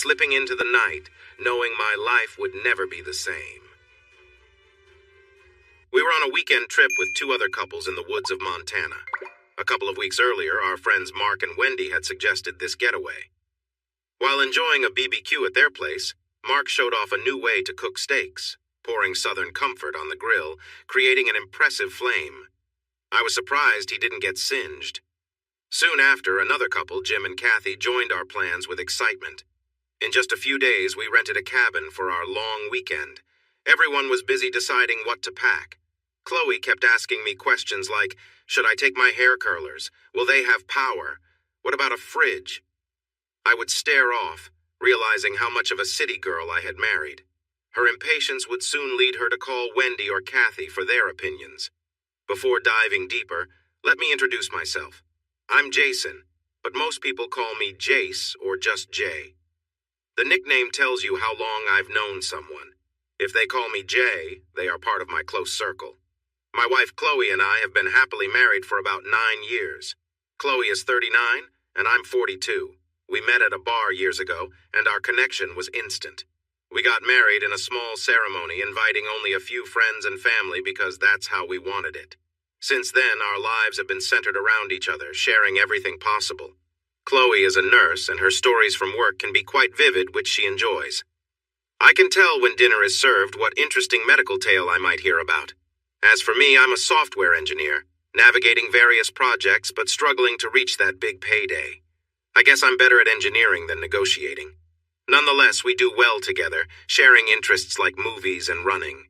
slipping into the night, knowing my life would never be the same. We were on a weekend trip with two other couples in the woods of Montana. A couple of weeks earlier, our friends Mark and Wendy had suggested this getaway. While enjoying a BBQ at their place, Mark showed off a new way to cook steaks, pouring Southern comfort on the grill, creating an impressive flame. I was surprised he didn't get singed. Soon after, another couple, Jim and Kathy, joined our plans with excitement. In just a few days, we rented a cabin for our long weekend. Everyone was busy deciding what to pack. Chloe kept asking me questions like, should I take my hair curlers? Will they have power? What about a fridge? I would stare off, realizing how much of a city girl I had married. Her impatience would soon lead her to call Wendy or Kathy for their opinions. Before diving deeper, let me introduce myself. I'm Jason, but most people call me Jace or just Jay. The nickname tells you how long I've known someone. If they call me Jay, they are part of my close circle. My wife Chloe and I have been happily married for about 9 years. Chloe is 39, and I'm 42. We met at a bar years ago, and our connection was instant. We got married in a small ceremony, inviting only a few friends and family because that's how we wanted it. Since then, our lives have been centered around each other, sharing everything possible. Chloe is a nurse, and her stories from work can be quite vivid, which she enjoys. I can tell when dinner is served what interesting medical tale I might hear about. As for me, I'm a software engineer, navigating various projects but struggling to reach that big payday. I guess I'm better at engineering than negotiating. Nonetheless, we do well together, sharing interests like movies and running.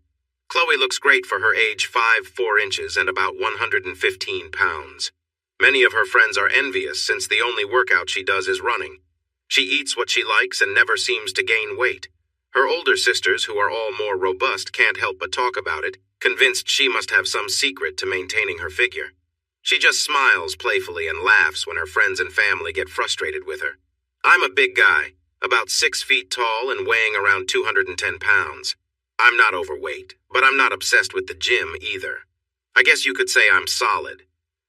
Chloe looks great for her age, 5'4" and about 115 pounds. Many of her friends are envious since the only workout she does is running. She eats what she likes and never seems to gain weight. Her older sisters, who are all more robust, can't help but talk about it, convinced she must have some secret to maintaining her figure. She just smiles playfully and laughs when her friends and family get frustrated with her. I'm a big guy, about 6 feet tall and weighing around 210 pounds. I'm not overweight, but I'm not obsessed with the gym either. I guess you could say I'm solid.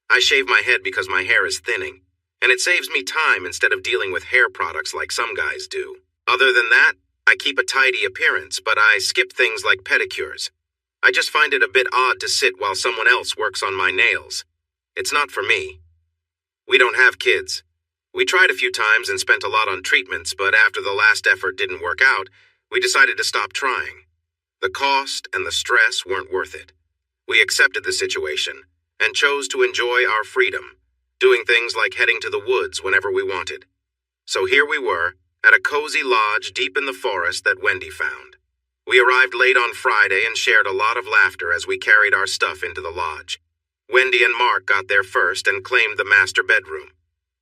I shave my head because my hair is thinning, and it saves me time instead of dealing with hair products like some guys do. Other than that, I keep a tidy appearance, but I skip things like pedicures. I just find it a bit odd to sit while someone else works on my nails. It's not for me. We don't have kids. We tried a few times and spent a lot on treatments, but after the last effort didn't work out, we decided to stop trying. The cost and the stress weren't worth it. We accepted the situation and chose to enjoy our freedom, doing things like heading to the woods whenever we wanted. So here we were, at a cozy lodge deep in the forest that Wendy found. We arrived late on Friday and shared a lot of laughter as we carried our stuff into the lodge. Wendy and Mark got there first and claimed the master bedroom.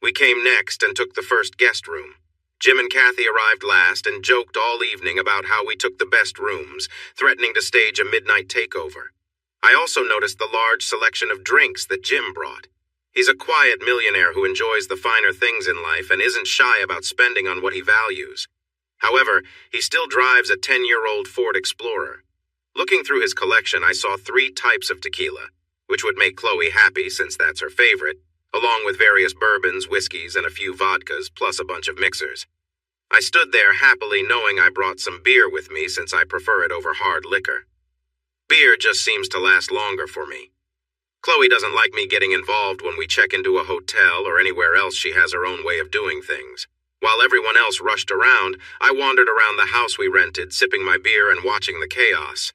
We came next and took the first guest room. Jim and Kathy arrived last and joked all evening about how we took the best rooms, threatening to stage a midnight takeover. I also noticed the large selection of drinks that Jim brought. He's a quiet millionaire who enjoys the finer things in life and isn't shy about spending on what he values. However, he still drives a 10-year-old Ford Explorer. Looking through his collection, I saw 3 types of tequila, which would make Chloe happy since that's her favorite, along with various bourbons, whiskeys, and a few vodkas, plus a bunch of mixers. I stood there happily knowing I brought some beer with me since I prefer it over hard liquor. Beer just seems to last longer for me. Chloe doesn't like me getting involved when we check into a hotel or anywhere else. She has her own way of doing things. While everyone else rushed around, I wandered around the house we rented, sipping my beer and watching the chaos.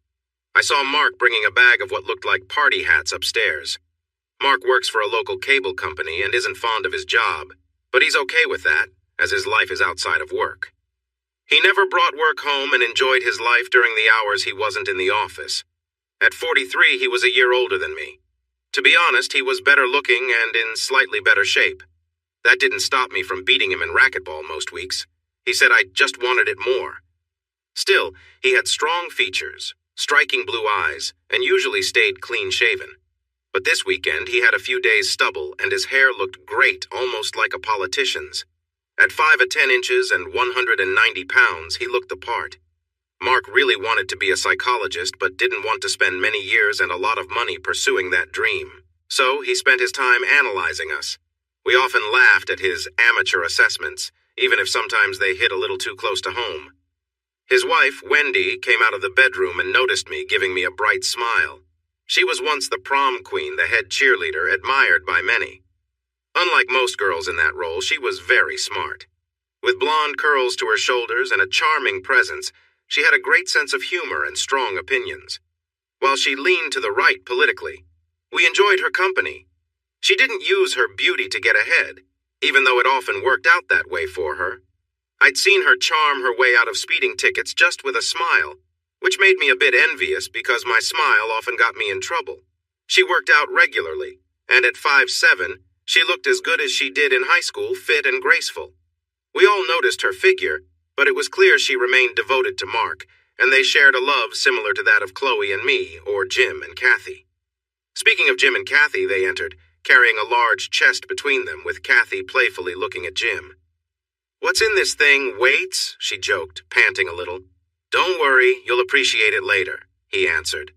I saw Mark bringing a bag of what looked like party hats upstairs. Mark works for a local cable company and isn't fond of his job, but he's okay with that, as his life is outside of work. He never brought work home and enjoyed his life during the hours he wasn't in the office. At 43, he was a year older than me. To be honest, he was better looking and in slightly better shape. That didn't stop me from beating him in racquetball most weeks. He said I just wanted it more. Still, he had strong features, striking blue eyes, and usually stayed clean-shaven. But this weekend, he had a few days stubble, and his hair looked great, almost like a politician's. At 5'10" and 190 pounds, he looked the part. Mark really wanted to be a psychologist, but didn't want to spend many years and a lot of money pursuing that dream. So he spent his time analyzing us. We often laughed at his amateur assessments, even if sometimes they hit a little too close to home. His wife, Wendy, came out of the bedroom and noticed me, giving me a bright smile. She was once the prom queen, the head cheerleader, admired by many. Unlike most girls in that role, she was very smart. With blonde curls to her shoulders and a charming presence, she had a great sense of humor and strong opinions. While she leaned to the right politically, we enjoyed her company. She didn't use her beauty to get ahead, even though it often worked out that way for her. I'd seen her charm her way out of speeding tickets just with a smile, which made me a bit envious because my smile often got me in trouble. She worked out regularly, and at 5'7", she looked as good as she did in high school, fit and graceful. We all noticed her figure, but it was clear she remained devoted to Mark, and they shared a love similar to that of Chloe and me, or Jim and Kathy. Speaking of Jim and Kathy, they entered, carrying a large chest between them, with Kathy playfully looking at Jim. "What's in this thing, weights?" she joked, panting a little. "Don't worry, you'll appreciate it later," he answered.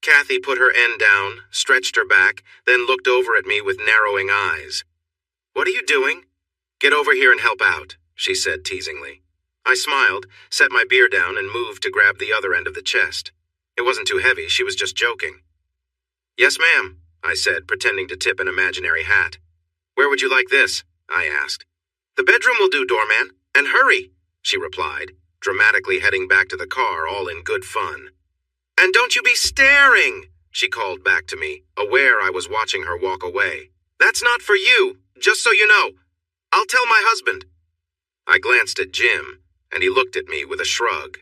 Kathy put her end down, stretched her back, then looked over at me with narrowing eyes. "What are you doing?" "Get over here and help out," she said teasingly. I smiled, set my beer down, and moved to grab the other end of the chest. It wasn't too heavy, she was just joking. "Yes, ma'am," I said, pretending to tip an imaginary hat. "Where would you like this?" I asked. "The bedroom will do, doorman, and hurry," she replied, dramatically heading back to the car, all in good fun. "And don't you be staring," she called back to me, aware I was watching her walk away. "That's not for you, just so you know. I'll tell my husband." I glanced at Jim, and he looked at me with a shrug.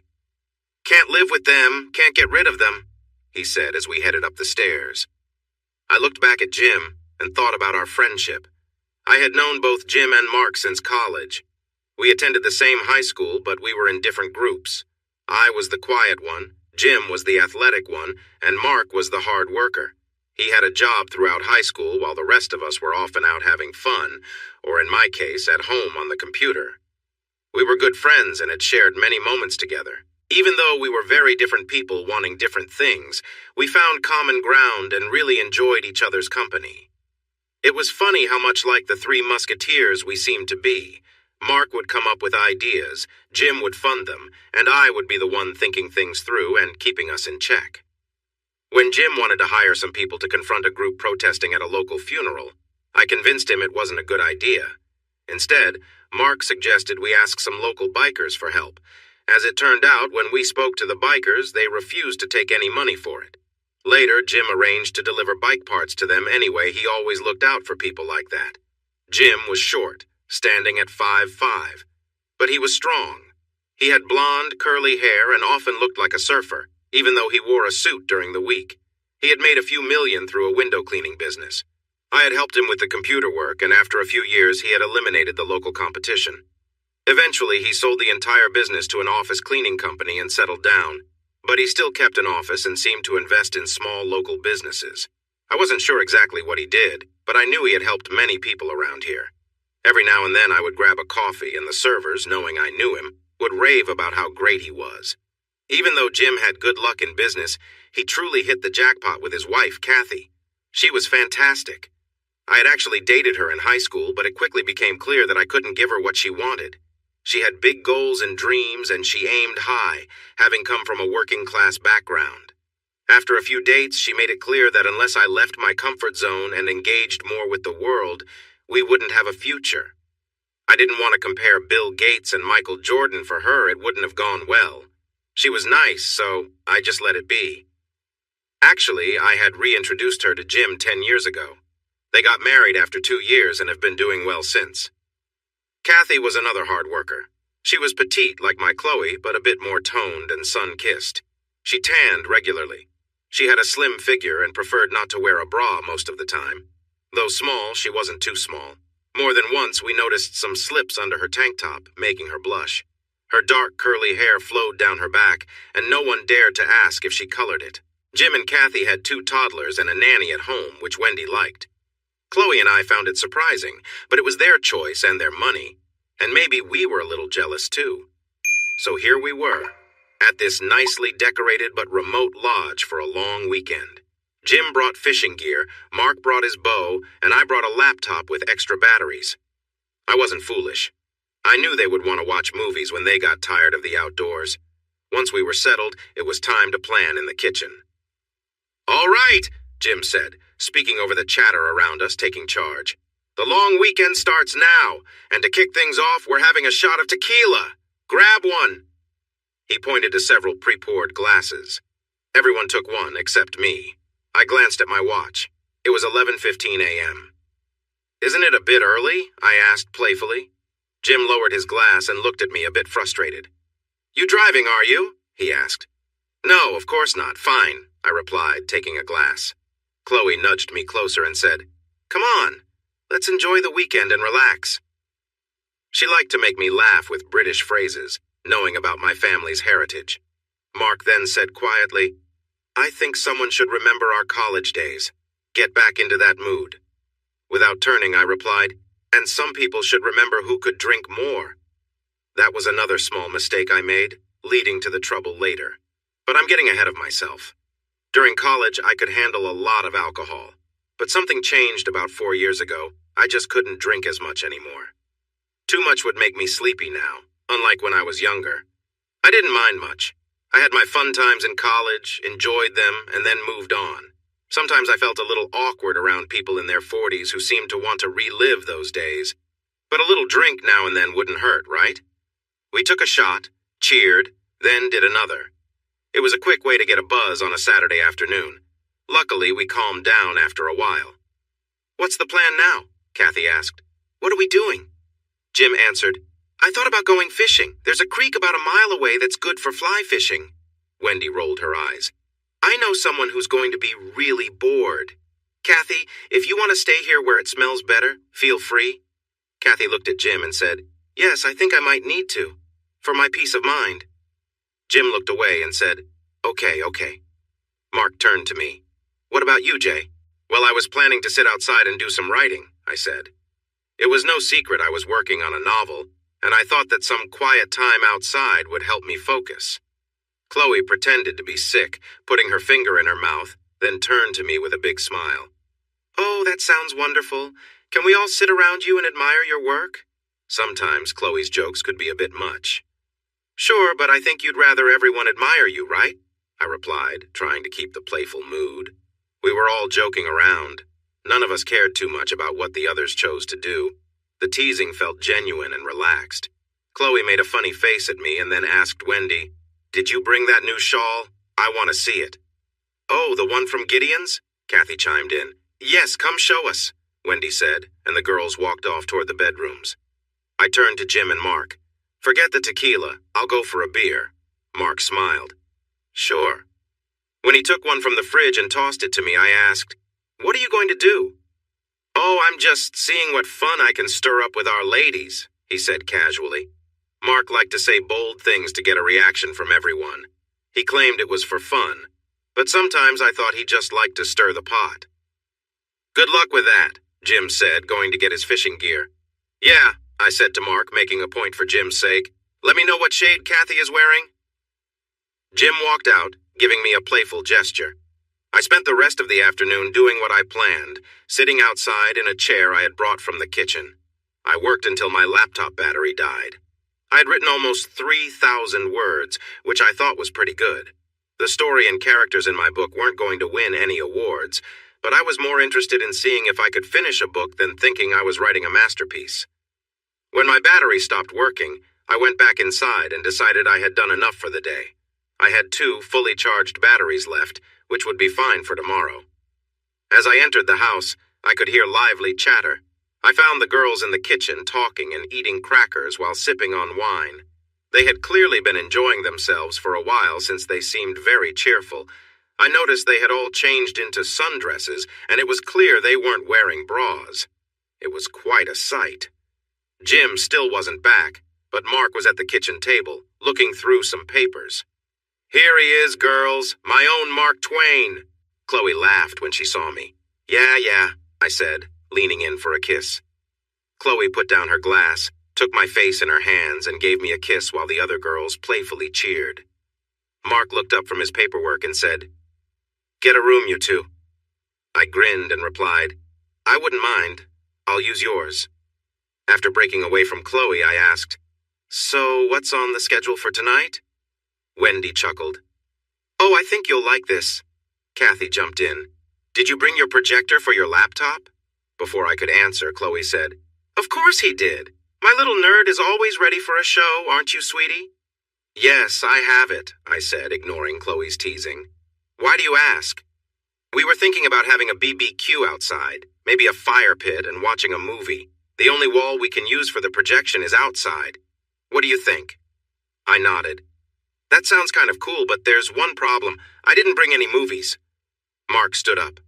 "Can't live with them, can't get rid of them," he said as we headed up the stairs. I looked back at Jim and thought about our friendship. I had known both Jim and Mark since college. We attended the same high school, but we were in different groups. I was the quiet one, Jim was the athletic one, and Mark was the hard worker. He had a job throughout high school while the rest of us were often out having fun, or in my case, at home on the computer. We were good friends and had shared many moments together. Even though we were very different people wanting different things, we found common ground and really enjoyed each other's company. It was funny how much like the Three Musketeers we seemed to be. Mark would come up with ideas, Jim would fund them, and I would be the one thinking things through and keeping us in check. When Jim wanted to hire some people to confront a group protesting at a local funeral, I convinced him it wasn't a good idea. Instead, Mark suggested we ask some local bikers for help. As it turned out, when we spoke to the bikers, they refused to take any money for it. Later, Jim arranged to deliver bike parts to them anyway. He always looked out for people like that. Jim was short, standing at 5'5", but he was strong. He had blonde, curly hair and often looked like a surfer, even though he wore a suit during the week. He had made a few million through a window cleaning business. I had helped him with the computer work, and after a few years, he had eliminated the local competition. Eventually, he sold the entire business to an office cleaning company and settled down. But he still kept an office and seemed to invest in small local businesses. I wasn't sure exactly what he did, but I knew he had helped many people around here. Every now and then I would grab a coffee, and the servers, knowing I knew him, would rave about how great he was. Even though Jim had good luck in business, he truly hit the jackpot with his wife, Kathy. She was fantastic. I had actually dated her in high school, but it quickly became clear that I couldn't give her what she wanted. She had big goals and dreams, and she aimed high, having come from a working-class background. After a few dates, she made it clear that unless I left my comfort zone and engaged more with the world, we wouldn't have a future. I didn't want to compare Bill Gates and Michael Jordan for her. It wouldn't have gone well. She was nice, so I just let it be. Actually, I had reintroduced her to Jim 10 years ago. They got married after 2 years and have been doing well since. Kathy was another hard worker. She was petite like my Chloe, but a bit more toned and sun-kissed. She tanned regularly. She had a slim figure and preferred not to wear a bra most of the time. Though small, she wasn't too small. More than once, we noticed some slips under her tank top, making her blush. Her dark, curly hair flowed down her back, and no one dared to ask if she colored it. Jim and Kathy had 2 toddlers and a nanny at home, which Wendy liked. Chloe and I found it surprising, but it was their choice and their money, and maybe we were a little jealous too. So here we were, at this nicely decorated but remote lodge for a long weekend. Jim brought fishing gear, Mark brought his bow, and I brought a laptop with extra batteries. I wasn't foolish. I knew they would want to watch movies when they got tired of the outdoors. Once we were settled, it was time to plan in the kitchen. "All right," Jim said, speaking over the chatter around us, taking charge. "The long weekend starts now, and to kick things off, we're having a shot of tequila. Grab one." He pointed to several pre-poured glasses. Everyone took one except me. I glanced at my watch. It was 11:15 a.m. "Isn't it a bit early?" I asked playfully. Jim lowered his glass and looked at me a bit frustrated. "You driving, are you?" he asked. "No, of course not. Fine," I replied, taking a glass. Chloe nudged me closer and said, "Come on, let's enjoy the weekend and relax." She liked to make me laugh with British phrases, knowing about my family's heritage. Mark then said quietly, "I think someone should remember our college days. Get back into that mood." Without turning, I replied, "And some people should remember who could drink more." That was another small mistake I made, leading to the trouble later. But I'm getting ahead of myself. During college, I could handle a lot of alcohol. But something changed about 4 years ago. I just couldn't drink as much anymore. Too much would make me sleepy now, unlike when I was younger. I didn't mind much. I had my fun times in college, enjoyed them, and then moved on. Sometimes I felt a little awkward around people in their 40s who seemed to want to relive those days. But a little drink now and then wouldn't hurt, right? We took a shot, cheered, then did another. It was a quick way to get a buzz on a Saturday afternoon. Luckily, we calmed down after a while. "What's the plan now?" Kathy asked. "What are we doing?" Jim answered, "I thought about going fishing. There's a creek about a mile away that's good for fly fishing." Wendy rolled her eyes. "I know someone who's going to be really bored. Kathy, if you want to stay here where it smells better, feel free." Kathy looked at Jim and said, "Yes, I think I might need to. For my peace of mind." Jim looked away and said, Okay. Mark turned to me. "What about you, Jay?" "Well, I was planning to sit outside and do some writing," I said. It was no secret I was working on a novel, and I thought that some quiet time outside would help me focus. Chloe pretended to be sick, putting her finger in her mouth, then turned to me with a big smile. "Oh, that sounds wonderful. Can we all sit around you and admire your work?" Sometimes Chloe's jokes could be a bit much. "Sure, but I think you'd rather everyone admire you, right?" I replied, trying to keep the playful mood. We were all joking around. None of us cared too much about what the others chose to do. The teasing felt genuine and relaxed. Chloe made a funny face at me and then asked Wendy, "Did you bring that new shawl? I want to see it." "Oh, the one from Gideon's?" Kathy chimed in. "Yes, come show us," Wendy said, and the girls walked off toward the bedrooms. I turned to Jim and Mark. "Forget the tequila. I'll go for a beer." Mark smiled. "Sure." When he took one from the fridge and tossed it to me, I asked, "What are you going to do?" "Oh, I'm just seeing what fun I can stir up with our ladies," he said casually. Mark liked to say bold things to get a reaction from everyone. He claimed it was for fun, but sometimes I thought he just liked to stir the pot. "Good luck with that," Jim said, going to get his fishing gear. "Yeah," I said to Mark, making a point for Jim's sake. "Let me know what shade Kathy is wearing." Jim walked out, giving me a playful gesture. I spent the rest of the afternoon doing what I planned, sitting outside in a chair I had brought from the kitchen. I worked until my laptop battery died. I had written almost 3,000 words, which I thought was pretty good. The story and characters in my book weren't going to win any awards, but I was more interested in seeing if I could finish a book than thinking I was writing a masterpiece. When my battery stopped working, I went back inside and decided I had done enough for the day. I had 2 fully charged batteries left, which would be fine for tomorrow. As I entered the house, I could hear lively chatter. I found the girls in the kitchen talking and eating crackers while sipping on wine. They had clearly been enjoying themselves for a while since they seemed very cheerful. I noticed they had all changed into sundresses, and it was clear they weren't wearing bras. It was quite a sight. Jim still wasn't back, but Mark was at the kitchen table, looking through some papers. "Here he is, girls, my own Mark Twain." Chloe laughed when she saw me. Yeah, I said, leaning in for a kiss. Chloe put down her glass, took my face in her hands, and gave me a kiss while the other girls playfully cheered. Mark looked up from his paperwork and said, "Get a room, you two." I grinned and replied, "I wouldn't mind. I'll use yours." After breaking away from Chloe, I asked, "So, what's on the schedule for tonight?" Wendy chuckled. "Oh, I think you'll like this." Kathy jumped in. "Did you bring your projector for your laptop?" Before I could answer, Chloe said, "Of course he did. My little nerd is always ready for a show, aren't you, sweetie?" "Yes, I have it," I said, ignoring Chloe's teasing. "Why do you ask?" "We were thinking about having a BBQ outside, maybe a fire pit and watching a movie. The only wall we can use for the projection is outside. What do you think?" I nodded. "That sounds kind of cool, but there's one problem. I didn't bring any movies." Mark stood up.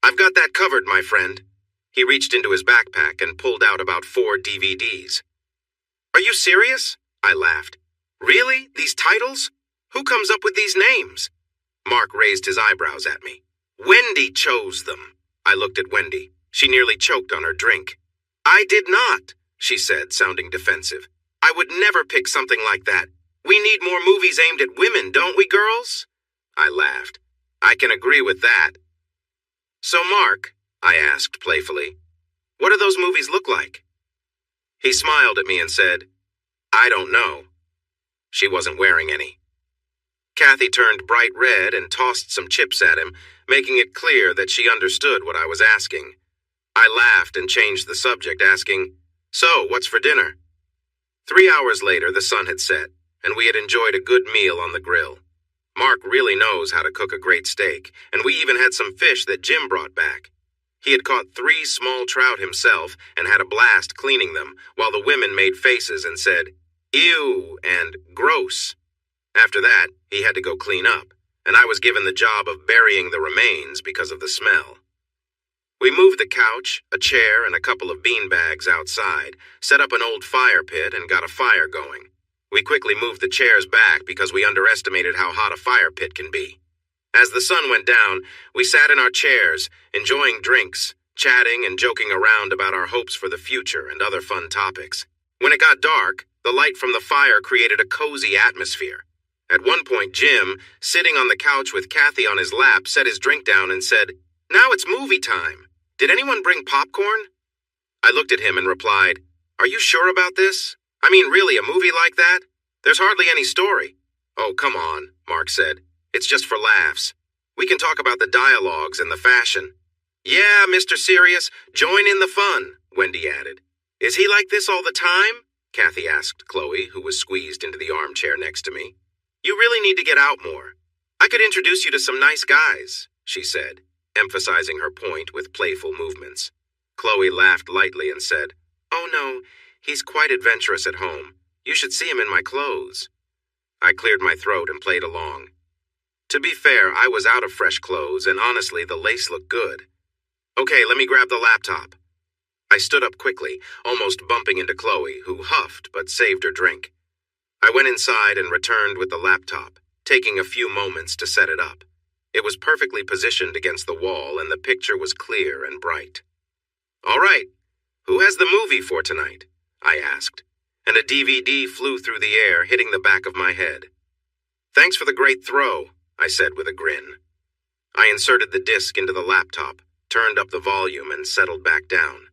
"I've got that covered, my friend." He reached into his backpack and pulled out about 4 DVDs. "Are you serious?" I laughed. "Really? These titles? Who comes up with these names?" Mark raised his eyebrows at me. "Wendy chose them." I looked at Wendy. She nearly choked on her drink. "I did not," she said, sounding defensive. "I would never pick something like that. We need more movies aimed at women, don't we, girls?" I laughed. "I can agree with that." "So, Mark," I asked playfully, "what do those movies look like?" He smiled at me and said, "I don't know." She wasn't wearing any. Kathy turned bright red and tossed some chips at him, making it clear that she understood what I was asking. I laughed and changed the subject, asking, "So, what's for dinner?" 3 hours later, the sun had set, and we had enjoyed a good meal on the grill. Mark really knows how to cook a great steak, and we even had some fish that Jim brought back. He had caught 3 small trout himself and had a blast cleaning them, while the women made faces and said, "Ew," and "gross." After that, he had to go clean up, and I was given the job of burying the remains because of the smell. We moved the couch, a chair, and a couple of bean bags outside, set up an old fire pit, and got a fire going. We quickly moved the chairs back because we underestimated how hot a fire pit can be. As the sun went down, we sat in our chairs, enjoying drinks, chatting and joking around about our hopes for the future and other fun topics. When it got dark, the light from the fire created a cozy atmosphere. At one point, Jim, sitting on the couch with Kathy on his lap, set his drink down and said, "Now it's movie time. Did anyone bring popcorn?" I looked at him and replied, "Are you sure about this? I mean, really, a movie like that? There's hardly any story." "Oh, come on," Mark said. "It's just for laughs. We can talk about the dialogues and the fashion." "Yeah, Mr. Serious, join in the fun," Wendy added. "Is he like this all the time?" Kathy asked Chloe, who was squeezed into the armchair next to me. "You really need to get out more. I could introduce you to some nice guys," she said, emphasizing her point with playful movements. Chloe laughed lightly and said, "Oh no, he's quite adventurous at home. You should see him in my clothes." I cleared my throat and played along. To be fair, I was out of fresh clothes, and honestly, the lace looked good. "Okay, let me grab the laptop." I stood up quickly, almost bumping into Chloe, who huffed but saved her drink. I went inside and returned with the laptop, taking a few moments to set it up. It was perfectly positioned against the wall, and the picture was clear and bright. "All right, who has the movie for tonight?" I asked, and a DVD flew through the air, hitting the back of my head. "Thanks for the great throw," I said with a grin. I inserted the disc into the laptop, turned up the volume, and settled back down.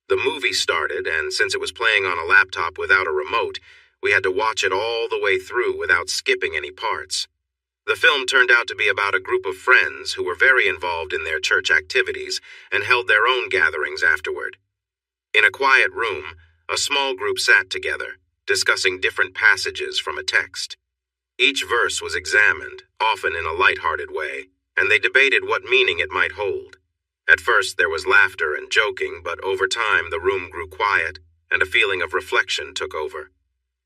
The movie started, and since it was playing on a laptop without a remote, we had to watch it all the way through without skipping any parts. The film turned out to be about a group of friends who were very involved in their church activities and held their own gatherings afterward. In a quiet room, a small group sat together, discussing different passages from a text. Each verse was examined, often in a light-hearted way, and they debated what meaning it might hold. At first there was laughter and joking, but over time the room grew quiet, and a feeling of reflection took over.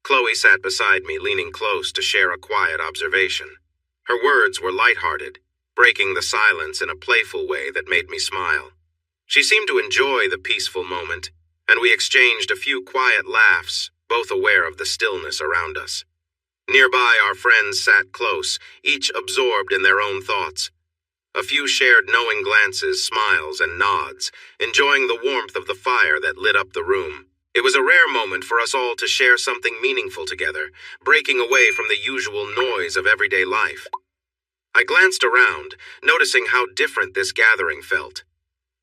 Chloe sat beside me, leaning close to share a quiet observation. Her words were light-hearted, breaking the silence in a playful way that made me smile. She seemed to enjoy the peaceful moment, and we exchanged a few quiet laughs, both aware of the stillness around us. Nearby, our friends sat close, each absorbed in their own thoughts. A few shared knowing glances, smiles, and nods, enjoying the warmth of the fire that lit up the room. It was a rare moment for us all to share something meaningful together, breaking away from the usual noise of everyday life. I glanced around, noticing how different this gathering felt.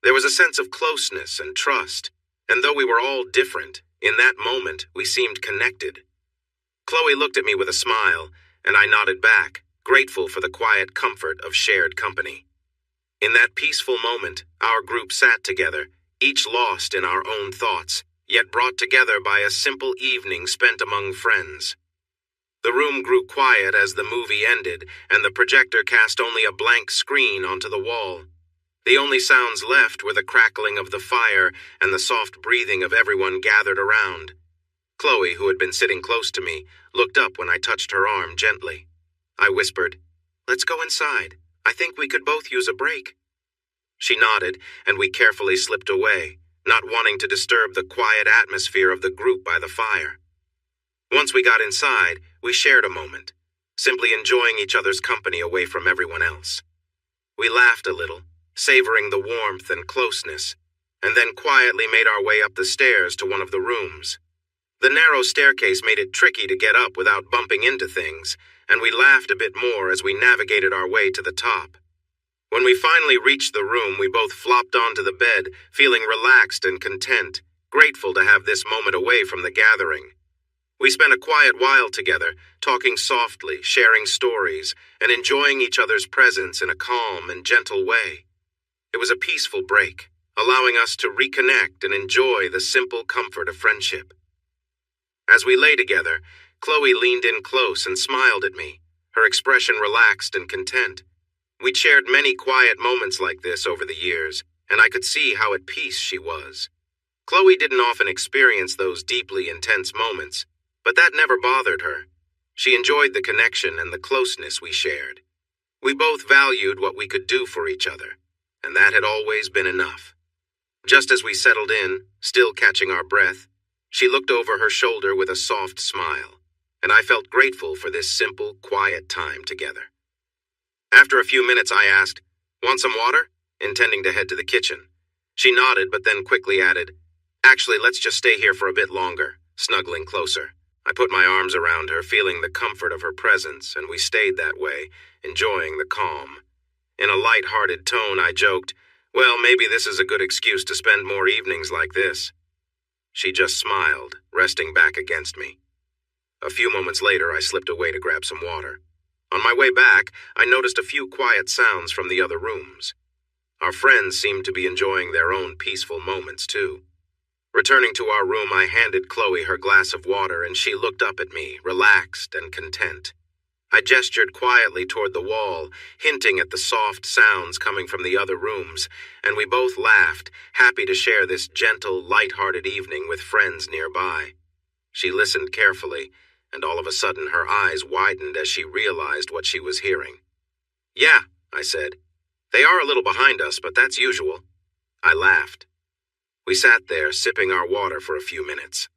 There was a sense of closeness and trust, And though we were all different, in that moment we seemed connected. Chloe looked at me with a smile, and I nodded back, grateful for the quiet comfort of shared company. In that peaceful moment, our group sat together, each lost in our own thoughts, yet brought together by a simple evening spent among friends. The room grew quiet as the movie ended, and the projector cast only a blank screen onto the wall. The only sounds left were the crackling of the fire and the soft breathing of everyone gathered around. Chloe, who had been sitting close to me, looked up when I touched her arm gently. I whispered, "Let's go inside. I think we could both use a break." She nodded, and we carefully slipped away, not wanting to disturb the quiet atmosphere of the group by the fire. Once we got inside, we shared a moment, simply enjoying each other's company away from everyone else. We laughed a little, savoring the warmth and closeness, and then quietly made our way up the stairs to one of the rooms. The narrow staircase made it tricky to get up without bumping into things, and we laughed a bit more as we navigated our way to the top. When we finally reached the room, we both flopped onto the bed, feeling relaxed and content, grateful to have this moment away from the gathering. We spent a quiet while together, talking softly, sharing stories, and enjoying each other's presence in a calm and gentle way. It was a peaceful break, allowing us to reconnect and enjoy the simple comfort of friendship. As we lay together, Chloe leaned in close and smiled at me, her expression relaxed and content. We'd shared many quiet moments like this over the years, and I could see how at peace she was. Chloe didn't often experience those deeply intense moments, but that never bothered her. She enjoyed the connection and the closeness we shared. We both valued what we could do for each other, and that had always been enough. Just as we settled in, still catching our breath, she looked over her shoulder with a soft smile, and I felt grateful for this simple, quiet time together. After a few minutes, I asked, "Want some water?" intending to head to the kitchen. She nodded, but then quickly added, "Actually, let's just stay here for a bit longer," snuggling closer. I put my arms around her, feeling the comfort of her presence, and we stayed that way, enjoying the calm. In a light-hearted tone, I joked, "Well, maybe this is a good excuse to spend more evenings like this." She just smiled, resting back against me. A few moments later, I slipped away to grab some water. On my way back, I noticed a few quiet sounds from the other rooms. Our friends seemed to be enjoying their own peaceful moments, too. Returning to our room, I handed Chloe her glass of water, and she looked up at me, relaxed and content. I gestured quietly toward the wall, hinting at the soft sounds coming from the other rooms, and we both laughed, happy to share this gentle, light-hearted evening with friends nearby. She listened carefully, and all of a sudden her eyes widened as she realized what she was hearing. "Yeah," I said. "They are a little behind us, but that's usual." I laughed. We sat there, sipping our water for a few minutes.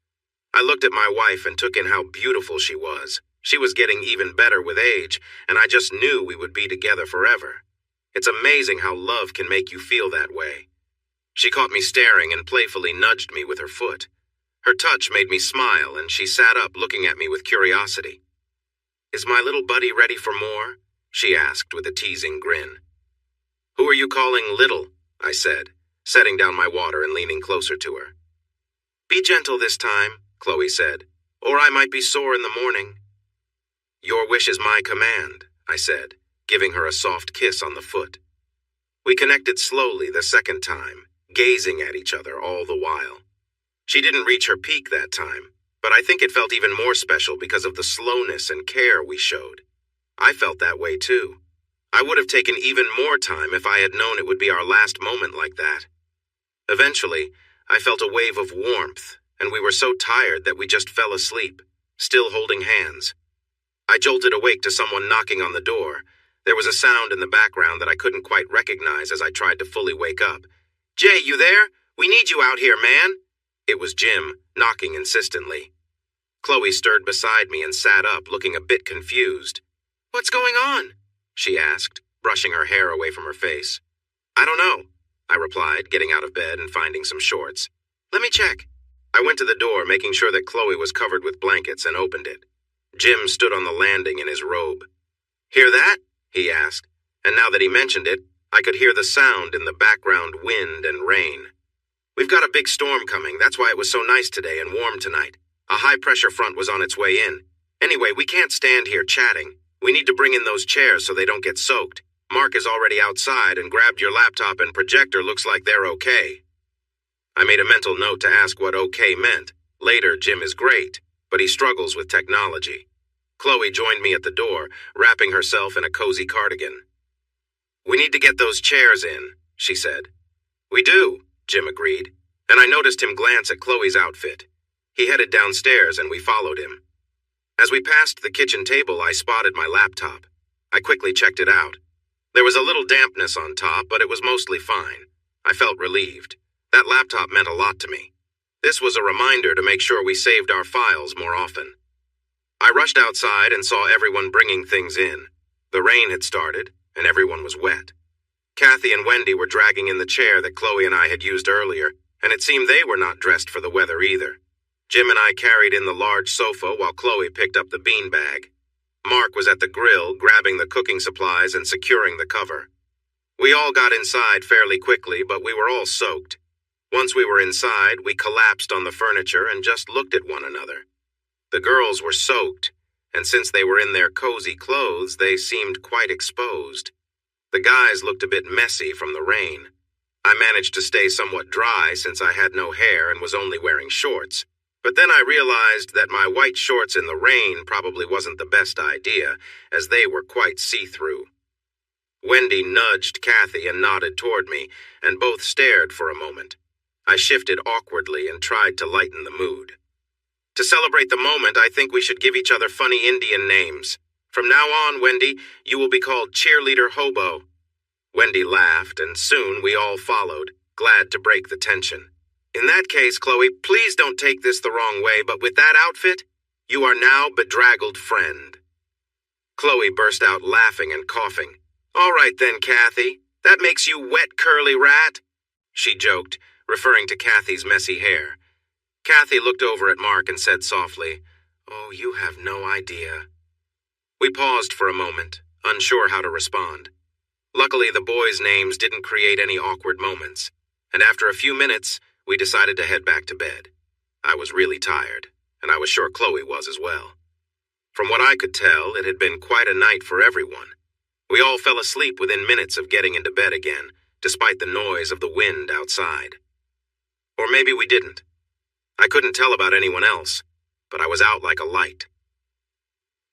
I looked at my wife and took in how beautiful she was. She was getting even better with age, and I just knew we would be together forever. It's amazing how love can make you feel that way. She caught me staring and playfully nudged me with her foot. Her touch made me smile, and she sat up looking at me with curiosity. "Is my little buddy ready for more?" she asked with a teasing grin. "Who are you calling little?" I said, setting down my water and leaning closer to her. "Be gentle this time," Chloe said, "or I might be sore in the morning." "Your wish is my command," I said, giving her a soft kiss on the foot. We connected slowly the second time, gazing at each other all the while. She didn't reach her peak that time, but I think it felt even more special because of the slowness and care we showed. I felt that way too. I would have taken even more time if I had known it would be our last moment like that. Eventually, I felt a wave of warmth, and we were so tired that we just fell asleep, still holding hands. I jolted awake to someone knocking on the door. There was a sound in the background that I couldn't quite recognize as I tried to fully wake up. "Jay, you there? We need you out here, man." It was Jim, knocking insistently. Chloe stirred beside me and sat up, looking a bit confused. "What's going on?" she asked, brushing her hair away from her face. "I don't know," I replied, getting out of bed and finding some shorts. "Let me check." I went to the door, making sure that Chloe was covered with blankets, and opened it. Jim stood on the landing in his robe. "Hear that?" he asked, and now that he mentioned it, I could hear the sound in the background wind and rain. We've got a big storm coming. That's why it was so nice today and warm tonight. A high-pressure front was on its way in. Anyway, we can't stand here chatting. We need to bring in those chairs so they don't get soaked. Mark is already outside and grabbed your laptop and projector. Looks like they're okay. I made a mental note to ask what okay meant. Later, Jim is great, but he struggles with technology. Chloe joined me at the door, wrapping herself in a cozy cardigan. We need to get those chairs in, she said. We do, Jim agreed, and I noticed him glance at Chloe's outfit. He headed downstairs and we followed him. As we passed the kitchen table, I spotted my laptop. I quickly checked it out. There was a little dampness on top, but it was mostly fine. I felt relieved. That laptop meant a lot to me. This was a reminder to make sure we saved our files more often. I rushed outside and saw everyone bringing things in. The rain had started, and everyone was wet. Kathy and Wendy were dragging in the chair that Chloe and I had used earlier, and it seemed they were not dressed for the weather either. Jim and I carried in the large sofa while Chloe picked up the beanbag. Mark was at the grill, grabbing the cooking supplies and securing the cover. We all got inside fairly quickly, but we were all soaked. Once we were inside, we collapsed on the furniture and just looked at one another. The girls were soaked, and since they were in their cozy clothes, they seemed quite exposed. The guys looked a bit messy from the rain. I managed to stay somewhat dry since I had no hair and was only wearing shorts. But then I realized that my white shorts in the rain probably wasn't the best idea, as they were quite see-through. Wendy nudged Kathy and nodded toward me, and both stared for a moment. I shifted awkwardly and tried to lighten the mood. To celebrate the moment, I think we should give each other funny Indian names. From now on, Wendy, you will be called Cheerleader Hobo. Wendy laughed, and soon we all followed, glad to break the tension. In that case, Chloe, please don't take this the wrong way, but with that outfit, you are now bedraggled friend. Chloe burst out laughing and coughing. All right then, Kathy, that makes you wet curly rat, she joked, referring to Kathy's messy hair. Kathy looked over at Mark and said softly, Oh, you have no idea. We paused for a moment, unsure how to respond. Luckily, the boys' names didn't create any awkward moments, and after a few minutes, we decided to head back to bed. I was really tired, and I was sure Chloe was as well. From what I could tell, it had been quite a night for everyone. We all fell asleep within minutes of getting into bed again, despite the noise of the wind outside. Or maybe we didn't. I couldn't tell about anyone else, but I was out like a light.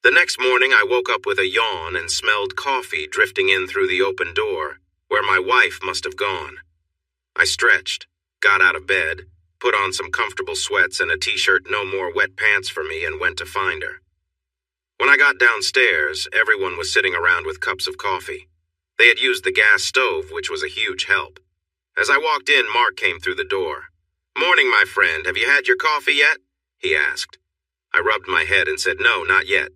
The next morning, I woke up with a yawn and smelled coffee drifting in through the open door, where my wife must have gone. I stretched, got out of bed, put on some comfortable sweats and a t-shirt no more wet pants for me, and went to find her. When I got downstairs, everyone was sitting around with cups of coffee. They had used the gas stove, which was a huge help. As I walked in, Mark came through the door. Morning, my friend. Have you had your coffee yet? He asked. I rubbed my head and said, No, not yet.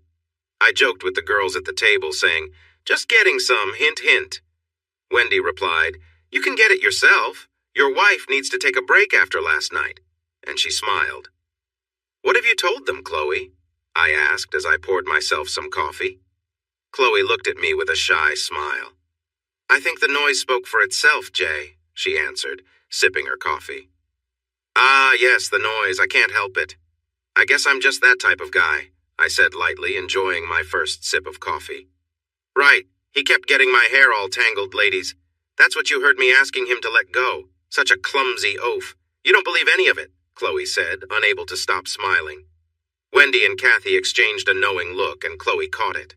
I joked with the girls at the table, saying, Just getting some, hint, hint. Wendy replied, You can get it yourself. Your wife needs to take a break after last night. And she smiled. What have you told them, Chloe? I asked as I poured myself some coffee. Chloe looked at me with a shy smile. I think the noise spoke for itself, Jay, she answered, sipping her coffee. Ah, yes, the noise. I can't help it. I guess I'm just that type of guy, I said lightly, enjoying my first sip of coffee. Right. He kept getting my hair all tangled, ladies. That's what you heard me asking him to let go. Such a clumsy oaf. You don't believe any of it, Chloe said, unable to stop smiling. Wendy and Kathy exchanged a knowing look, and Chloe caught it.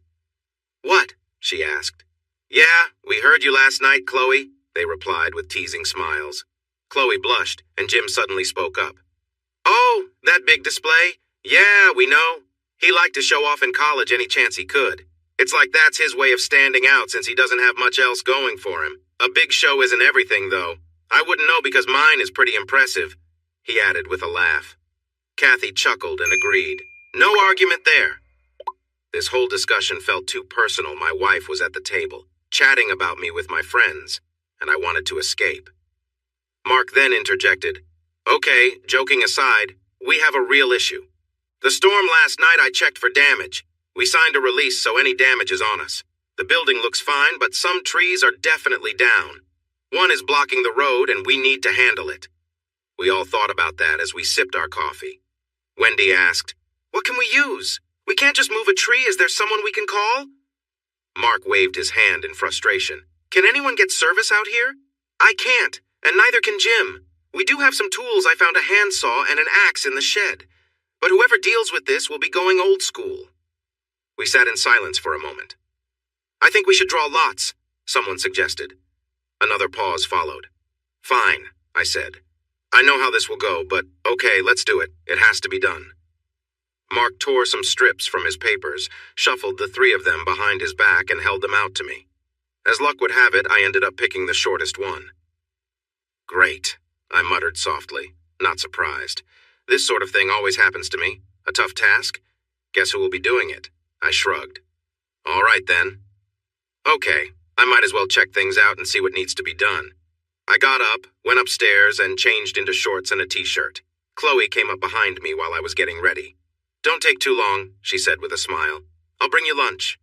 What? She asked. Yeah, we heard you last night, Chloe, they replied with teasing smiles. Chloe blushed, and Jim suddenly spoke up. Oh, that big display? Yeah, we know. He liked to show off in college any chance he could. It's like that's his way of standing out since he doesn't have much else going for him. A big show isn't everything, though. I wouldn't know because mine is pretty impressive, he added with a laugh. Kathy chuckled and agreed. No argument there. This whole discussion felt too personal. My wife was at the table, chatting about me with my friends, and I wanted to escape. Mark then interjected, Okay, joking aside, we have a real issue. The storm last night, I checked for damage. We signed a release, so any damage is on us. The building looks fine, but some trees are definitely down. One is blocking the road, and we need to handle it. We all thought about that as we sipped our coffee. Wendy asked, "What can we use? We can't just move a tree. Is there someone we can call?" Mark waved his hand in frustration. "Can anyone get service out here?" "I can't, and neither can Jim. We do have some tools. I found a handsaw and an axe in the shed. But whoever deals with this will be going old school." We sat in silence for a moment. "I think we should draw lots," someone suggested. Another pause followed. "Fine," I said. "I know how this will go, but okay, let's do it. It has to be done." Mark tore some strips from his papers, shuffled the three of them behind his back, and held them out to me. As luck would have it, I ended up picking the shortest one. "Great," I muttered softly, not surprised. This sort of thing always happens to me. A tough task? Guess who will be doing it? I shrugged. "All right, then." "Okay, I might as well check things out and see what needs to be done." I got up, went upstairs, and changed into shorts and a t-shirt. Chloe came up behind me while I was getting ready. "Don't take too long," she said with a smile. "I'll bring you lunch."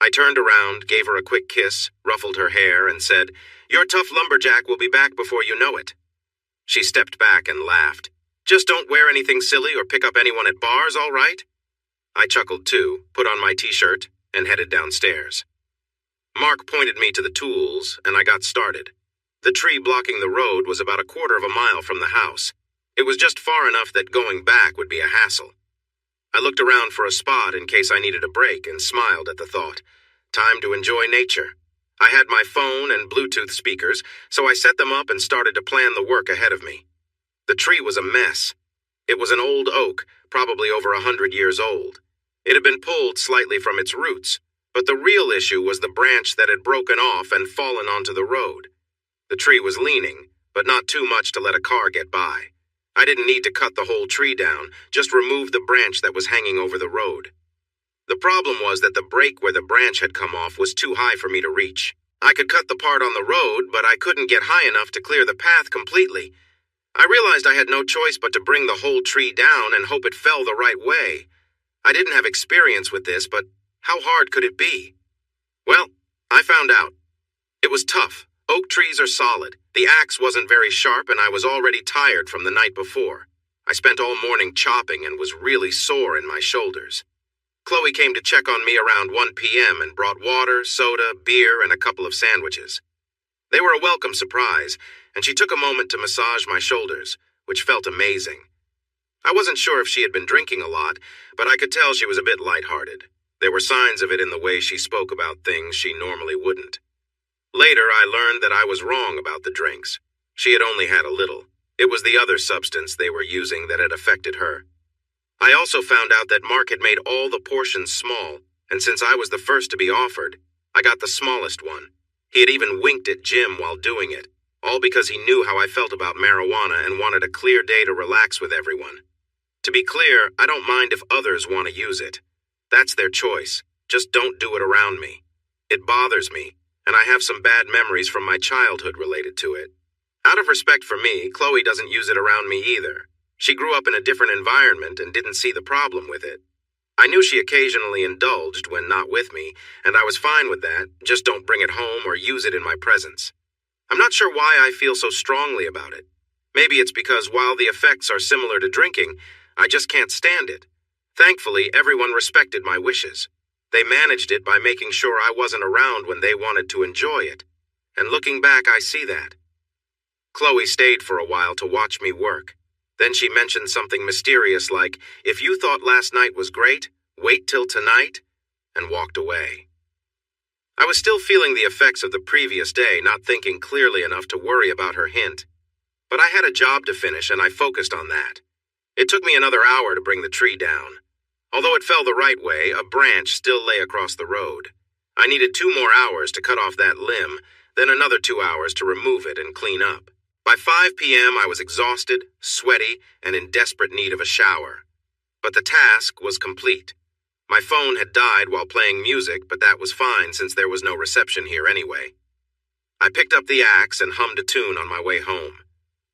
I turned around, gave her a quick kiss, ruffled her hair, and said, "Your tough lumberjack will be back before you know it." She stepped back and laughed. "Just don't wear anything silly or pick up anyone at bars, all right?" I chuckled too, put on my t-shirt, and headed downstairs. Mark pointed me to the tools, and I got started. The tree blocking the road was about a quarter of a mile from the house. It was just far enough that going back would be a hassle. I looked around for a spot in case I needed a break and smiled at the thought. Time to enjoy nature. I had my phone and Bluetooth speakers, so I set them up and started to plan the work ahead of me. The tree was a mess. It was an old oak, probably over 100 years old. It had been pulled slightly from its roots, but the real issue was the branch that had broken off and fallen onto the road. The tree was leaning, but not too much to let a car get by. I didn't need to cut the whole tree down, just remove the branch that was hanging over the road. The problem was that the break where the branch had come off was too high for me to reach. I could cut the part on the road, but I couldn't get high enough to clear the path completely. I realized I had no choice but to bring the whole tree down and hope it fell the right way. I didn't have experience with this, but how hard could it be? Well, I found out. It was tough. Oak trees are solid. The axe wasn't very sharp, and I was already tired from the night before. I spent all morning chopping and was really sore in my shoulders. Chloe came to check on me around 1 p.m. and brought water, soda, beer, and a couple of sandwiches. They were a welcome surprise, and she took a moment to massage my shoulders, which felt amazing. I wasn't sure if she had been drinking a lot, but I could tell she was a bit lighthearted. There were signs of it in the way she spoke about things she normally wouldn't. Later, I learned that I was wrong about the drinks. She had only had a little. It was the other substance they were using that had affected her. I also found out that Mark had made all the portions small, and since I was the first to be offered, I got the smallest one. He had even winked at Jim while doing it, all because he knew how I felt about marijuana and wanted a clear day to relax with everyone. To be clear, I don't mind if others want to use it. That's their choice. Just don't do it around me. It bothers me, and I have some bad memories from my childhood related to it. Out of respect for me, Chloe doesn't use it around me either. She grew up in a different environment and didn't see the problem with it. I knew she occasionally indulged when not with me, and I was fine with that. Just don't bring it home or use it in my presence. I'm not sure why I feel so strongly about it. Maybe it's because while the effects are similar to drinking, I just can't stand it. Thankfully, everyone respected my wishes. They managed it by making sure I wasn't around when they wanted to enjoy it. And looking back, I see that. Chloe stayed for a while to watch me work. Then she mentioned something mysterious like, "If you thought last night was great, wait till tonight," and walked away. I was still feeling the effects of the previous day, not thinking clearly enough to worry about her hint. But I had a job to finish, and I focused on that. It took me another hour to bring the tree down. Although it fell the right way, a branch still lay across the road. I needed 2 more hours to cut off that limb, then another 2 hours to remove it and clean up. By 5 p.m., I was exhausted, sweaty, and in desperate need of a shower. But the task was complete. My phone had died while playing music, but that was fine since there was no reception here anyway. I picked up the axe and hummed a tune on my way home.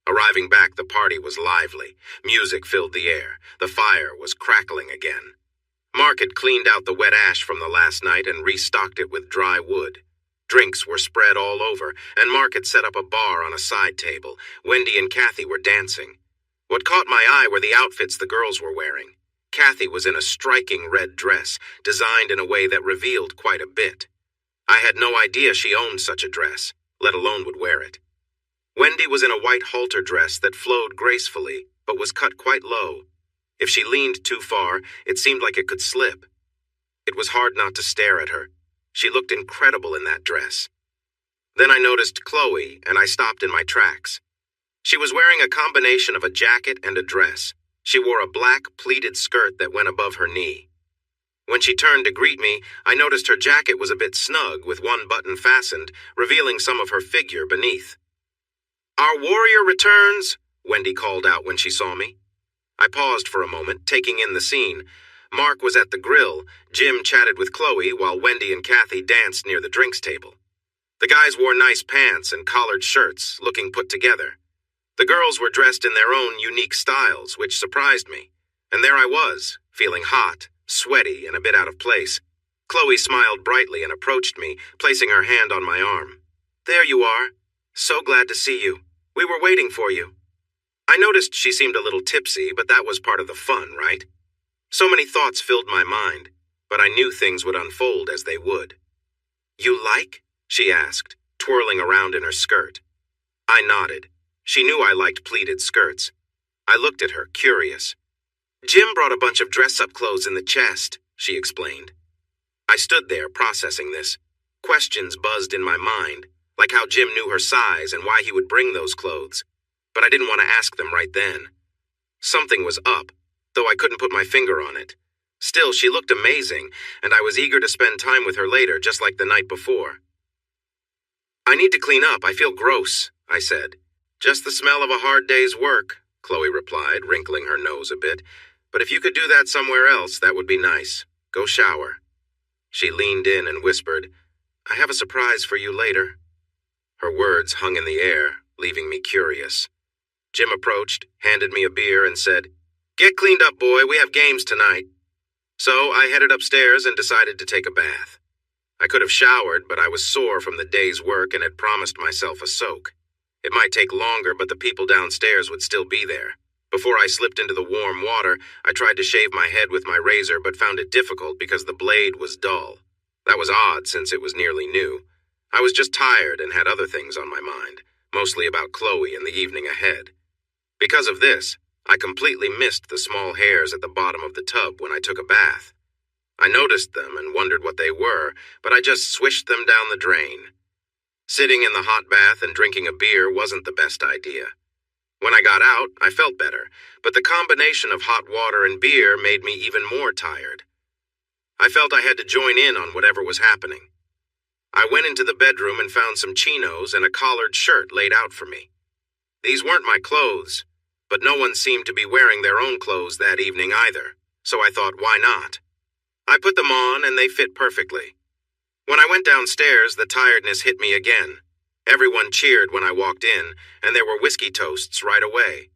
Arriving back, the party was lively. Music filled the air. The fire was crackling again. Mark had cleaned out the wet ash from the last night and restocked it with dry wood. Drinks were spread all over, and Mark had set up a bar on a side table. Wendy and Kathy were dancing. What caught my eye were the outfits the girls were wearing. Kathy was in a striking red dress, designed in a way that revealed quite a bit. I had no idea she owned such a dress, let alone would wear it. Wendy was in a white halter dress that flowed gracefully, but was cut quite low. If she leaned too far, it seemed like it could slip. It was hard not to stare at her. She looked incredible in that dress. Then I noticed Chloe, and I stopped in my tracks. She was wearing a combination of a jacket and a dress. She wore a black pleated skirt that went above her knee. When she turned to greet me, I noticed her jacket was a bit snug with one button fastened, revealing some of her figure beneath. "Our warrior returns," Wendy called out when she saw me. I paused for a moment, taking in the scene. Mark was at the grill. Jim chatted with Chloe while Wendy and Kathy danced near the drinks table. The guys wore nice pants and collared shirts, looking put together. The girls were dressed in their own unique styles, which surprised me. And there I was, feeling hot, sweaty, and a bit out of place. Chloe smiled brightly and approached me, placing her hand on my arm. "There you are. So glad to see you. We were waiting for you." I noticed she seemed a little tipsy, but that was part of the fun, right? So many thoughts filled my mind, but I knew things would unfold as they would. "You like?" she asked, twirling around in her skirt. I nodded. She knew I liked pleated skirts. I looked at her, curious. "Jim brought a bunch of dress-up clothes in the chest," she explained. I stood there, processing this. Questions buzzed in my mind, like how Jim knew her size and why he would bring those clothes. But I didn't want to ask them right then. Something was up, though I couldn't put my finger on it. Still, she looked amazing, and I was eager to spend time with her later, just like the night before. "I need to clean up. I feel gross," I said. "Just the smell of a hard day's work," Chloe replied, wrinkling her nose a bit. "But if you could do that somewhere else, that would be nice. Go shower." She leaned in and whispered, "I have a surprise for you later." Her words hung in the air, leaving me curious. Jim approached, handed me a beer, and said, "Get cleaned up, boy. We have games tonight." So I headed upstairs and decided to take a bath. I could have showered, but I was sore from the day's work and had promised myself a soak. It might take longer, but the people downstairs would still be there. Before I slipped into the warm water, I tried to shave my head with my razor, but found it difficult because the blade was dull. That was odd since it was nearly new. I was just tired and had other things on my mind, mostly about Chloe and the evening ahead. Because of this, I completely missed the small hairs at the bottom of the tub when I took a bath. I noticed them and wondered what they were, but I just swished them down the drain. Sitting in the hot bath and drinking a beer wasn't the best idea. When I got out, I felt better, but the combination of hot water and beer made me even more tired. I felt I had to join in on whatever was happening. I went into the bedroom and found some chinos and a collared shirt laid out for me. These weren't my clothes, but no one seemed to be wearing their own clothes that evening either, so I thought, why not? I put them on and they fit perfectly. When I went downstairs, the tiredness hit me again. Everyone cheered when I walked in, and there were whiskey toasts right away.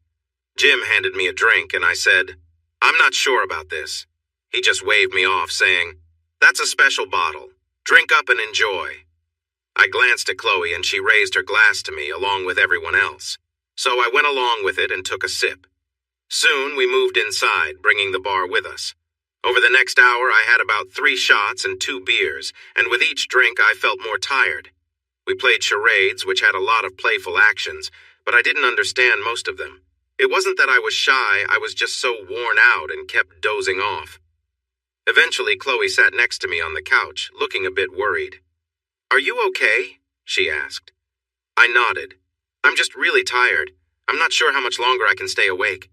Jim handed me a drink, and I said, "I'm not sure about this." He just waved me off, saying, "That's a special bottle. Drink up and enjoy." I glanced at Chloe, and she raised her glass to me along with everyone else. So I went along with it and took a sip. Soon we moved inside, bringing the bar with us. Over the next hour, I had about 3 shots and 2 beers, and with each drink, I felt more tired. We played charades, which had a lot of playful actions, but I didn't understand most of them. It wasn't that I was shy, I was just so worn out and kept dozing off. Eventually, Chloe sat next to me on the couch, looking a bit worried. "Are you okay?" she asked. I nodded. "I'm just really tired. I'm not sure how much longer I can stay awake.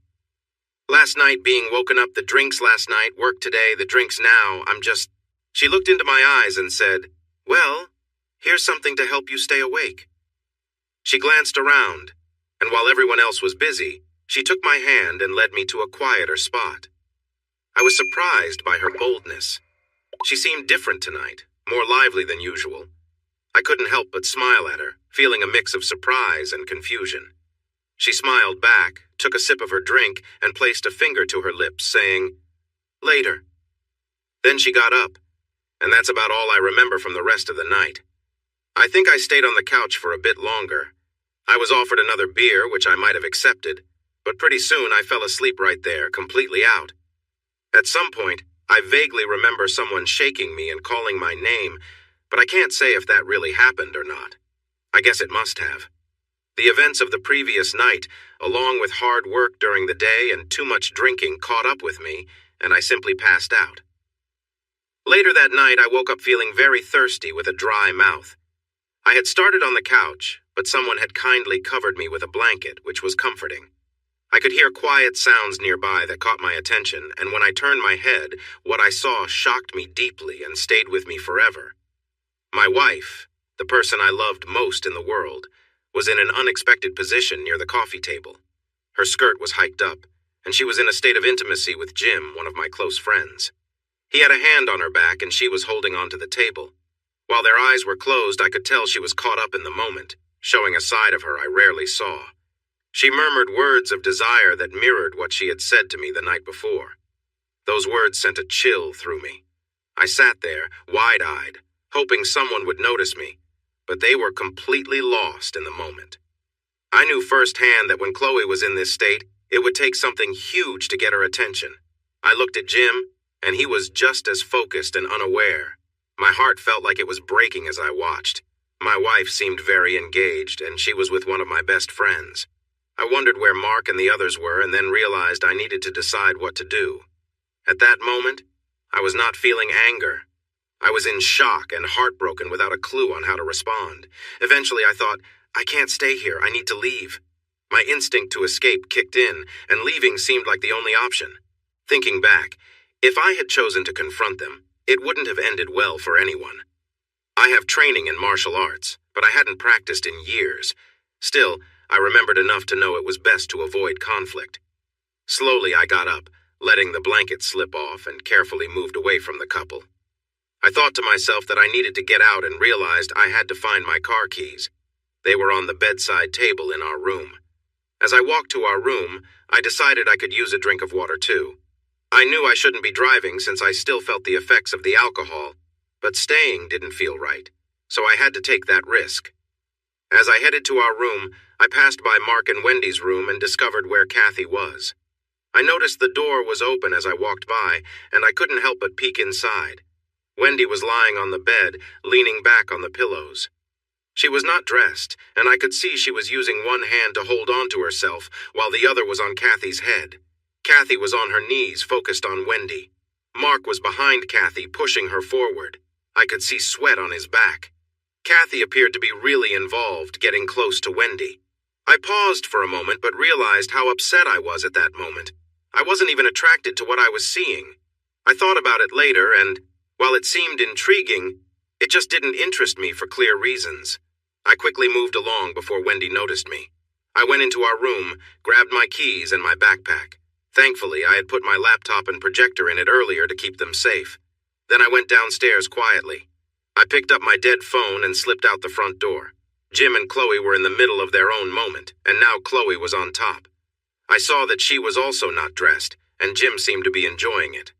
Last night, being woken up, the drinks last night, work today, the drinks now, She looked into my eyes and said, "Well, here's something to help you stay awake." She glanced around, and while everyone else was busy, she took my hand and led me to a quieter spot. I was surprised by her boldness. She seemed different tonight, more lively than usual. I couldn't help but smile at her, feeling a mix of surprise and confusion. She smiled back, took a sip of her drink, and placed a finger to her lips, saying, "Later." Then she got up, and that's about all I remember from the rest of the night. I think I stayed on the couch for a bit longer. I was offered another beer, which I might have accepted, but pretty soon I fell asleep right there, completely out. At some point, I vaguely remember someone shaking me and calling my name, but I can't say if that really happened or not. I guess it must have. The events of the previous night, along with hard work during the day and too much drinking, caught up with me, and I simply passed out. Later that night, I woke up feeling very thirsty with a dry mouth. I had started on the couch, but someone had kindly covered me with a blanket, which was comforting. I could hear quiet sounds nearby that caught my attention, and when I turned my head, what I saw shocked me deeply and stayed with me forever. My wife, the person I loved most in the world, was in an unexpected position near the coffee table. Her skirt was hiked up, and she was in a state of intimacy with Jim, one of my close friends. He had a hand on her back, and she was holding onto the table. While their eyes were closed, I could tell she was caught up in the moment, showing a side of her I rarely saw. She murmured words of desire that mirrored what she had said to me the night before. Those words sent a chill through me. I sat there, wide-eyed, hoping someone would notice me, but they were completely lost in the moment. I knew firsthand that when Chloe was in this state, it would take something huge to get her attention. I looked at Jim, and he was just as focused and unaware. My heart felt like it was breaking as I watched. My wife seemed very engaged, and she was with one of my best friends. I wondered where Mark and the others were, and then realized I needed to decide what to do. At that moment, I was not feeling anger. I was in shock and heartbroken without a clue on how to respond. Eventually, I thought, I can't stay here. I need to leave. My instinct to escape kicked in, and leaving seemed like the only option. Thinking back, if I had chosen to confront them, it wouldn't have ended well for anyone. I have training in martial arts, but I hadn't practiced in years. Still, I remembered enough to know it was best to avoid conflict. Slowly, I got up, letting the blanket slip off, and carefully moved away from the couple. I thought to myself that I needed to get out and realized I had to find my car keys. They were on the bedside table in our room. As I walked to our room, I decided I could use a drink of water too. I knew I shouldn't be driving since I still felt the effects of the alcohol, but staying didn't feel right, so I had to take that risk. As I headed to our room, I passed by Mark and Wendy's room and discovered where Kathy was. I noticed the door was open as I walked by, and I couldn't help but peek inside. Wendy was lying on the bed, leaning back on the pillows. She was not dressed, and I could see she was using one hand to hold on to herself, while the other was on Kathy's head. Kathy was on her knees, focused on Wendy. Mark was behind Kathy, pushing her forward. I could see sweat on his back. Kathy appeared to be really involved, getting close to Wendy. I paused for a moment, but realized how upset I was at that moment. I wasn't even attracted to what I was seeing. I thought about it later, and while it seemed intriguing, it just didn't interest me for clear reasons. I quickly moved along before Wendy noticed me. I went into our room, grabbed my keys and my backpack. Thankfully, I had put my laptop and projector in it earlier to keep them safe. Then I went downstairs quietly. I picked up my dead phone and slipped out the front door. Jim and Chloe were in the middle of their own moment, and now Chloe was on top. I saw that she was also not dressed, and Jim seemed to be enjoying it.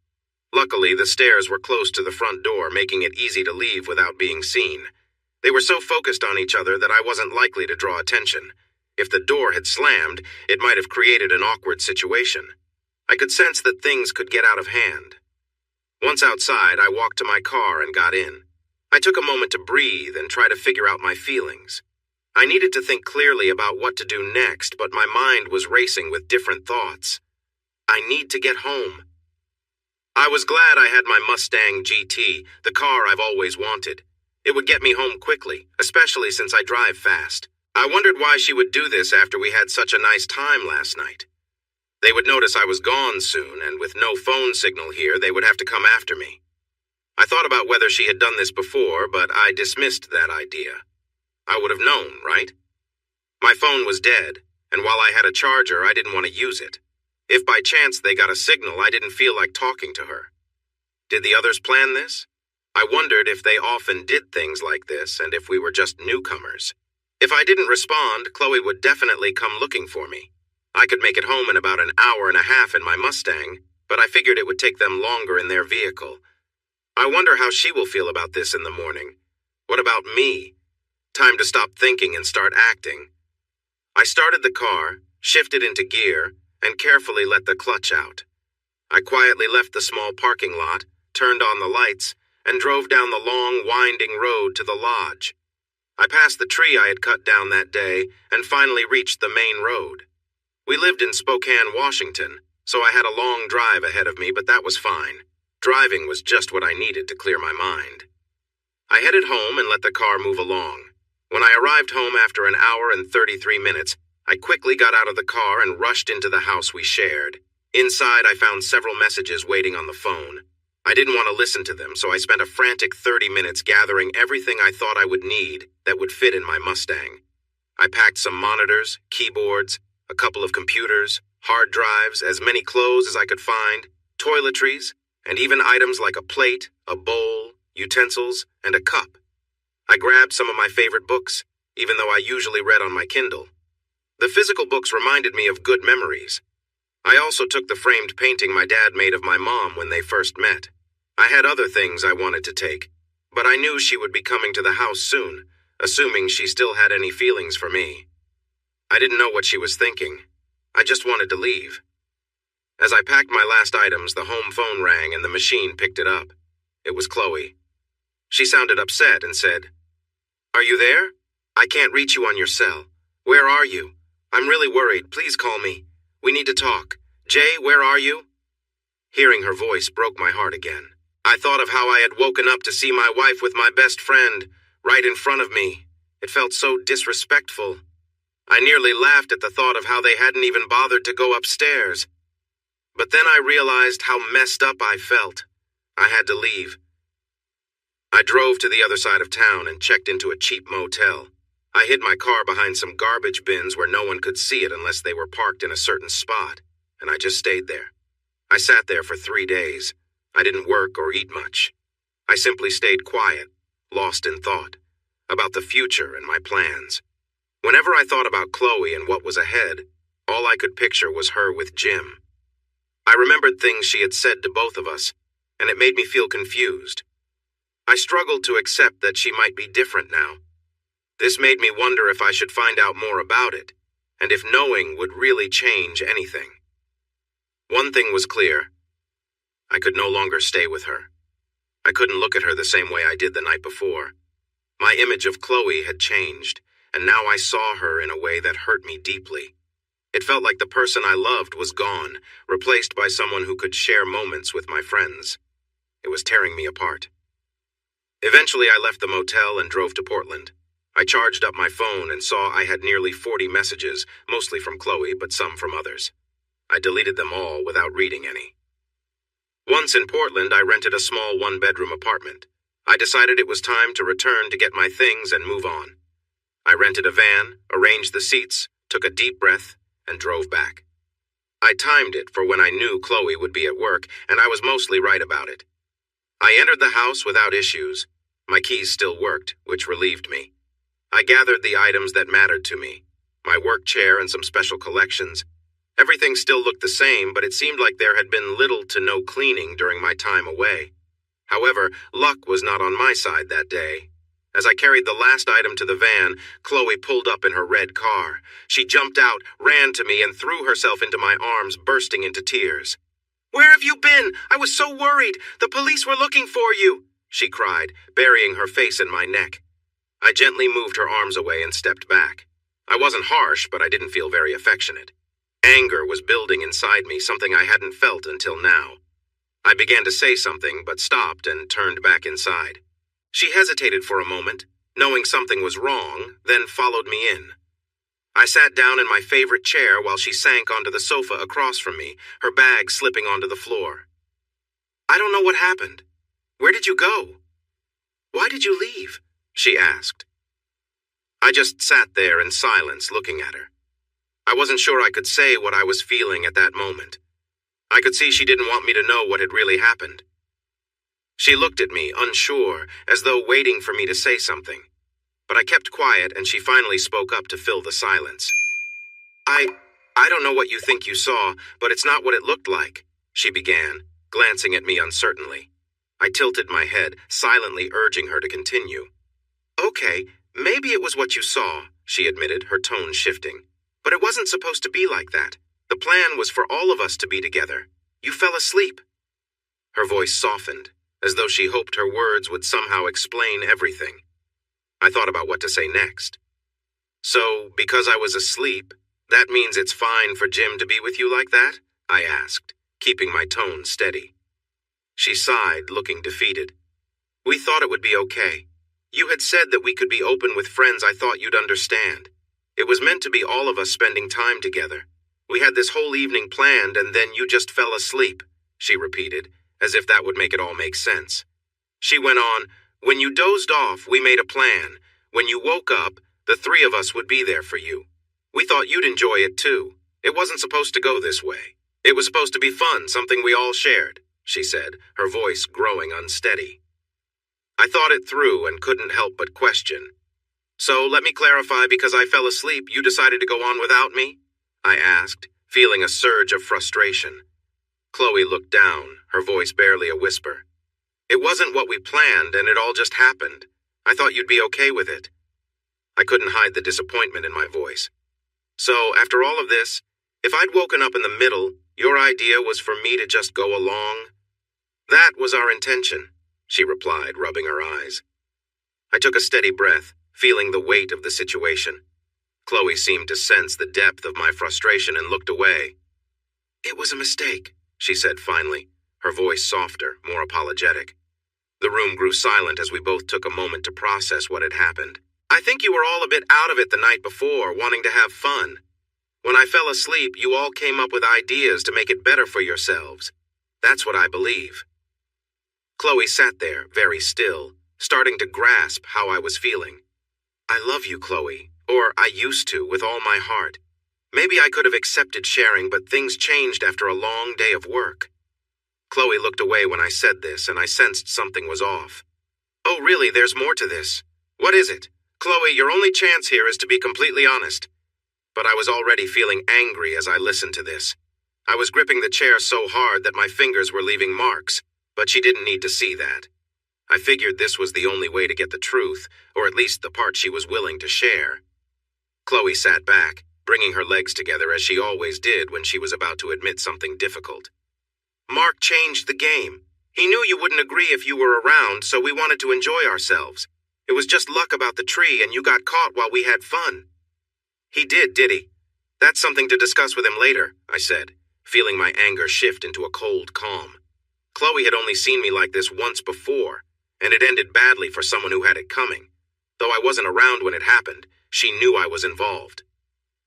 Luckily, the stairs were close to the front door, making it easy to leave without being seen. They were so focused on each other that I wasn't likely to draw attention. If the door had slammed, it might have created an awkward situation. I could sense that things could get out of hand. Once outside, I walked to my car and got in. I took a moment to breathe and try to figure out my feelings. I needed to think clearly about what to do next, but my mind was racing with different thoughts. I need to get home. I was glad I had my Mustang GT, the car I've always wanted. It would get me home quickly, especially since I drive fast. I wondered why she would do this after we had such a nice time last night. They would notice I was gone soon, and with no phone signal here, they would have to come after me. I thought about whether she had done this before, but I dismissed that idea. I would have known, right? My phone was dead, and while I had a charger, I didn't want to use it. If by chance they got a signal, I didn't feel like talking to her. Did the others plan this? I wondered if they often did things like this, and if we were just newcomers. If I didn't respond, Chloe would definitely come looking for me. I could make it home in about an hour and a half in my Mustang, but I figured it would take them longer in their vehicle. I wonder how she will feel about this in the morning. What about me? Time to stop thinking and start acting. I started the car, shifted into gear, and carefully let the clutch out. I quietly left the small parking lot, turned on the lights, and drove down the long, winding road to the lodge. I passed the tree I had cut down that day and finally reached the main road. We lived in Spokane, Washington, so I had a long drive ahead of me, but that was fine. Driving was just what I needed to clear my mind. I headed home and let the car move along. When I arrived home after an hour and 33 minutes, I quickly got out of the car and rushed into the house we shared. Inside, I found several messages waiting on the phone. I didn't want to listen to them, so I spent a frantic 30 minutes gathering everything I thought I would need that would fit in my Mustang. I packed some monitors, keyboards, a couple of computers, hard drives, as many clothes as I could find, toiletries, and even items like a plate, a bowl, utensils, and a cup. I grabbed some of my favorite books, even though I usually read on my Kindle. The physical books reminded me of good memories. I also took the framed painting my dad made of my mom when they first met. I had other things I wanted to take, but I knew she would be coming to the house soon, assuming she still had any feelings for me. I didn't know what she was thinking. I just wanted to leave. As I packed my last items, the home phone rang and the machine picked it up. It was Chloe. She sounded upset and said, "Are you there? I can't reach you on your cell. Where are you? I'm really worried. Please call me. We need to talk. Jay, where are you?" Hearing her voice broke my heart again. I thought of how I had woken up to see my wife with my best friend right in front of me. It felt so disrespectful. I nearly laughed at the thought of how they hadn't even bothered to go upstairs. But then I realized how messed up I felt. I had to leave. I drove to the other side of town and checked into a cheap motel. I hid my car behind some garbage bins where no one could see it unless they were parked in a certain spot, and I just stayed there. I sat there for 3 days. I didn't work or eat much. I simply stayed quiet, lost in thought, about the future and my plans. Whenever I thought about Chloe and what was ahead, all I could picture was her with Jim. I remembered things she had said to both of us, and it made me feel confused. I struggled to accept that she might be different now. This made me wonder if I should find out more about it, and if knowing would really change anything. One thing was clear. I could no longer stay with her. I couldn't look at her the same way I did the night before. My image of Chloe had changed, and now I saw her in a way that hurt me deeply. It felt like the person I loved was gone, replaced by someone who could share moments with my friends. It was tearing me apart. Eventually, I left the motel and drove to Portland. I charged up my phone and saw I had nearly 40 messages, mostly from Chloe, but some from others. I deleted them all without reading any. Once in Portland, I rented a small one-bedroom apartment. I decided it was time to return to get my things and move on. I rented a van, arranged the seats, took a deep breath, and drove back. I timed it for when I knew Chloe would be at work, and I was mostly right about it. I entered the house without issues. My keys still worked, which relieved me. I gathered the items that mattered to me, my work chair and some special collections. Everything still looked the same, but it seemed like there had been little to no cleaning during my time away. However, luck was not on my side that day. As I carried the last item to the van, Chloe pulled up in her red car. She jumped out, ran to me, and threw herself into my arms, bursting into tears. "Where have you been? I was so worried. The police were looking for you," she cried, burying her face in my neck. I gently moved her arms away and stepped back. I wasn't harsh, but I didn't feel very affectionate. Anger was building inside me, something I hadn't felt until now. I began to say something, but stopped and turned back inside. She hesitated for a moment, knowing something was wrong, then followed me in. I sat down in my favorite chair while she sank onto the sofa across from me, her bag slipping onto the floor. "I don't know what happened. Where did you go? Why did you leave?" she asked. I just sat there in silence, looking at her. I wasn't sure I could say what I was feeling at that moment. I could see she didn't want me to know what had really happened. She looked at me, unsure, as though waiting for me to say something. But I kept quiet, and she finally spoke up to fill the silence. I don't know what you think you saw, but it's not what it looked like," she began, glancing at me uncertainly. I tilted my head, silently urging her to continue. "Okay, Maybe it was what you saw, she admitted, her tone shifting. But it wasn't supposed to be like that. The plan was for all of us to be together. You fell asleep. Her voice softened, as though she hoped her words would somehow explain everything. I thought about what to say next. So, because I was asleep, that means it's fine for Jim to be with you like that? I asked, keeping my tone steady. She sighed, looking defeated. We thought it would be okay. You had said that we could be open with friends I thought you'd understand. It was meant to be all of us spending time together. We had this whole evening planned and then you just fell asleep, she repeated, as if that would make it all make sense. She went on, when you dozed off, we made a plan. When you woke up, the three of us would be there for you. We thought you'd enjoy it too. It wasn't supposed to go this way. It was supposed to be fun, something we all shared, she said, her voice growing unsteady. I thought it through and couldn't help but question. So let me clarify, because I fell asleep, you decided to go on without me? I asked, feeling a surge of frustration. Chloe looked down, her voice barely a whisper. It wasn't what we planned, and it all just happened. I thought you'd be okay with it. I couldn't hide the disappointment in my voice. So, after all of this, if I'd woken up in the middle, your idea was for me to just go along? That was our intention, she replied, rubbing her eyes. I took a steady breath, feeling the weight of the situation. Chloe seemed to sense the depth of my frustration and looked away. It was a mistake, she said finally, her voice softer, more apologetic. The room grew silent as we both took a moment to process what had happened. I think you were all a bit out of it the night before, wanting to have fun. When I fell asleep, you all came up with ideas to make it better for yourselves. That's what I believe. Chloe sat there, very still, starting to grasp how I was feeling. I love you, Chloe, or I used to, with all my heart. Maybe I could have accepted sharing, but things changed after a long day of work. Chloe looked away when I said this, and I sensed something was off. Oh, really, there's more to this. What is it? Chloe, your only chance here is to be completely honest. But I was already feeling angry as I listened to this. I was gripping the chair so hard that my fingers were leaving marks, but she didn't need to see that. I figured this was the only way to get the truth, or at least the part she was willing to share. Chloe sat back, bringing her legs together as she always did when she was about to admit something difficult. Mark changed the game. He knew you wouldn't agree if you were around, so we wanted to enjoy ourselves. It was just luck about the tree, and you got caught while we had fun. He did he? That's something to discuss with him later, I said, feeling my anger shift into a cold calm. Chloe had only seen me like this once before, and it ended badly for someone who had it coming. Though I wasn't around when it happened, she knew I was involved.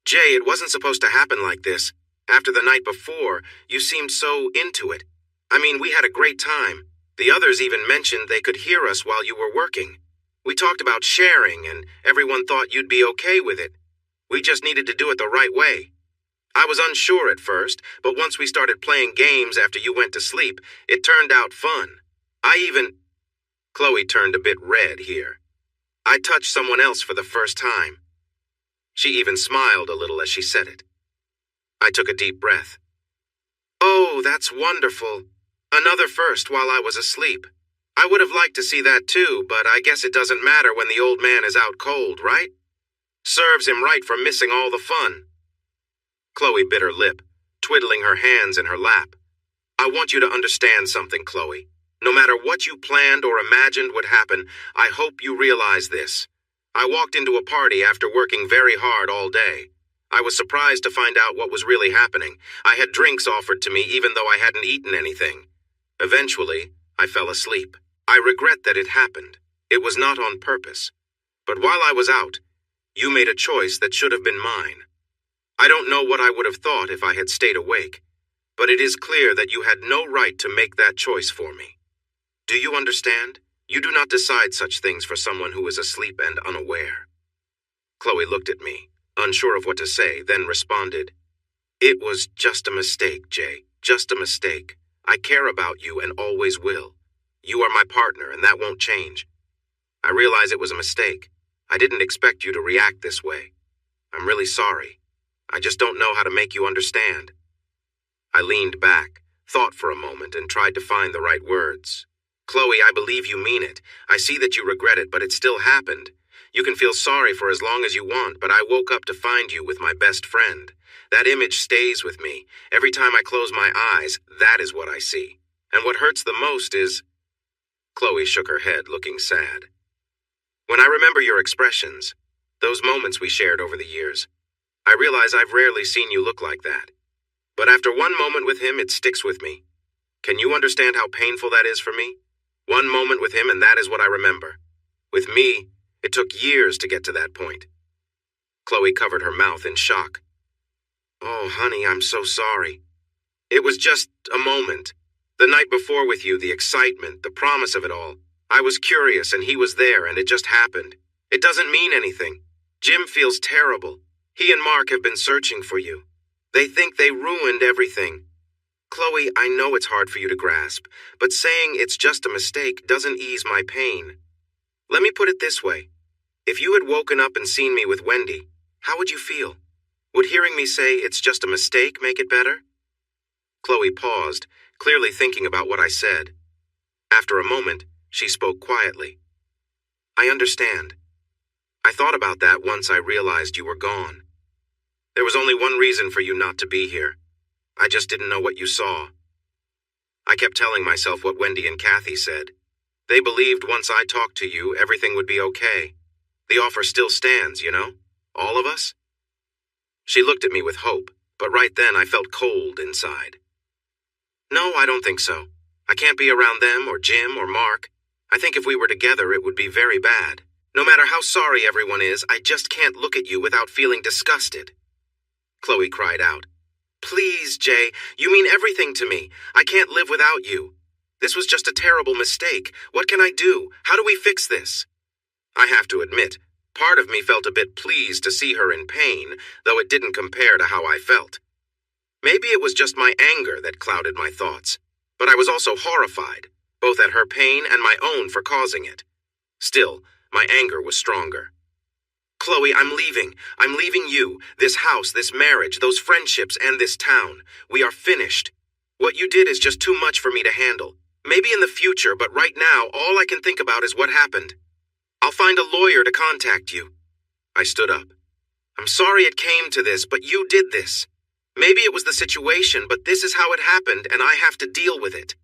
Jay, it wasn't supposed to happen like this. After the night before, you seemed so into it. I mean, we had a great time. The others even mentioned they could hear us while you were working. We talked about sharing, and everyone thought you'd be okay with it. We just needed to do it the right way. I was unsure at first, but once we started playing games after you went to sleep, it turned out fun. Chloe turned a bit red here. I touched someone else for the first time. She even smiled a little as she said it. I took a deep breath. Oh, that's wonderful. Another first while I was asleep. I would have liked to see that too, but I guess it doesn't matter when the old man is out cold, right? Serves him right for missing all the fun. Chloe bit her lip, twiddling her hands in her lap. I want you to understand something, Chloe. No matter what you planned or imagined would happen, I hope you realize this. I walked into a party after working very hard all day. I was surprised to find out what was really happening. I had drinks offered to me even though I hadn't eaten anything. Eventually, I fell asleep. I regret that it happened. It was not on purpose. But while I was out, you made a choice that should have been mine. I don't know what I would have thought if I had stayed awake, but it is clear that you had no right to make that choice for me. Do you understand? You do not decide such things for someone who is asleep and unaware. Chloe looked at me, unsure of what to say, then responded, It was just a mistake, Jay, just a mistake. I care about you and always will. You are my partner, and that won't change. I realize it was a mistake. I didn't expect you to react this way. I'm really sorry. I just don't know how to make you understand. I leaned back, thought for a moment, and tried to find the right words. Chloe, I believe you mean it. I see that you regret it, but it still happened. You can feel sorry for as long as you want, but I woke up to find you with my best friend. That image stays with me. Every time I close my eyes, that is what I see. And what hurts the most is... Chloe shook her head, looking sad. When I remember your expressions, those moments we shared over the years, I realize I've rarely seen you look like that. But after one moment with him, it sticks with me. Can you understand how painful that is for me? One moment with him, and that is what I remember. With me, it took years to get to that point. Chloe covered her mouth in shock. Oh, honey, I'm so sorry. It was just a moment. The night before with you, the excitement, the promise of it all. I was curious, and he was there, and it just happened. It doesn't mean anything. Jim feels terrible. He and Mark have been searching for you. They think they ruined everything. Chloe, I know it's hard for you to grasp, but saying it's just a mistake doesn't ease my pain. Let me put it this way. If you had woken up and seen me with Wendy, how would you feel? Would hearing me say it's just a mistake make it better? Chloe paused, clearly thinking about what I said. After a moment, she spoke quietly. I understand. I thought about that once I realized you were gone. There was only one reason for you not to be here. I just didn't know what you saw. I kept telling myself what Wendy and Kathy said. They believed once I talked to you, everything would be okay. The offer still stands, you know? All of us? She looked at me with hope, but right then I felt cold inside. No, I don't think so. I can't be around them or Jim or Mark. I think if we were together, it would be very bad. No matter how sorry everyone is, I just can't look at you without feeling disgusted. Chloe cried out. Please, Jay, you mean everything to me. I can't live without you. This was just a terrible mistake. What can I do? How do we fix this? I have to admit, part of me felt a bit pleased to see her in pain, though it didn't compare to how I felt. Maybe it was just my anger that clouded my thoughts, but I was also horrified, both at her pain and my own for causing it. Still, my anger was stronger. Chloe, I'm leaving. I'm leaving you, this house, this marriage, those friendships, and this town. We are finished. What you did is just too much for me to handle. Maybe in the future, but right now, all I can think about is what happened. I'll find a lawyer to contact you. I stood up. I'm sorry it came to this, but you did this. Maybe it was the situation, but this is how it happened, and I have to deal with it.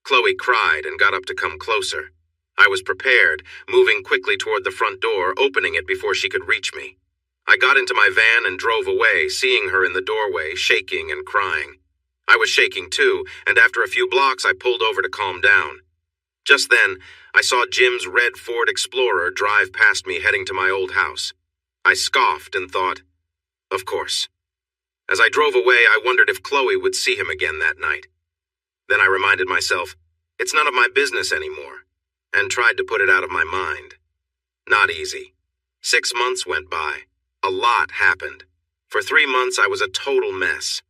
Chloe cried and got up to come closer. I was prepared, moving quickly toward the front door, opening it before she could reach me. I got into my van and drove away, seeing her in the doorway, shaking and crying. I was shaking too, and after a few blocks I pulled over to calm down. Just then, I saw Jim's red Ford Explorer drive past me heading to my old house. I scoffed and thought, of course. As I drove away, I wondered if Chloe would see him again that night. Then I reminded myself, it's none of my business anymore, and tried to put it out of my mind. Not easy. 6 months went by. A lot happened. For 3 months, I was a total mess.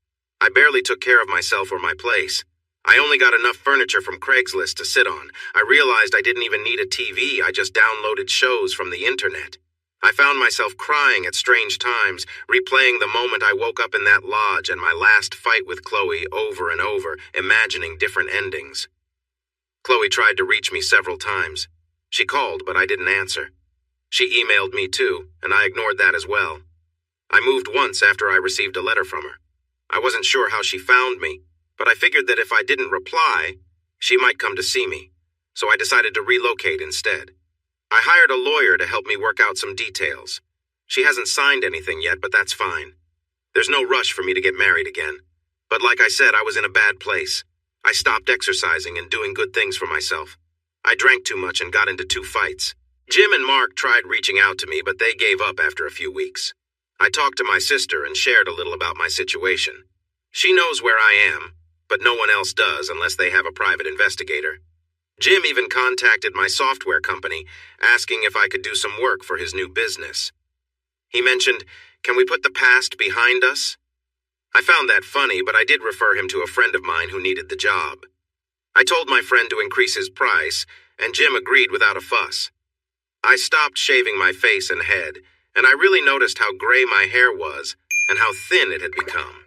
I barely took care of myself or my place. I only got enough furniture from Craigslist to sit on. I realized I didn't even need a TV. I just downloaded shows from the internet. I found myself crying at strange times, replaying the moment I woke up in that lodge and my last fight with Chloe over and over, imagining different endings. Chloe tried to reach me several times. She called, but I didn't answer. She emailed me too, and I ignored that as well. I moved once after I received a letter from her. I wasn't sure how she found me, but I figured that if I didn't reply, she might come to see me, so I decided to relocate instead. I hired a lawyer to help me work out some details. She hasn't signed anything yet, but that's fine. There's no rush for me to get married again. But like I said, I was in a bad place. I stopped exercising and doing good things for myself. I drank too much and got into 2 fights. Jim and Mark tried reaching out to me, but they gave up after a few weeks. I talked to my sister and shared a little about my situation. She knows where I am, but no one else does unless they have a private investigator. Jim even contacted my software company, asking if I could do some work for his new business. He mentioned, "Can we put the past behind us?" I found that funny, but I did refer him to a friend of mine who needed the job. I told my friend to increase his price, and Jim agreed without a fuss. I stopped shaving my face and head, and I really noticed how gray my hair was and how thin it had become.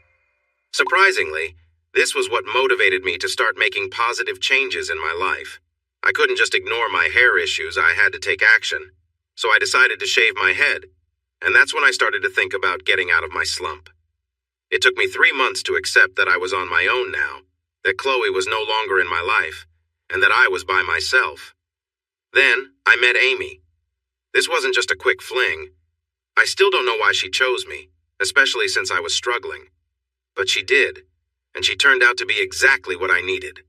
Surprisingly, this was what motivated me to start making positive changes in my life. I couldn't just ignore my hair issues, I had to take action. so I decided to shave my head, and that's when I started to think about getting out of my slump. It took me 3 months to accept that I was on my own now, that Chloe was no longer in my life, and that I was by myself. Then, I met Amy. This wasn't just a quick fling. I still don't know why she chose me, especially since I was struggling. But she did, and she turned out to be exactly what I needed.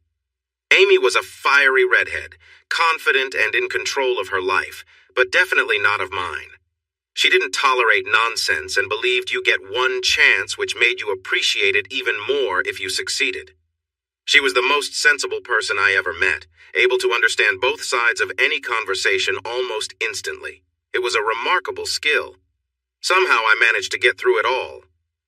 Amy was a fiery redhead, confident and in control of her life, but definitely not of mine. She didn't tolerate nonsense and believed you get one chance, which made you appreciate it even more if you succeeded. She was the most sensible person I ever met, able to understand both sides of any conversation almost instantly. It was a remarkable skill. Somehow I managed to get through it all.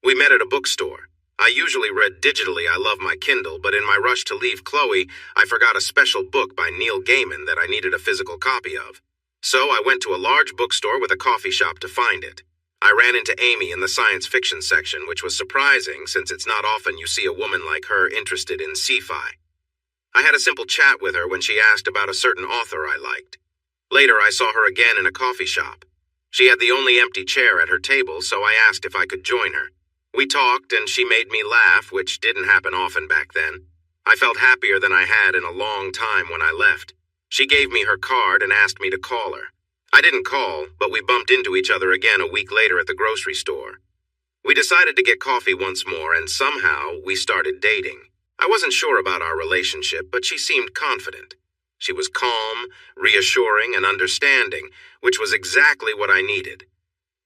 We met at a bookstore. I usually read digitally. I love my Kindle, but in my rush to leave Chloe, I forgot a special book by Neil Gaiman that I needed a physical copy of. So I went to a large bookstore with a coffee shop to find it. I ran into Amy in the science fiction section, which was surprising since it's not often you see a woman like her interested in sci-fi. I had a simple chat with her when she asked about a certain author I liked. Later, I saw her again in a coffee shop. She had the only empty chair at her table, so I asked if I could join her. We talked, and she made me laugh, which didn't happen often back then. I felt happier than I had in a long time when I left. She gave me her card and asked me to call her. I didn't call, but we bumped into each other again a week later at the grocery store. We decided to get coffee once more, and somehow we started dating. I wasn't sure about our relationship, but she seemed confident. She was calm, reassuring, and understanding, which was exactly what I needed.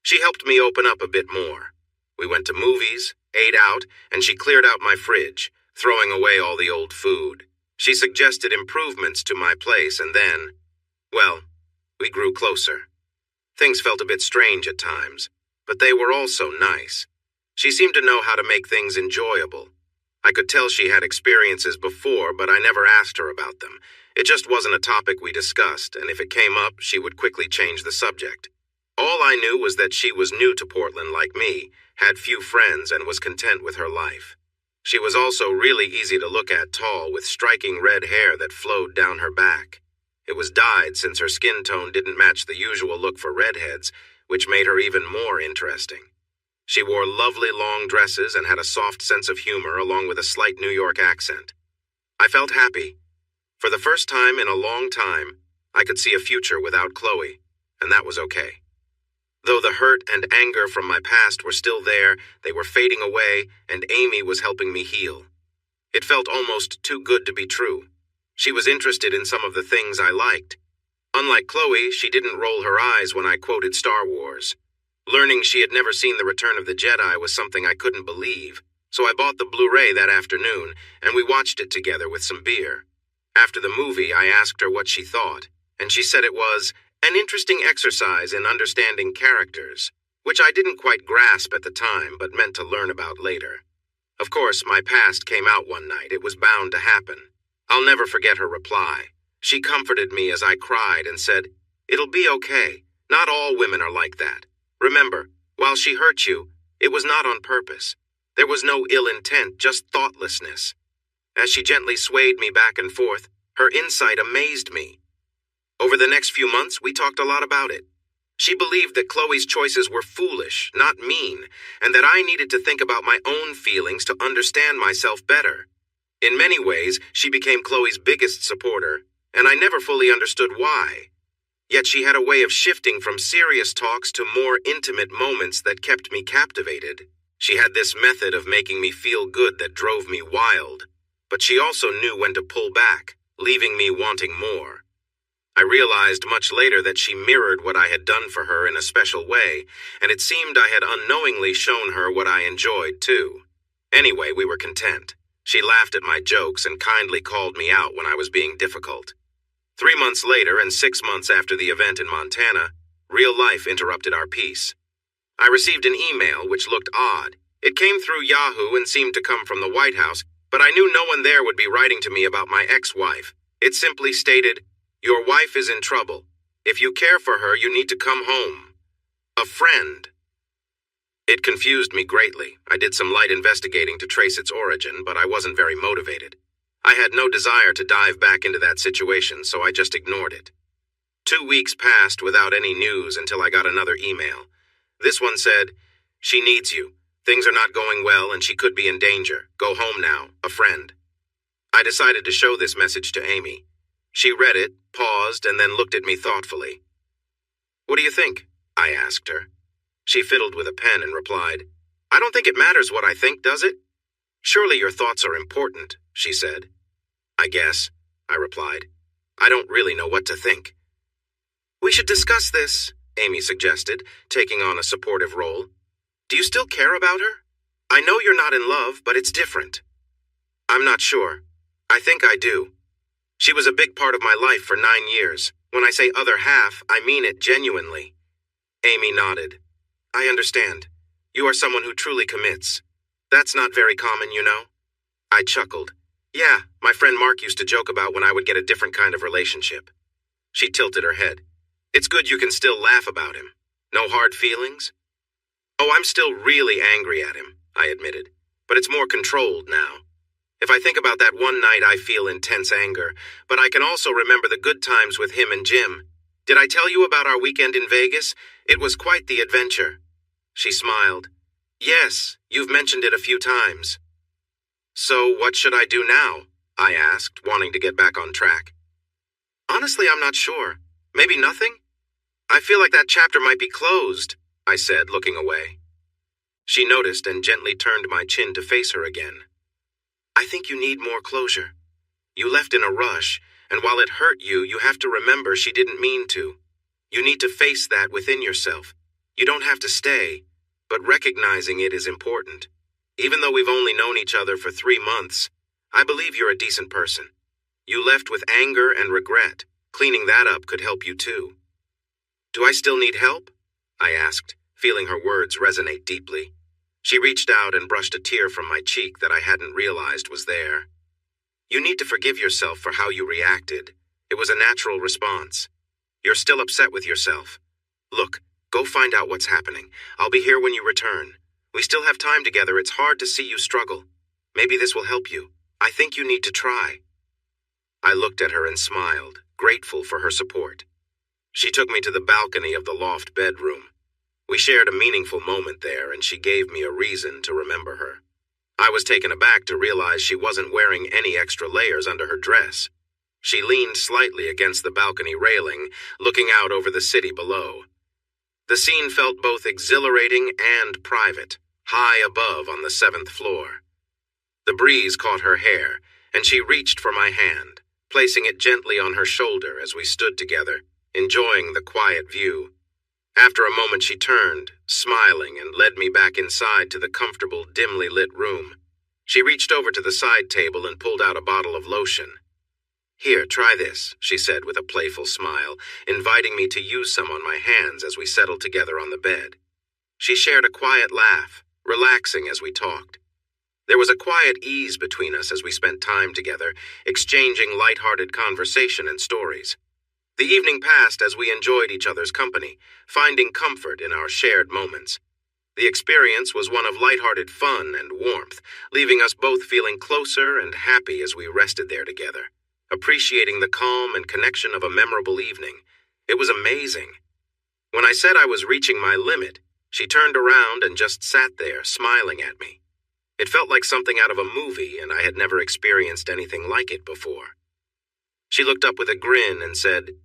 She helped me open up a bit more. We went to movies, ate out, and she cleared out my fridge, throwing away all the old food. She suggested improvements to my place, and then, well, we grew closer. Things felt a bit strange at times, but they were also nice. She seemed to know how to make things enjoyable. I could tell she had experiences before, but I never asked her about them. It just wasn't a topic we discussed, and if it came up, she would quickly change the subject. All I knew was that she was new to Portland like me, had few friends, and was content with her life. She was also really easy to look at, tall, with striking red hair that flowed down her back. It was dyed since her skin tone didn't match the usual look for redheads, which made her even more interesting. She wore lovely long dresses and had a soft sense of humor along with a slight New York accent. I felt happy. For the first time in a long time, I could see a future without Chloe, and that was okay. Though the hurt and anger from my past were still there, they were fading away, and Amy was helping me heal. It felt almost too good to be true. She was interested in some of the things I liked. Unlike Chloe, she didn't roll her eyes when I quoted Star Wars. Learning she had never seen The Return of the Jedi was something I couldn't believe, so I bought the Blu-ray that afternoon, and we watched it together with some beer. After the movie, I asked her what she thought, and she said it was an interesting exercise in understanding characters, which I didn't quite grasp at the time but meant to learn about later. Of course, my past came out one night. It was bound to happen. I'll never forget her reply. She comforted me as I cried and said, "It'll be okay. Not all women are like that. Remember, while she hurt you, it was not on purpose. There was no ill intent, just thoughtlessness." As she gently swayed me back and forth, her insight amazed me. Over the next few months, we talked a lot about it. She believed that Chloe's choices were foolish, not mean, and that I needed to think about my own feelings to understand myself better. In many ways, she became Chloe's biggest supporter, and I never fully understood why. Yet she had a way of shifting from serious talks to more intimate moments that kept me captivated. She had this method of making me feel good that drove me wild, but she also knew when to pull back, leaving me wanting more. I realized much later that she mirrored what I had done for her in a special way, and it seemed I had unknowingly shown her what I enjoyed too. Anyway, we were content. She laughed at my jokes and kindly called me out when I was being difficult. 3 months later, and 6 months after the event in Montana, real life interrupted our peace. I received an email which looked odd. It came through Yahoo and seemed to come from the White House, but I knew no one there would be writing to me about my ex-wife. It simply stated, "Your wife is in trouble. If you care for her, you need to come home. A friend." It confused me greatly. I did some light investigating to trace its origin, but I wasn't very motivated. I had no desire to dive back into that situation, so I just ignored it. 2 weeks passed without any news until I got another email. This one said, "She needs you. Things are not going well and she could be in danger. Go home now. A friend." I decided to show this message to Amy. She read it, paused, and then looked at me thoughtfully. "What do you think?" I asked her. She fiddled with a pen and replied, "I don't think it matters what I think, does it?" "Surely your thoughts are important," she said. "I guess," I replied. "I don't really know what to think." "We should discuss this," Amy suggested, taking on a supportive role. "Do you still care about her? I know you're not in love, but it's different." "I'm not sure. I think I do. She was a big part of my life for 9 years. When I say other half, I mean it genuinely." Amy nodded. "I understand. You are someone who truly commits. That's not very common, you know." I chuckled. "Yeah, my friend Mark used to joke about when I would get a different kind of relationship." She tilted her head. "It's good you can still laugh about him. No hard feelings?" "Oh, I'm still really angry at him," I admitted. "But it's more controlled now. If I think about that one night, I feel intense anger, but I can also remember the good times with him and Jim. Did I tell you about our weekend in Vegas? It was quite the adventure." She smiled. "Yes, you've mentioned it a few times." "So what should I do now?" I asked, wanting to get back on track. "Honestly, I'm not sure. Maybe nothing? I feel like that chapter might be closed," I said, looking away. She noticed and gently turned my chin to face her again. "I think you need more closure. You left in a rush, and while it hurt you, you have to remember she didn't mean to. You need to face that within yourself. You don't have to stay, but recognizing it is important. Even though we've only known each other for 3 months, I believe you're a decent person. You left with anger and regret. Cleaning that up could help you too." "Do I still need help?" I asked, feeling her words resonate deeply. She reached out and brushed a tear from my cheek that I hadn't realized was there. "You need to forgive yourself for how you reacted. It was a natural response. You're still upset with yourself. Look, go find out what's happening. I'll be here when you return. We still have time together. It's hard to see you struggle. Maybe this will help you. I think you need to try." I looked at her and smiled, grateful for her support. She took me to the balcony of the loft bedroom. We shared a meaningful moment there, and she gave me a reason to remember her. I was taken aback to realize she wasn't wearing any extra layers under her dress. She leaned slightly against the balcony railing, looking out over the city below. The scene felt both exhilarating and private, high above on the 7th floor. The breeze caught her hair, and she reached for my hand, placing it gently on her shoulder as we stood together, enjoying the quiet view. After a moment she turned, smiling, and led me back inside to the comfortable, dimly lit room. She reached over to the side table and pulled out a bottle of lotion. "Here, try this," she said with a playful smile, inviting me to use some on my hands as we settled together on the bed. She shared a quiet laugh, relaxing as we talked. There was a quiet ease between us as we spent time together, exchanging light-hearted conversation and stories. The evening passed as we enjoyed each other's company, finding comfort in our shared moments. The experience was one of light-hearted fun and warmth, leaving us both feeling closer and happy as we rested there together, appreciating the calm and connection of a memorable evening. It was amazing. When I said I was reaching my limit, she turned around and just sat there, smiling at me. It felt like something out of a movie, and I had never experienced anything like it before. She looked up with a grin and said,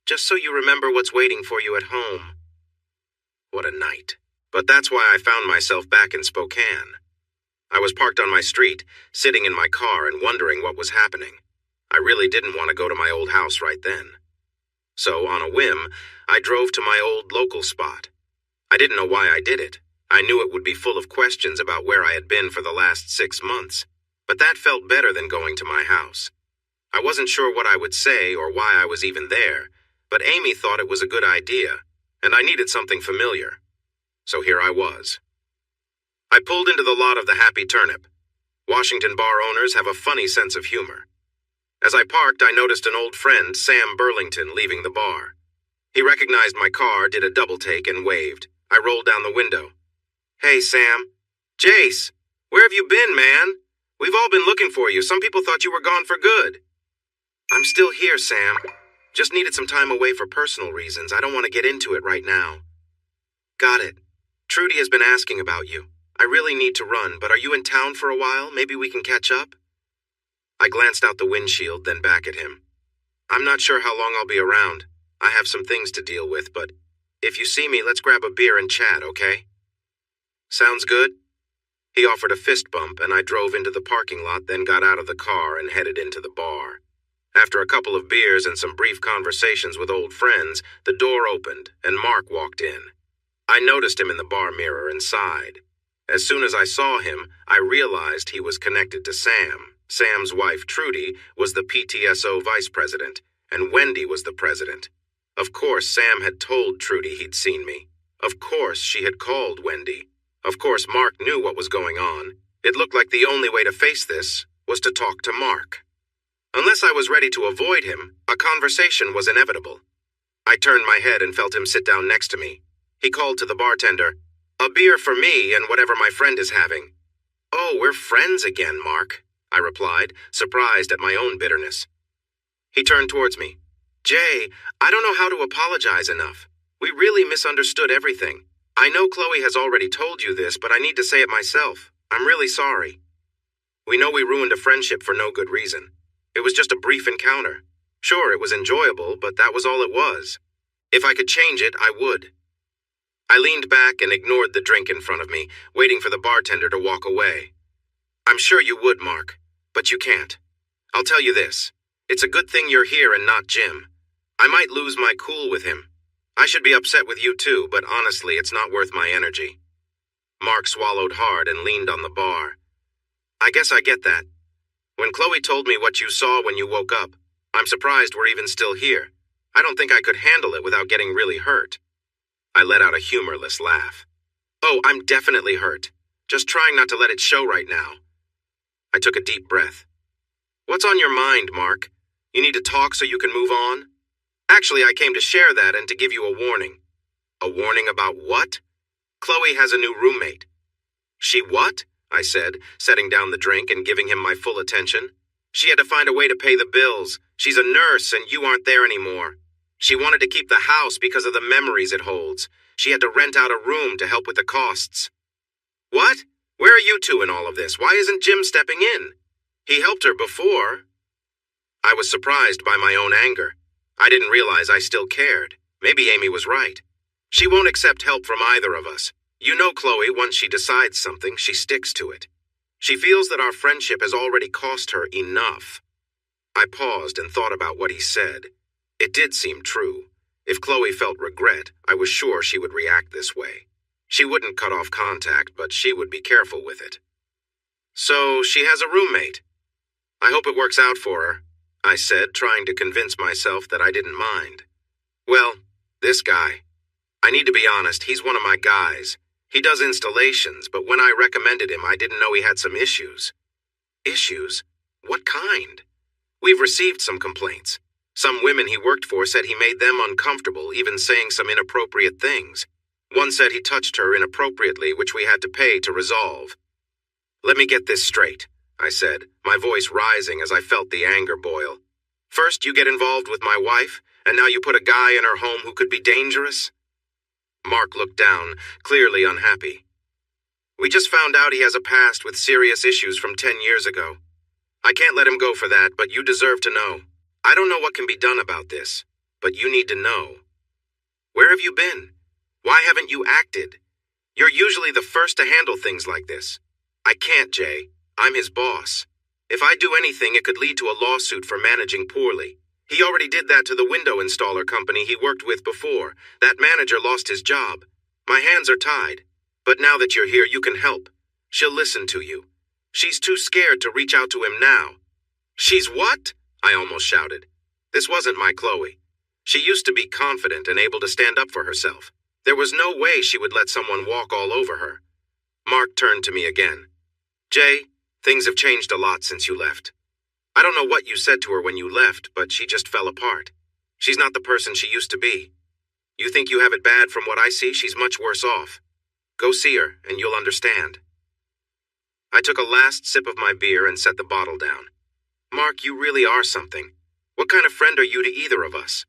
"Just so you remember what's waiting for you at home." What a night. But that's why I found myself back in Spokane. I was parked on my street, sitting in my car and wondering what was happening. I really didn't want to go to my old house right then. So, on a whim, I drove to my old local spot. I didn't know why I did it. I knew it would be full of questions about where I had been for the last 6 months, but that felt better than going to my house. I wasn't sure what I would say or why I was even there, but Amy thought it was a good idea, and I needed something familiar. So here I was. I pulled into the lot of the Happy Turnip. Washington bar owners have a funny sense of humor. As I parked, I noticed an old friend, Sam Burlington, leaving the bar. He recognized my car, did a double take, and waved. I rolled down the window. "Hey, Sam." "Jace, where have you been, man? We've all been looking for you. Some people thought you were gone for good." "I'm still here, Sam. Just needed some time away for personal reasons. I don't want to get into it right now. Got it. Trudy has been asking about you. I really need to run, but are you in town for a while? Maybe we can catch up? I glanced out the windshield, then back at him. I'm not sure how long I'll be around. I have some things to deal with, but if you see me, let's grab a beer and chat, okay? Sounds good? He offered a fist bump, and I drove into the parking lot, then got out of the car and headed into the bar. After a couple of beers and some brief conversations with old friends, the door opened, and Mark walked in. I noticed him in the bar mirror and sighed. As soon as I saw him, I realized he was connected to Sam. Sam's wife, Trudy, was the PTSO vice president, and Wendy was the president. Of course, Sam had told Trudy he'd seen me. Of course, she had called Wendy. Of course, Mark knew what was going on. It looked like the only way to face this was to talk to Mark. Unless I was ready to avoid him, a conversation was inevitable. I turned my head and felt him sit down next to me. He called to the bartender, "A beer for me and whatever my friend is having." "Oh, we're friends again, Mark," I replied, surprised at my own bitterness. He turned towards me. "Jay, I don't know how to apologize enough. We really misunderstood everything. I know Chloe has already told you this, but I need to say it myself. I'm really sorry. We know we ruined a friendship for no good reason. It was just a brief encounter. Sure, it was enjoyable, but that was all it was. If I could change it, I would." I leaned back and ignored the drink in front of me, waiting for the bartender to walk away. "I'm sure you would, Mark, but you can't. I'll tell you this. It's a good thing you're here and not Jim. I might lose my cool with him. I should be upset with you too, but honestly, it's not worth my energy." Mark swallowed hard and leaned on the bar. "I guess I get that. When Chloe told me what you saw when you woke up, I'm surprised we're even still here. I don't think I could handle it without getting really hurt." I let out a humorless laugh. "Oh, I'm definitely hurt. Just trying not to let it show right now." I took a deep breath. "What's on your mind, Mark? You need to talk so you can move on?" "Actually, I came to share that and to give you a warning." "A warning about what?" "Chloe has a new roommate." "She what?" I said, setting down the drink and giving him my full attention. "She had to find a way to pay the bills. She's a nurse and you aren't there anymore. She wanted to keep the house because of the memories it holds. She had to rent out a room to help with the costs." "What? Where are you two in all of this? Why isn't Jim stepping in? He helped her before." I was surprised by my own anger. I didn't realize I still cared. Maybe Amy was right. She won't accept help from either of us. You know Chloe, once she decides something, she sticks to it. She feels that our friendship has already cost her enough. I paused and thought about what he said. It did seem true. If Chloe felt regret, I was sure she would react this way. She wouldn't cut off contact, but she would be careful with it. "So she has a roommate. I hope it works out for her," I said, trying to convince myself that I didn't mind. "Well, this guy. I need to be honest, he's one of my guys. He does installations, but when I recommended him, I didn't know he had some issues." "Issues? What kind?" "We've received some complaints. Some women he worked for said he made them uncomfortable, even saying some inappropriate things. One said he touched her inappropriately, which we had to pay to resolve." "Let me get this straight," I said, my voice rising as I felt the anger boil. "First you get involved with my wife, and now you put a guy in her home who could be dangerous?" Mark looked down, clearly unhappy. "We just found out he has a past with serious issues from 10 years ago. I can't let him go for that, but you deserve to know. I don't know what can be done about this, but you need to know. Where have you been? Why haven't you acted? You're usually the first to handle things like this. I can't, Jay. I'm his boss. If I do anything, it could lead to a lawsuit for managing poorly. He already did that to the window installer company he worked with before. That manager lost his job. My hands are tied. But now that you're here, you can help. She'll listen to you. She's too scared to reach out to him now." "She's what?" I almost shouted. This wasn't my Chloe. She used to be confident and able to stand up for herself. There was no way she would let someone walk all over her. Mark turned to me again. "Jay, things have changed a lot since you left. I don't know what you said to her when you left, but she just fell apart. She's not the person she used to be. You think you have it bad from what I see? She's much worse off. Go see her, and you'll understand." I took a last sip of my beer and set the bottle down. "Mark, you really are something. What kind of friend are you to either of us?"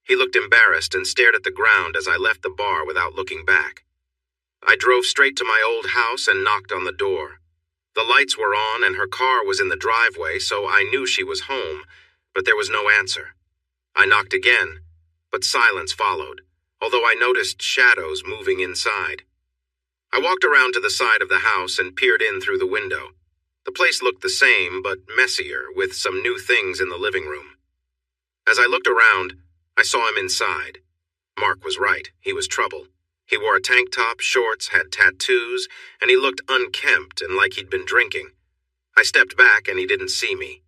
He looked embarrassed and stared at the ground as I left the bar without looking back. I drove straight to my old house and knocked on the door. The lights were on and her car was in the driveway, so I knew she was home, but there was no answer. I knocked again, but silence followed, although I noticed shadows moving inside. I walked around to the side of the house and peered in through the window. The place looked the same, but messier, with some new things in the living room. As I looked around, I saw him inside. Mark was right. He was trouble. He wore a tank top, shorts, had tattoos, and he looked unkempt and like he'd been drinking. I stepped back and he didn't see me.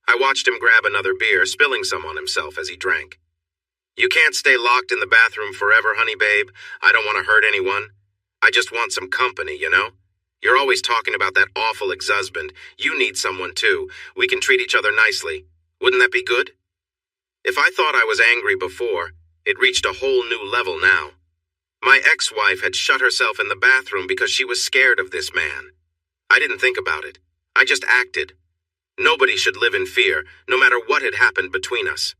I watched him grab another beer, spilling some on himself as he drank. "You can't stay locked in the bathroom forever, honey babe. I don't want to hurt anyone. I just want some company, you know? You're always talking about that awful ex-husband. You need someone too. We can treat each other nicely. Wouldn't that be good?" If I thought I was angry before, it reached a whole new level now. My ex-wife had shut herself in the bathroom because she was scared of this man. I didn't think about it. I just acted. Nobody should live in fear, no matter what had happened between us.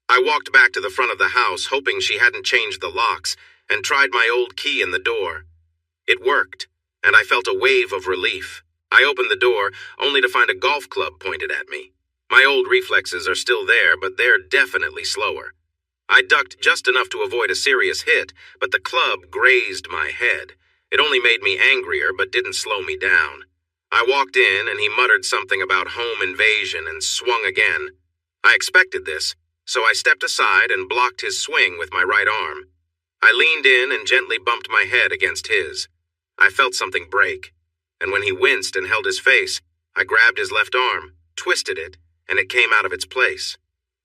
I walked back to the front of the house, hoping she hadn't changed the locks, and tried my old key in the door. It worked, and I felt a wave of relief. I opened the door, only to find a golf club pointed at me. My old reflexes are still there, but they're definitely slower. I ducked just enough to avoid a serious hit, but the club grazed my head. It only made me angrier, but didn't slow me down. I walked in, and he muttered something about home invasion and swung again. I expected this, so I stepped aside and blocked his swing with my right arm. I leaned in and gently bumped my head against his. I felt something break, and when he winced and held his face, I grabbed his left arm, twisted it, and it came out of its place.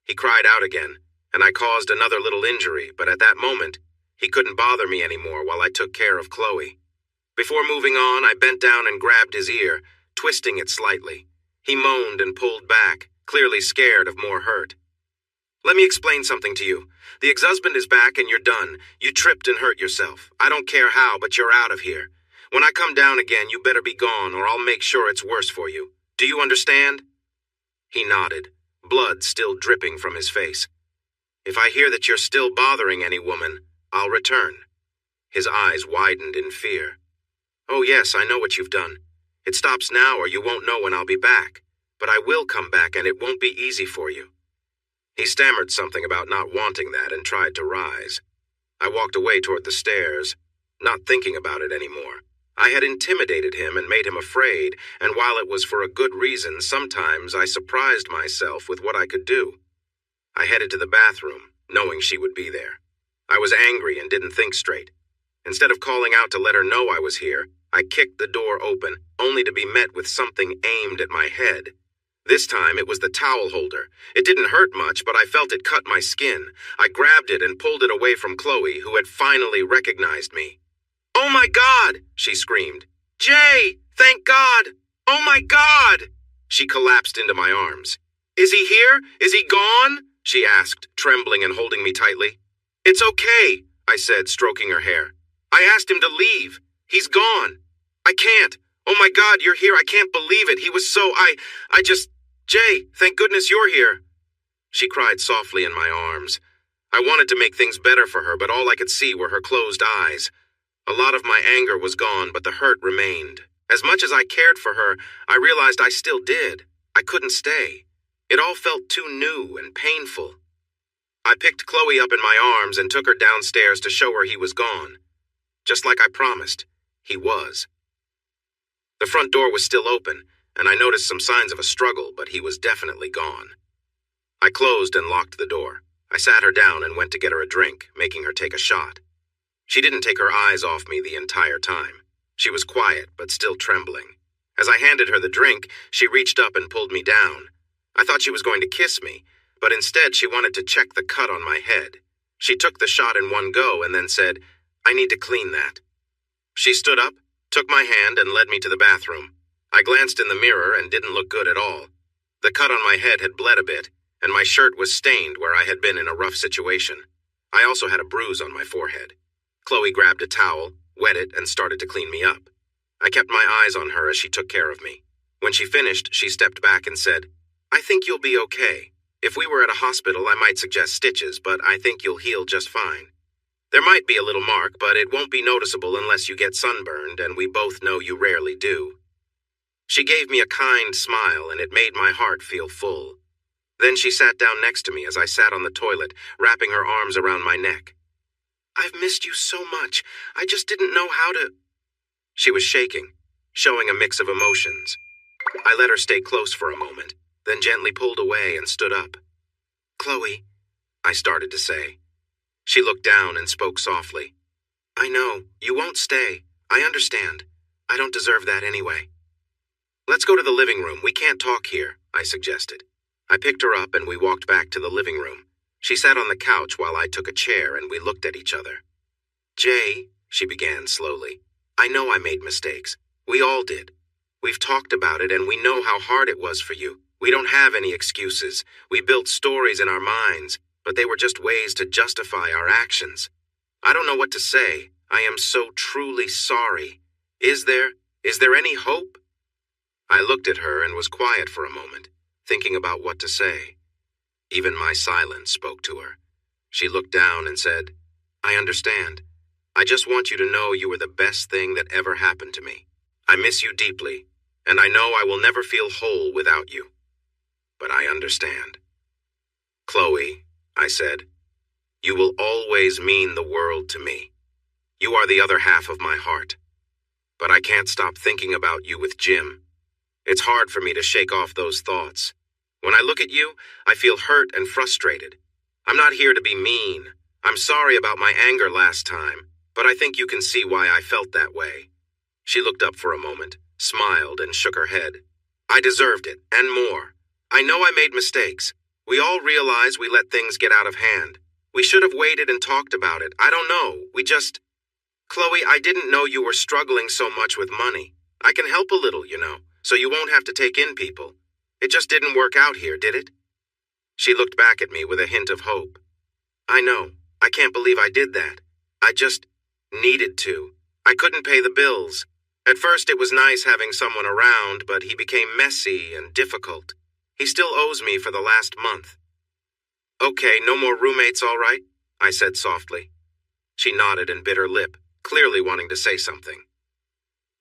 He cried out again, and I caused another little injury, but at that moment, he couldn't bother me anymore while I took care of Chloe. Before moving on, I bent down and grabbed his ear, twisting it slightly. He moaned and pulled back, clearly scared of more hurt. "Let me explain something to you. The ex-husband is back and you're done. You tripped and hurt yourself. I don't care how, but you're out of here. When I come down again, you better be gone or I'll make sure it's worse for you. Do you understand?" He nodded, blood still dripping from his face. "If I hear that you're still bothering any woman, I'll return." His eyes widened in fear. "Oh yes, I know what you've done. It stops now or you won't know when I'll be back. But I will come back and it won't be easy for you." He stammered something about not wanting that and tried to rise. I walked away toward the stairs, not thinking about it anymore. I had intimidated him and made him afraid, and while it was for a good reason, sometimes I surprised myself with what I could do. I headed to the bathroom, knowing she would be there. I was angry and didn't think straight. Instead of calling out to let her know I was here, I kicked the door open, only to be met with something aimed at my head. This time it was the towel holder. It didn't hurt much, but I felt it cut my skin. I grabbed it and pulled it away from Chloe, who had finally recognized me. "Oh my God!" she screamed. "Jay! Thank God! Oh my God!" She collapsed into my arms. "Is he here? Is he gone?" she asked, trembling and holding me tightly. "It's okay," I said, stroking her hair. "I asked him to leave. He's gone. I can't. Oh my God, you're here. I can't believe it. He was so, Jay, thank goodness you're here." She cried softly in my arms. I wanted to make things better for her, but all I could see were her closed eyes. A lot of my anger was gone, but the hurt remained. As much as I cared for her, I realized I still did. I couldn't stay. It all felt too new and painful. I picked Chloe up in my arms and took her downstairs to show her he was gone. Just like I promised, he was. The front door was still open, and I noticed some signs of a struggle, but he was definitely gone. I closed and locked the door. I sat her down and went to get her a drink, making her take a shot. She didn't take her eyes off me the entire time. She was quiet, but still trembling. As I handed her the drink, she reached up and pulled me down. I thought she was going to kiss me, but instead she wanted to check the cut on my head. She took the shot in one go and then said, "I need to clean that." She stood up, took my hand, and led me to the bathroom. I glanced in the mirror and didn't look good at all. The cut on my head had bled a bit, and my shirt was stained where I had been in a rough situation. I also had a bruise on my forehead. Chloe grabbed a towel, wet it, and started to clean me up. I kept my eyes on her as she took care of me. When she finished, she stepped back and said, "I think you'll be okay." If we were at a hospital, I might suggest stitches, but I think you'll heal just fine. There might be a little mark, but it won't be noticeable unless you get sunburned, and we both know you rarely do." She gave me a kind smile, and it made my heart feel full. Then she sat down next to me as I sat on the toilet, wrapping her arms around my neck. "I've missed you so much. I just didn't know how to—" She was shaking, showing a mix of emotions. I let her stay close for a moment, then gently pulled away and stood up. "Chloe," I started to say. She looked down and spoke softly. "I know, you won't stay. I understand. I don't deserve that anyway." "Let's go to the living room. We can't talk here," I suggested. I picked her up and we walked back to the living room. She sat on the couch while I took a chair and we looked at each other. "Jay," she began slowly, "I know I made mistakes. We all did. We've talked about it and we know how hard it was for you. We don't have any excuses. We built stories in our minds, but they were just ways to justify our actions. I don't know what to say. I am so truly sorry. Is there any hope?" I looked at her and was quiet for a moment, thinking about what to say. Even my silence spoke to her. She looked down and said, "I understand. I just want you to know you were the best thing that ever happened to me. I miss you deeply, and I know I will never feel whole without you. But I understand." "Chloe," I said, "you will always mean the world to me. You are the other half of my heart. But I can't stop thinking about you with Jim. It's hard for me to shake off those thoughts. When I look at you, I feel hurt and frustrated. I'm not here to be mean. I'm sorry about my anger last time, but I think you can see why I felt that way." She looked up for a moment, smiled, and shook her head. "I deserved it, and more. I know I made mistakes. We all realize we let things get out of hand. We should have waited and talked about it. I don't know. Chloe, I didn't know you were struggling so much with money. I can help a little, so you won't have to take in people. It just didn't work out here, did it?" She looked back at me with a hint of hope. "I know. I can't believe I did that. I just needed to. I couldn't pay the bills. At first it was nice having someone around, but he became messy and difficult. He still owes me for the last month." "Okay, no more roommates, all right?" I said softly. She nodded and bit her lip, clearly wanting to say something.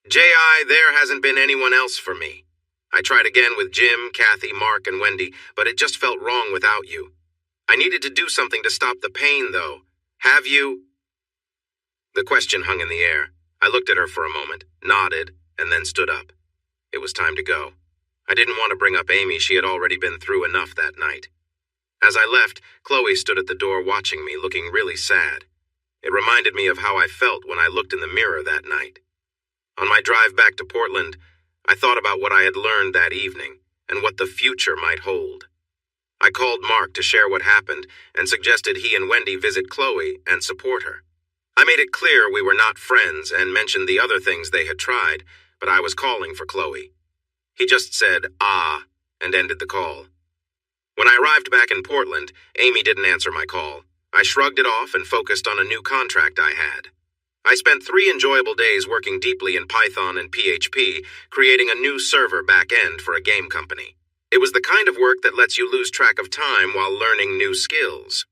"J.I., there hasn't been anyone else for me. I tried again with Jim, Kathy, Mark, and Wendy, but it just felt wrong without you. I needed to do something to stop the pain, though. Have you?" The question hung in the air. I looked at her for a moment, nodded, and then stood up. It was time to go. I didn't want to bring up Amy. She had already been through enough that night. As I left, Chloe stood at the door watching me, looking really sad. It reminded me of how I felt when I looked in the mirror that night. On my drive back to Portland, I thought about what I had learned that evening and what the future might hold. I called Mark to share what happened and suggested he and Wendy visit Chloe and support her. I made it clear we were not friends and mentioned the other things they had tried, but I was calling for Chloe. He just said, "Ah," and ended the call. When I arrived back in Portland, Amy didn't answer my call. I shrugged it off and focused on a new contract I had. I spent 3 enjoyable days working deeply in Python and PHP, creating a new server back-end for a game company. It was the kind of work that lets you lose track of time while learning new skills.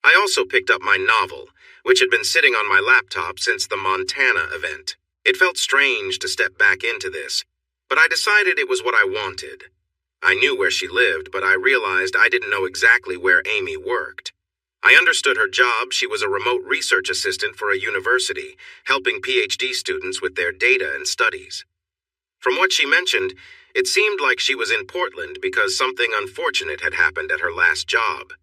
I also picked up my novel, which had been sitting on my laptop since the Montana event. It felt strange to step back into this, but I decided it was what I wanted. I knew where she lived, but I realized I didn't know exactly where Amy worked. I understood her job. She was a remote research assistant for a university, helping PhD students with their data and studies. From what she mentioned, it seemed like she was in Portland because something unfortunate had happened at her last job.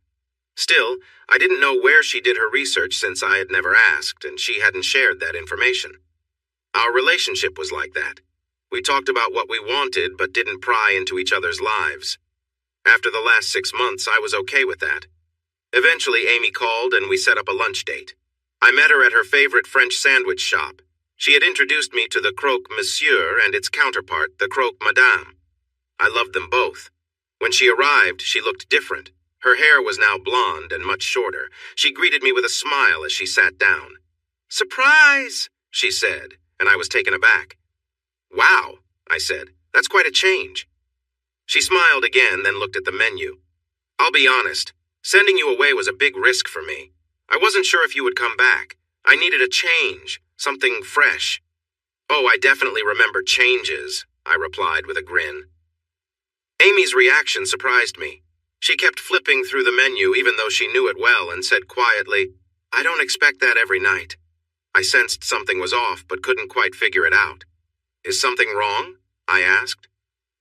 Still, I didn't know where she did her research since I had never asked, and she hadn't shared that information. Our relationship was like that. We talked about what we wanted but didn't pry into each other's lives. After the last 6 months, I was okay with that. Eventually, Amy called and we set up a lunch date. I met her at her favorite French sandwich shop. She had introduced me to the croque monsieur and its counterpart, the croque madame. I loved them both. When she arrived, she looked different. Her hair was now blonde and much shorter. She greeted me with a smile as she sat down. "Surprise!" she said, and I was taken aback. "Wow," I said. "That's quite a change." She smiled again, then looked at the menu. I'll be honest, sending you away was a big risk for me. I wasn't sure if you would come back. I needed a change, something fresh. Oh, I definitely remember changes, I replied with a grin. Amy's reaction surprised me. She kept flipping through the menu even though she knew it well and said quietly, "I don't expect that every night." I sensed something was off but couldn't quite figure it out. "Is something wrong?" I asked.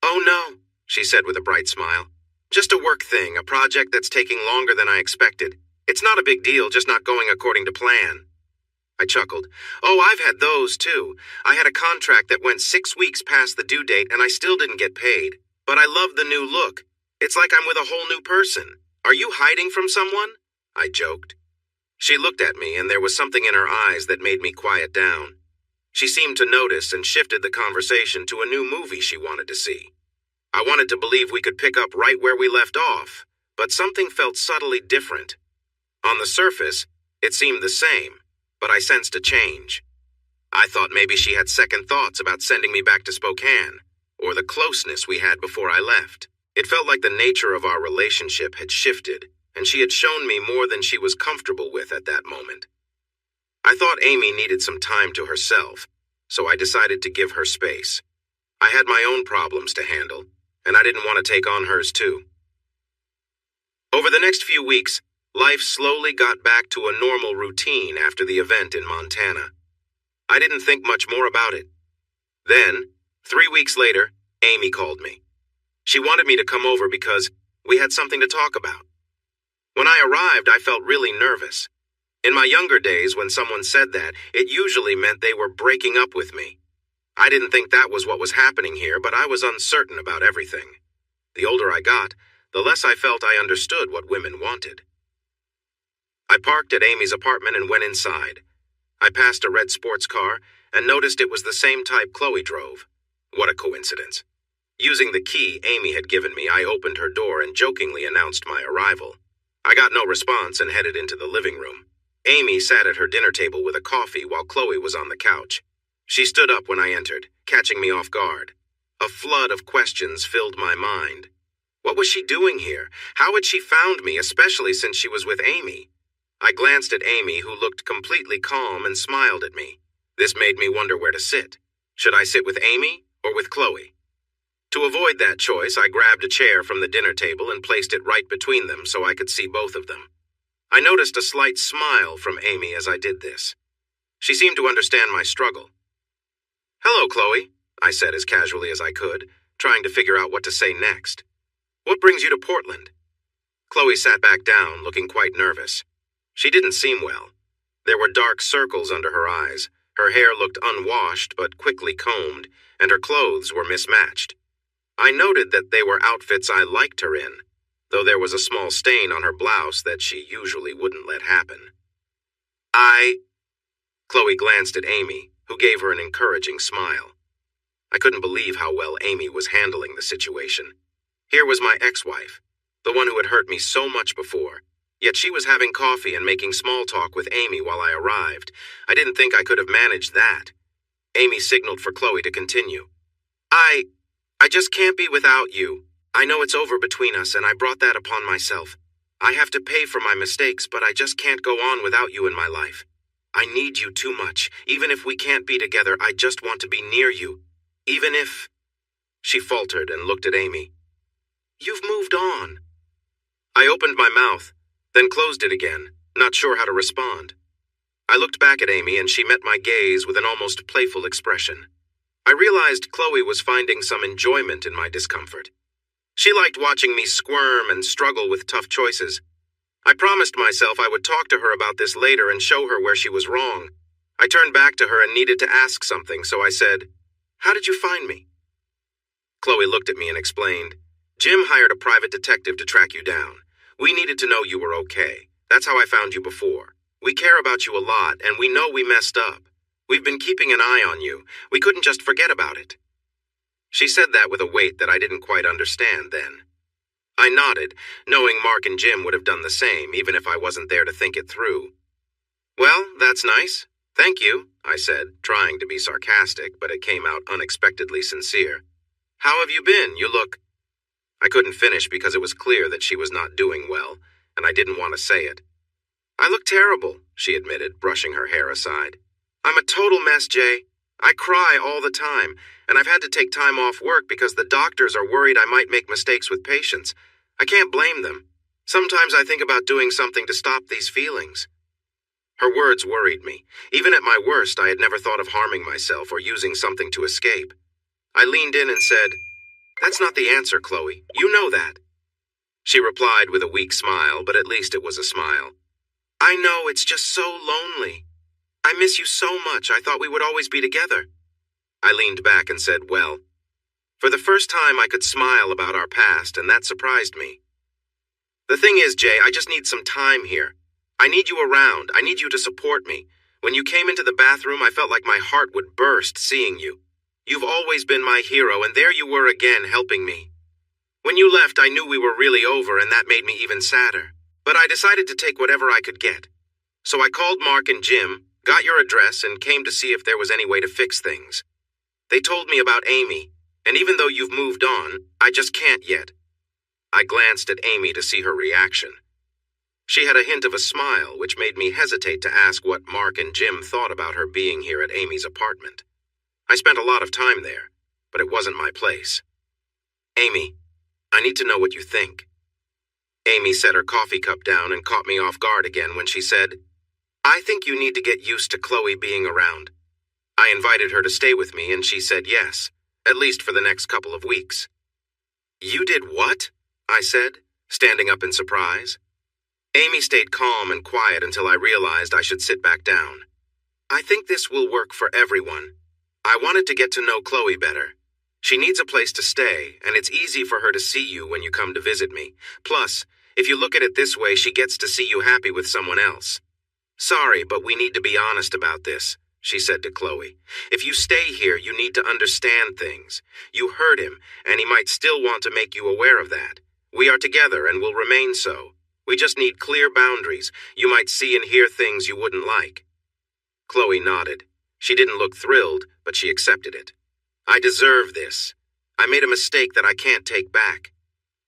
"Oh no," she said with a bright smile. "Just a work thing, a project that's taking longer than I expected. It's not a big deal, just not going according to plan." I chuckled. "Oh, I've had those too. I had a contract that went 6 weeks past the due date and I still didn't get paid. But I love the new look. It's like I'm with a whole new person. Are you hiding from someone?" I joked. She looked at me and there was something in her eyes that made me quiet down. She seemed to notice and shifted the conversation to a new movie she wanted to see. I wanted to believe we could pick up right where we left off, but something felt subtly different. On the surface, it seemed the same, but I sensed a change. I thought maybe she had second thoughts about sending me back to Spokane, or the closeness we had before I left. It felt like the nature of our relationship had shifted, and she had shown me more than she was comfortable with at that moment. I thought Amy needed some time to herself, so I decided to give her space. I had my own problems to handle, and I didn't want to take on hers too. Over the next few weeks, life slowly got back to a normal routine after the event in Montana. I didn't think much more about it. Then, 3 weeks later, Amy called me. She wanted me to come over because we had something to talk about. When I arrived, I felt really nervous. In my younger days, when someone said that, it usually meant they were breaking up with me. I didn't think that was what was happening here, but I was uncertain about everything. The older I got, the less I felt I understood what women wanted. I parked at Amy's apartment and went inside. I passed a red sports car and noticed it was the same type Chloe drove. What a coincidence. Using the key Amy had given me, I opened her door and jokingly announced my arrival. I got no response and headed into the living room. Amy sat at her dinner table with a coffee while Chloe was on the couch. She stood up when I entered, catching me off guard. A flood of questions filled my mind. What was she doing here? How had she found me, especially since she was with Amy? I glanced at Amy, who looked completely calm and smiled at me. This made me wonder where to sit. Should I sit with Amy or with Chloe? To avoid that choice, I grabbed a chair from the dinner table and placed it right between them so I could see both of them. I noticed a slight smile from Amy as I did this. She seemed to understand my struggle. "Hello, Chloe," I said as casually as I could, trying to figure out what to say next. "What brings you to Portland?" Chloe sat back down, looking quite nervous. She didn't seem well. There were dark circles under her eyes. Her hair looked unwashed but quickly combed, and her clothes were mismatched. I noted that they were outfits I liked her in, though there was a small stain on her blouse that she usually wouldn't let happen. Chloe glanced at Amy, who gave her an encouraging smile. I couldn't believe how well Amy was handling the situation. Here was my ex-wife, the one who had hurt me so much before, yet she was having coffee and making small talk with Amy while I arrived. I didn't think I could have managed that. Amy signaled for Chloe to continue. I just can't be without you. I know it's over between us, and I brought that upon myself. I have to pay for my mistakes, but I just can't go on without you in my life. I need you too much. Even if we can't be together, I just want to be near you. Even if... She faltered and looked at Amy. "You've moved on." I opened my mouth, then closed it again, not sure how to respond. I looked back at Amy and she met my gaze with an almost playful expression. I realized Chloe was finding some enjoyment in my discomfort. She liked watching me squirm and struggle with tough choices. I promised myself I would talk to her about this later and show her where she was wrong. I turned back to her and needed to ask something, so I said, "How did you find me?" Chloe looked at me and explained, "Jim hired a private detective to track you down. We needed to know you were okay. That's how I found you before. We care about you a lot, and we know we messed up. We've been keeping an eye on you. We couldn't just forget about it." She said that with a weight that I didn't quite understand then. I nodded, knowing Mark and Jim would have done the same, even if I wasn't there to think it through. "Well, that's nice. Thank you," I said, trying to be sarcastic, but it came out unexpectedly sincere. "How have you been? You look..." I couldn't finish because it was clear that she was not doing well, and I didn't want to say it. I look terrible, she admitted, brushing her hair aside. I'm a total mess, Jay. I cry all the time, and I've had to take time off work because the doctors are worried I might make mistakes with patients. I can't blame them. Sometimes I think about doing something to stop these feelings. Her words worried me. Even at my worst, I had never thought of harming myself or using something to escape. I leaned in and said, "That's not the answer, Chloe. You know that." She replied with a weak smile, but at least it was a smile. "I know, it's just so lonely. I miss you so much. I thought we would always be together." I leaned back and said, "Well." For the first time, I could smile about our past, and that surprised me. "The thing is, Jay, I just need some time here. I need you around. I need you to support me. When you came into the bathroom, I felt like my heart would burst seeing you. You've always been my hero, and there you were again helping me. When you left, I knew we were really over, and that made me even sadder. But I decided to take whatever I could get. So I called Mark and Jim, got your address, and came to see if there was any way to fix things. They told me about Amy, and even though you've moved on, I just can't yet." I glanced at Amy to see her reaction. She had a hint of a smile, which made me hesitate to ask what Mark and Jim thought about her being here at Amy's apartment. I spent a lot of time there, but it wasn't my place. "Amy, I need to know what you think." Amy set her coffee cup down and caught me off guard again when she said, "I think you need to get used to Chloe being around." I invited her to stay with me, and she said yes, at least for the next couple of weeks. "You did what?" I said, standing up in surprise. Amy stayed calm and quiet until I realized I should sit back down. "I think this will work for everyone. I wanted to get to know Chloe better. She needs a place to stay, and it's easy for her to see you when you come to visit me. Plus, if you look at it this way, she gets to see you happy with someone else. Sorry, but we need to be honest about this," she said to Chloe. "If you stay here, you need to understand things. You hurt him, and he might still want to make you aware of that. We are together and will remain so. We just need clear boundaries. You might see and hear things you wouldn't like." Chloe nodded. She didn't look thrilled, but she accepted it. "I deserve this. I made a mistake that I can't take back.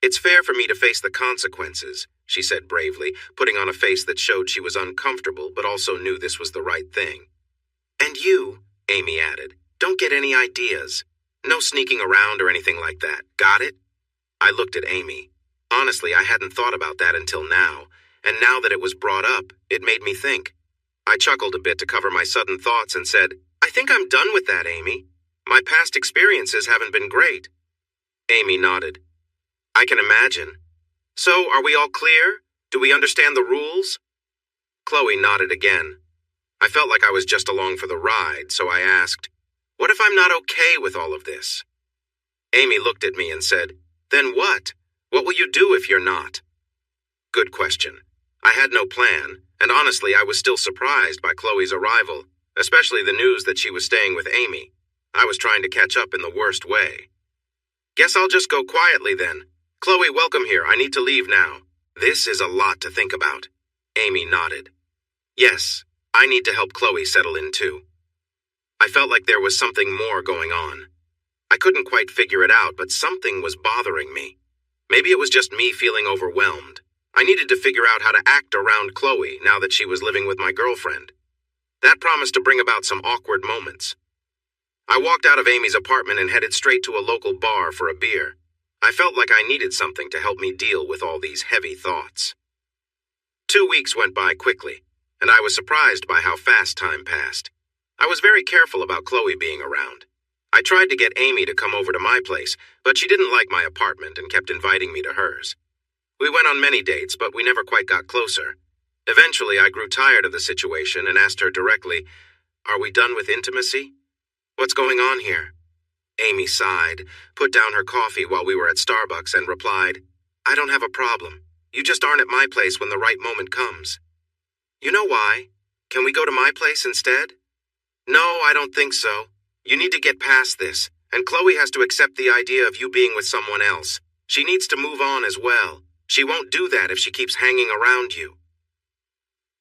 It's fair for me to face the consequences," she said bravely, putting on a face that showed she was uncomfortable but also knew this was the right thing. "And you," Amy added, "don't get any ideas. No sneaking around or anything like that. Got it?" I looked at Amy. Honestly, I hadn't thought about that until now, and now that it was brought up, it made me think. I chuckled a bit to cover my sudden thoughts and said, "I think I'm done with that, Amy. My past experiences haven't been great." Amy nodded. "I can imagine. So, are we all clear? Do we understand the rules?" Chloe nodded again. I felt like I was just along for the ride, so I asked, "What if I'm not okay with all of this?" Amy looked at me and said, "Then what? What will you do if you're not?" Good question. I had no plan, and honestly, I was still surprised by Chloe's arrival, especially the news that she was staying with Amy. I was trying to catch up in the worst way. "Guess I'll just go quietly then. Chloe, welcome here. I need to leave now. This is a lot to think about." Amy nodded. "Yes, I need to help Chloe settle in too." I felt like there was something more going on. I couldn't quite figure it out, but something was bothering me. Maybe it was just me feeling overwhelmed. I needed to figure out how to act around Chloe now that she was living with my girlfriend. That promised to bring about some awkward moments. I walked out of Amy's apartment and headed straight to a local bar for a beer. I felt like I needed something to help me deal with all these heavy thoughts. 2 weeks went by quickly, and I was surprised by how fast time passed. I was very careful about Chloe being around. I tried to get Amy to come over to my place, but she didn't like my apartment and kept inviting me to hers. We went on many dates, but we never quite got closer. Eventually, I grew tired of the situation and asked her directly, "Are we done with intimacy? What's going on here?" Amy sighed, put down her coffee while we were at Starbucks, and replied, "I don't have a problem. You just aren't at my place when the right moment comes." "You know why? Can we go to my place instead?" "No, I don't think so. You need to get past this, and Chloe has to accept the idea of you being with someone else. She needs to move on as well. She won't do that if she keeps hanging around you."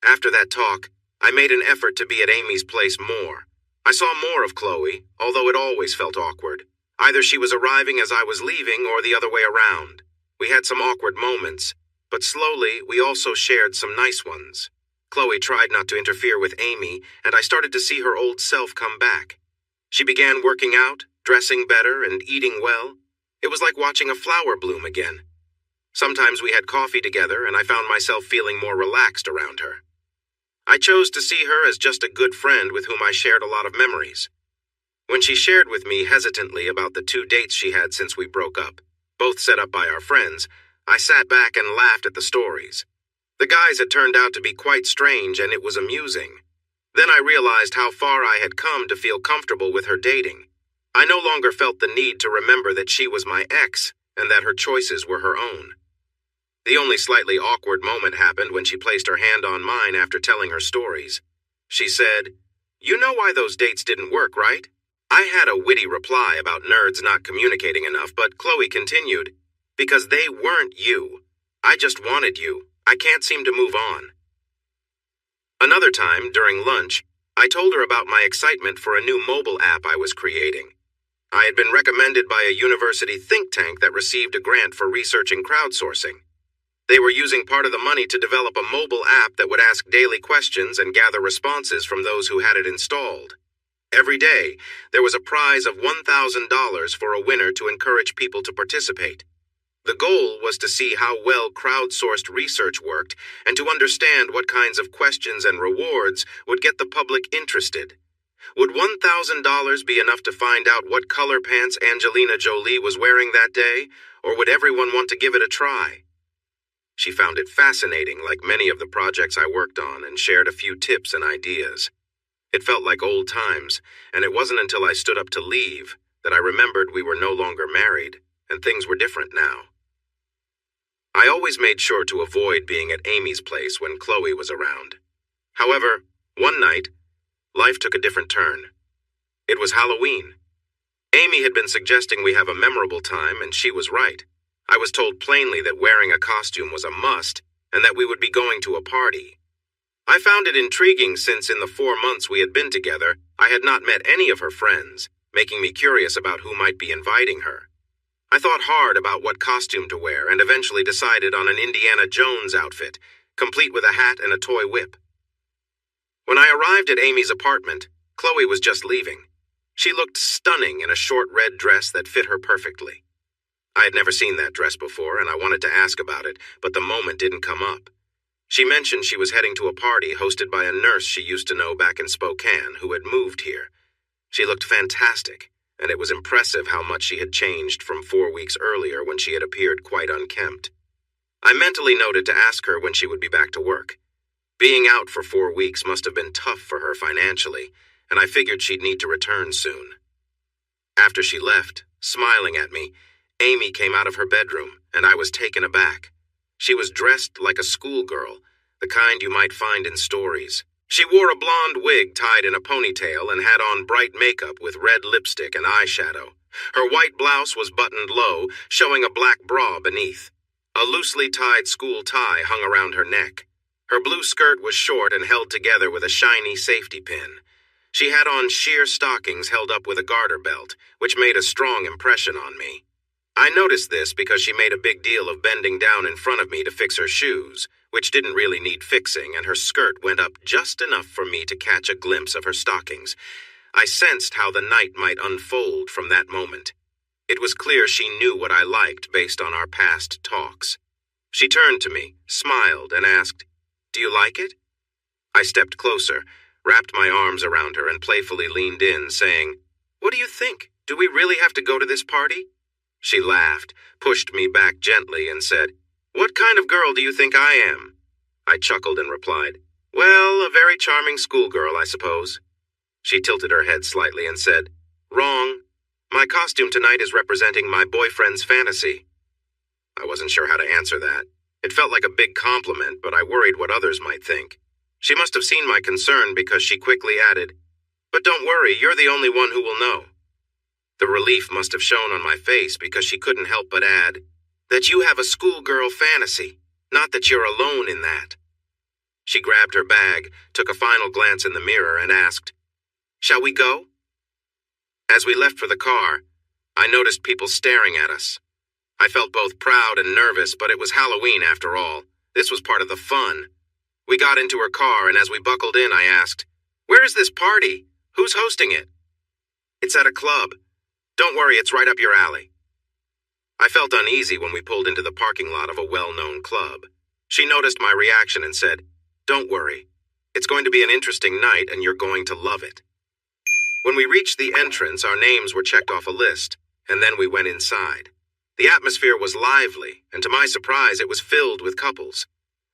After that talk, I made an effort to be at Amy's place more. I saw more of Chloe, although it always felt awkward. Either she was arriving as I was leaving or the other way around. We had some awkward moments, but slowly we also shared some nice ones. Chloe tried not to interfere with Amy, and I started to see her old self come back. She began working out, dressing better, and eating well. It was like watching a flower bloom again. Sometimes we had coffee together, and I found myself feeling more relaxed around her. I chose to see her as just a good friend with whom I shared a lot of memories. When she shared with me hesitantly about the 2 dates she had since we broke up, both set up by our friends, I sat back and laughed at the stories. The guys had turned out to be quite strange, and it was amusing. Then I realized how far I had come to feel comfortable with her dating. I no longer felt the need to remember that she was my ex and that her choices were her own. The only slightly awkward moment happened when she placed her hand on mine after telling her stories. She said, "You know why those dates didn't work, right?" I had a witty reply about nerds not communicating enough, but Chloe continued, "Because they weren't you. I just wanted you. I can't seem to move on." Another time, during lunch, I told her about my excitement for a new mobile app I was creating. I had been recommended by a university think tank that received a grant for researching crowdsourcing. They were using part of the money to develop a mobile app that would ask daily questions and gather responses from those who had it installed. Every day, there was a prize of $1,000 for a winner to encourage people to participate. The goal was to see how well crowdsourced research worked and to understand what kinds of questions and rewards would get the public interested. Would $1,000 be enough to find out what color pants Angelina Jolie was wearing that day, or would everyone want to give it a try? She found it fascinating, like many of the projects I worked on, and shared a few tips and ideas. It felt like old times, and it wasn't until I stood up to leave that I remembered we were no longer married, and things were different now. I always made sure to avoid being at Amy's place when Chloe was around. However, one night, life took a different turn. It was Halloween. Amy had been suggesting we have a memorable time, and she was right. I was told plainly that wearing a costume was a must, and that we would be going to a party. I found it intriguing since in the 4 months we had been together, I had not met any of her friends, making me curious about who might be inviting her. I thought hard about what costume to wear and eventually decided on an Indiana Jones outfit, complete with a hat and a toy whip. When I arrived at Amy's apartment, Chloe was just leaving. She looked stunning in a short red dress that fit her perfectly. I had never seen that dress before, and I wanted to ask about it, but the moment didn't come up. She mentioned she was heading to a party hosted by a nurse she used to know back in Spokane who had moved here. She looked fantastic, and it was impressive how much she had changed from 4 weeks earlier when she had appeared quite unkempt. I mentally noted to ask her when she would be back to work. Being out for 4 weeks must have been tough for her financially, and I figured she'd need to return soon. After she left, smiling at me, Amy came out of her bedroom, and I was taken aback. She was dressed like a schoolgirl, the kind you might find in stories. She wore a blonde wig tied in a ponytail and had on bright makeup with red lipstick and eyeshadow. Her white blouse was buttoned low, showing a black bra beneath. A loosely tied school tie hung around her neck. Her blue skirt was short and held together with a shiny safety pin. She had on sheer stockings held up with a garter belt, which made a strong impression on me. I noticed this because she made a big deal of bending down in front of me to fix her shoes, which didn't really need fixing, and her skirt went up just enough for me to catch a glimpse of her stockings. I sensed how the night might unfold from that moment. It was clear she knew what I liked based on our past talks. She turned to me, smiled, and asked, "Do you like it?" I stepped closer, wrapped my arms around her, and playfully leaned in, saying, "What do you think? Do we really have to go to this party?" She laughed, pushed me back gently, and said, "What kind of girl do you think I am?" I chuckled and replied, "Well, a very charming schoolgirl, I suppose." She tilted her head slightly and said, "Wrong. My costume tonight is representing my boyfriend's fantasy." I wasn't sure how to answer that. It felt like a big compliment, but I worried what others might think. She must have seen my concern because she quickly added, "But don't worry, you're the only one who will know." The relief must have shown on my face because she couldn't help but add, "That you have a schoolgirl fantasy, not that you're alone in that." She grabbed her bag, took a final glance in the mirror, and asked, "Shall we go?" As we left for the car, I noticed people staring at us. I felt both proud and nervous, but it was Halloween after all. This was part of the fun. We got into her car, and as we buckled in, I asked, "Where is this party? Who's hosting it?" "It's at a club. Don't worry, it's right up your alley." I felt uneasy when we pulled into the parking lot of a well-known club. She noticed my reaction and said, "Don't worry. It's going to be an interesting night, and you're going to love it." When we reached the entrance, our names were checked off a list, and then we went inside. The atmosphere was lively, and to my surprise, it was filled with couples.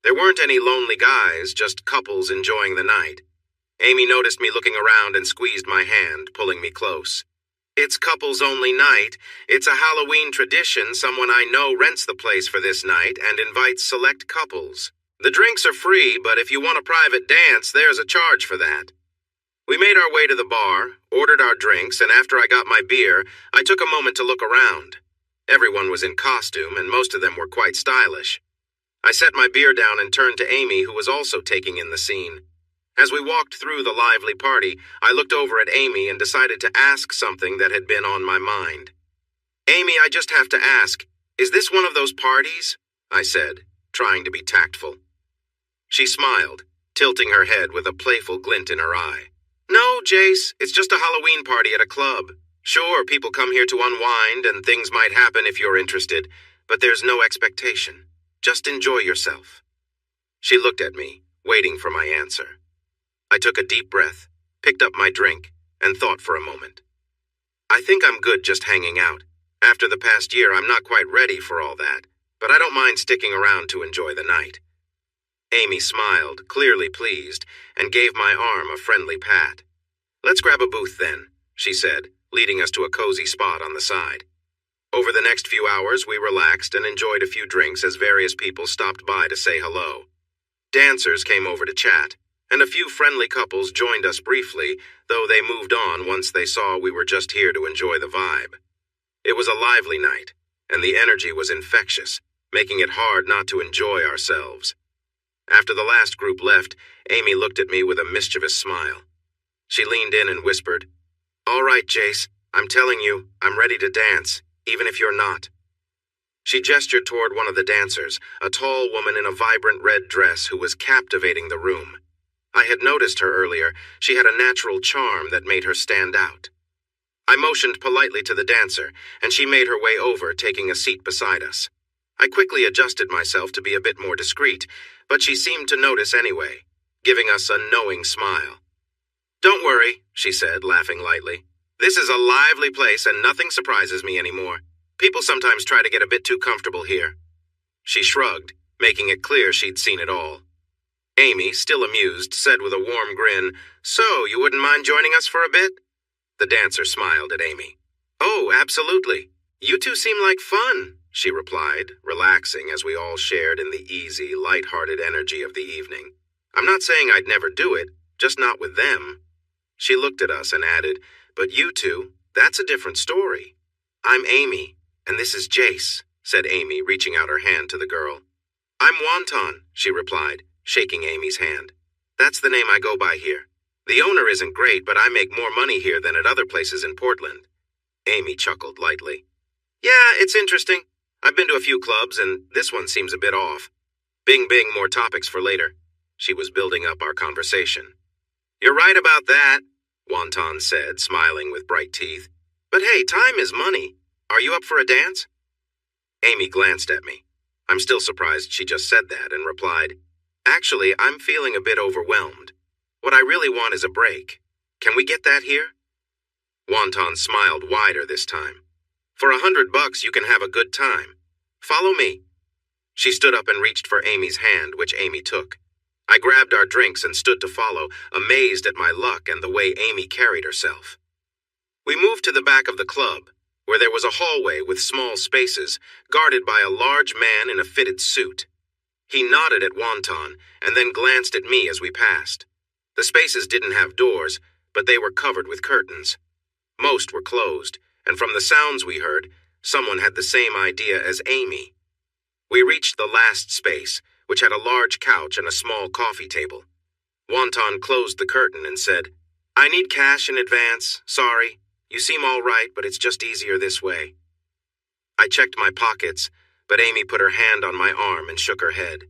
There weren't any lonely guys, just couples enjoying the night. Amy noticed me looking around and squeezed my hand, pulling me close. "It's couples-only night. It's a Halloween tradition. Someone I know rents the place for this night and invites select couples. The drinks are free, but if you want a private dance, there's a charge for that." We made our way to the bar, ordered our drinks, and after I got my beer, I took a moment to look around. Everyone was in costume, and most of them were quite stylish. I set my beer down and turned to Amy, who was also taking in the scene. As we walked through the lively party, I looked over at Amy and decided to ask something that had been on my mind. "Amy, I just have to ask, is this one of those parties?" I said, trying to be tactful. She smiled, tilting her head with a playful glint in her eye. "No, Jace, it's just a Halloween party at a club. Sure, people come here to unwind, and things might happen if you're interested, but there's no expectation. Just enjoy yourself." She looked at me, waiting for my answer. I took a deep breath, picked up my drink, and thought for a moment. "I think I'm good just hanging out. After the past year, I'm not quite ready for all that, but I don't mind sticking around to enjoy the night." Amy smiled, clearly pleased, and gave my arm a friendly pat. "Let's grab a booth then," she said, leading us to a cozy spot on the side. Over the next few hours, we relaxed and enjoyed a few drinks as various people stopped by to say hello. Dancers came over to chat, and a few friendly couples joined us briefly, though they moved on once they saw we were just here to enjoy the vibe. It was a lively night, and the energy was infectious, making it hard not to enjoy ourselves. After the last group left, Amy looked at me with a mischievous smile. She leaned in and whispered, "All right, Jace, I'm telling you, I'm ready to dance, even if you're not." She gestured toward one of the dancers, a tall woman in a vibrant red dress who was captivating the room. I had noticed her earlier. She had a natural charm that made her stand out. I motioned politely to the dancer, and she made her way over, taking a seat beside us. I quickly adjusted myself to be a bit more discreet, but she seemed to notice anyway, giving us a knowing smile. "Don't worry," she said, laughing lightly. "This is a lively place and nothing surprises me anymore. People sometimes try to get a bit too comfortable here." She shrugged, making it clear she'd seen it all. Amy, still amused, said with a warm grin, "So, you wouldn't mind joining us for a bit?" The dancer smiled at Amy. "Oh, absolutely. You two seem like fun," she replied, relaxing as we all shared in the easy, light-hearted energy of the evening. "I'm not saying I'd never do it, just not with them." She looked at us and added, "But you two, that's a different story." "I'm Amy, and this is Jace," said Amy, reaching out her hand to the girl. "I'm Wonton," she replied, shaking Amy's hand. "That's the name I go by here. The owner isn't great, but I make more money here than at other places in Portland." Amy chuckled lightly. "Yeah, it's interesting. I've been to a few clubs, and this one seems a bit off. Bing, bing, more topics for later." She was building up our conversation. "You're right about that," Wonton said, smiling with bright teeth. "But hey, time is money. Are you up for a dance?" Amy glanced at me. I'm still surprised she just said that, and replied, "Actually, I'm feeling a bit overwhelmed. What I really want is a break. Can we get that here?" Wonton smiled wider this time. "For $100, you can have a good time. Follow me." She stood up and reached for Amy's hand, which Amy took. I grabbed our drinks and stood to follow, amazed at my luck and the way Amy carried herself. We moved to the back of the club, where there was a hallway with small spaces, guarded by a large man in a fitted suit. He nodded at Wonton, and then glanced at me as we passed. The spaces didn't have doors, but they were covered with curtains. Most were closed, and from the sounds we heard, someone had the same idea as Amy. We reached the last space, which had a large couch and a small coffee table. Wonton closed the curtain and said, "I need cash in advance, sorry. You seem all right, but it's just easier this way. I checked my pockets, but Amy put her hand on my arm and shook her head.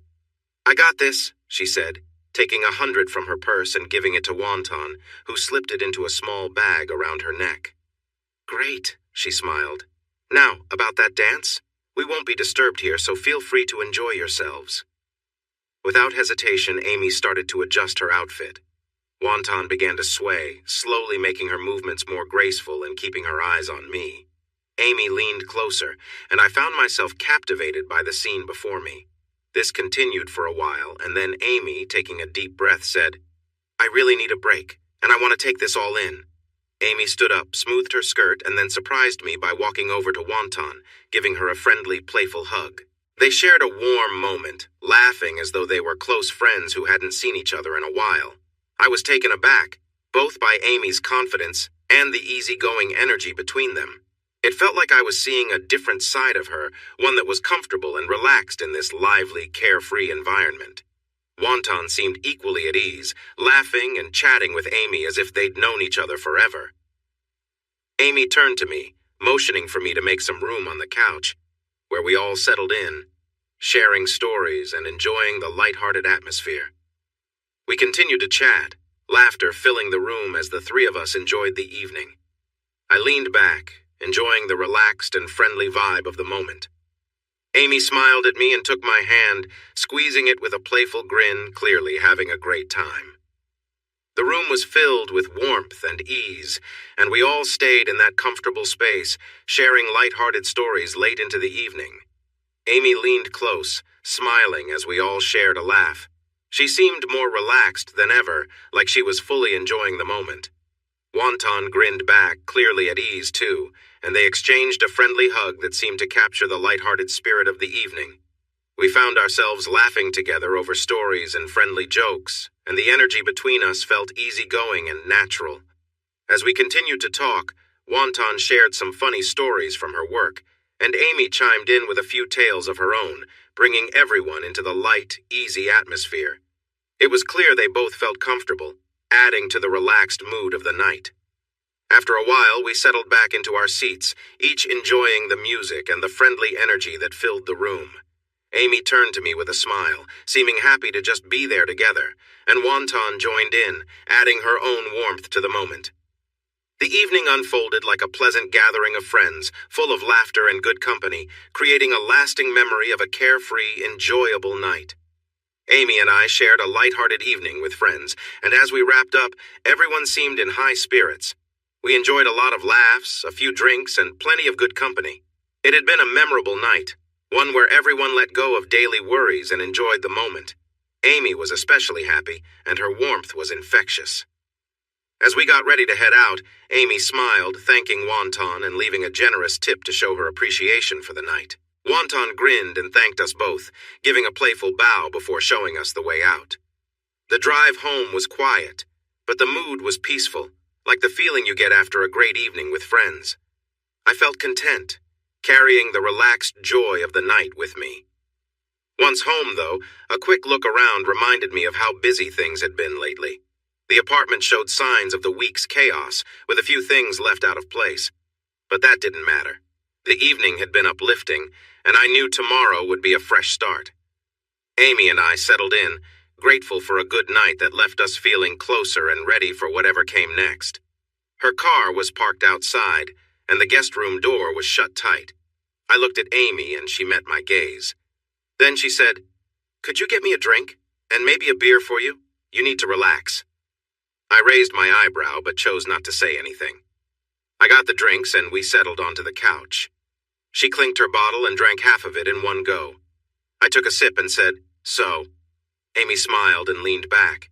I got this, she said, taking 100 from her purse and giving it to Wonton, who slipped it into a small bag around her neck. Great, she smiled. Now, about that dance? We won't be disturbed here, so feel free to enjoy yourselves. Without hesitation, Amy started to adjust her outfit. Wonton began to sway, slowly making her movements more graceful and keeping her eyes on me. Amy leaned closer, and I found myself captivated by the scene before me. This continued for a while, and then Amy, taking a deep breath, said, I really need a break, and I want to take this all in. Amy stood up, smoothed her skirt, and then surprised me by walking over to Wonton, giving her a friendly, playful hug. They shared a warm moment, laughing as though they were close friends who hadn't seen each other in a while. I was taken aback, both by Amy's confidence and the easygoing energy between them. It felt like I was seeing a different side of her, one that was comfortable and relaxed in this lively, carefree environment. Wonton seemed equally at ease, laughing and chatting with Amy as if they'd known each other forever. Amy turned to me, motioning for me to make some room on the couch, where we all settled in, sharing stories and enjoying the light-hearted atmosphere. We continued to chat, laughter filling the room as the three of us enjoyed the evening. I leaned back, enjoying the relaxed and friendly vibe of the moment. Amy smiled at me and took my hand, squeezing it with a playful grin, clearly having a great time. The room was filled with warmth and ease, and we all stayed in that comfortable space, sharing light-hearted stories late into the evening. Amy leaned close, smiling as we all shared a laugh. She seemed more relaxed than ever, like she was fully enjoying the moment. Wonton grinned back, clearly at ease too, and they exchanged a friendly hug that seemed to capture the light-hearted spirit of the evening. We found ourselves laughing together over stories and friendly jokes, and the energy between us felt easygoing and natural. As we continued to talk, Wonton shared some funny stories from her work, and Amy chimed in with a few tales of her own, bringing everyone into the light, easy atmosphere. It was clear they both felt comfortable, adding to the relaxed mood of the night. After a while, we settled back into our seats, each enjoying the music and the friendly energy that filled the room. Amy turned to me with a smile, seeming happy to just be there together, and Wonton joined in, adding her own warmth to the moment. The evening unfolded like a pleasant gathering of friends, full of laughter and good company, creating a lasting memory of a carefree, enjoyable night. Amy and I shared a light-hearted evening with friends, and as we wrapped up, everyone seemed in high spirits. We enjoyed a lot of laughs, a few drinks, and plenty of good company. It had been a memorable night, one where everyone let go of daily worries and enjoyed the moment. Amy was especially happy, and her warmth was infectious. As we got ready to head out, Amy smiled, thanking Wonton and leaving a generous tip to show her appreciation for the night. Wonton grinned and thanked us both, giving a playful bow before showing us the way out. The drive home was quiet, but the mood was peaceful, like the feeling you get after a great evening with friends. I felt content, carrying the relaxed joy of the night with me. Once home, though, a quick look around reminded me of how busy things had been lately. The apartment showed signs of the week's chaos, with a few things left out of place. But that didn't matter. The evening had been uplifting, and I knew tomorrow would be a fresh start. Amy and I settled in, grateful for a good night that left us feeling closer and ready for whatever came next. Her car was parked outside, and the guest room door was shut tight. I looked at Amy, and she met my gaze. Then she said, "Could you get me a drink? And maybe a beer for you? You need to relax." I raised my eyebrow, but chose not to say anything. I got the drinks, and we settled onto the couch. She clinked her bottle and drank half of it in one go. I took a sip and said, "So?" Amy smiled and leaned back.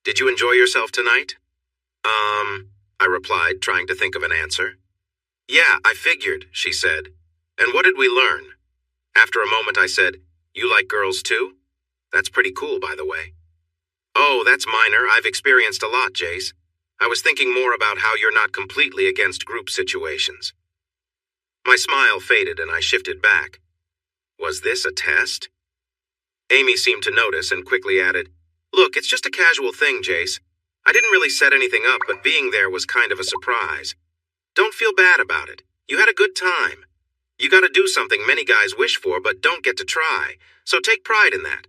"Did you enjoy yourself tonight?" I replied, trying to think of an answer. "Yeah, I figured," she said. "And what did we learn?" After a moment I said, "You like girls too? That's pretty cool, by the way." "Oh, that's minor. I've experienced a lot, Jace. I was thinking more about how you're not completely against group situations." My smile faded and I shifted back. Was this a test? Amy seemed to notice and quickly added, "Look, it's just a casual thing, Jace. I didn't really set anything up, but being there was kind of a surprise. Don't feel bad about it. You had a good time. You gotta do something many guys wish for but don't get to try, so take pride in that.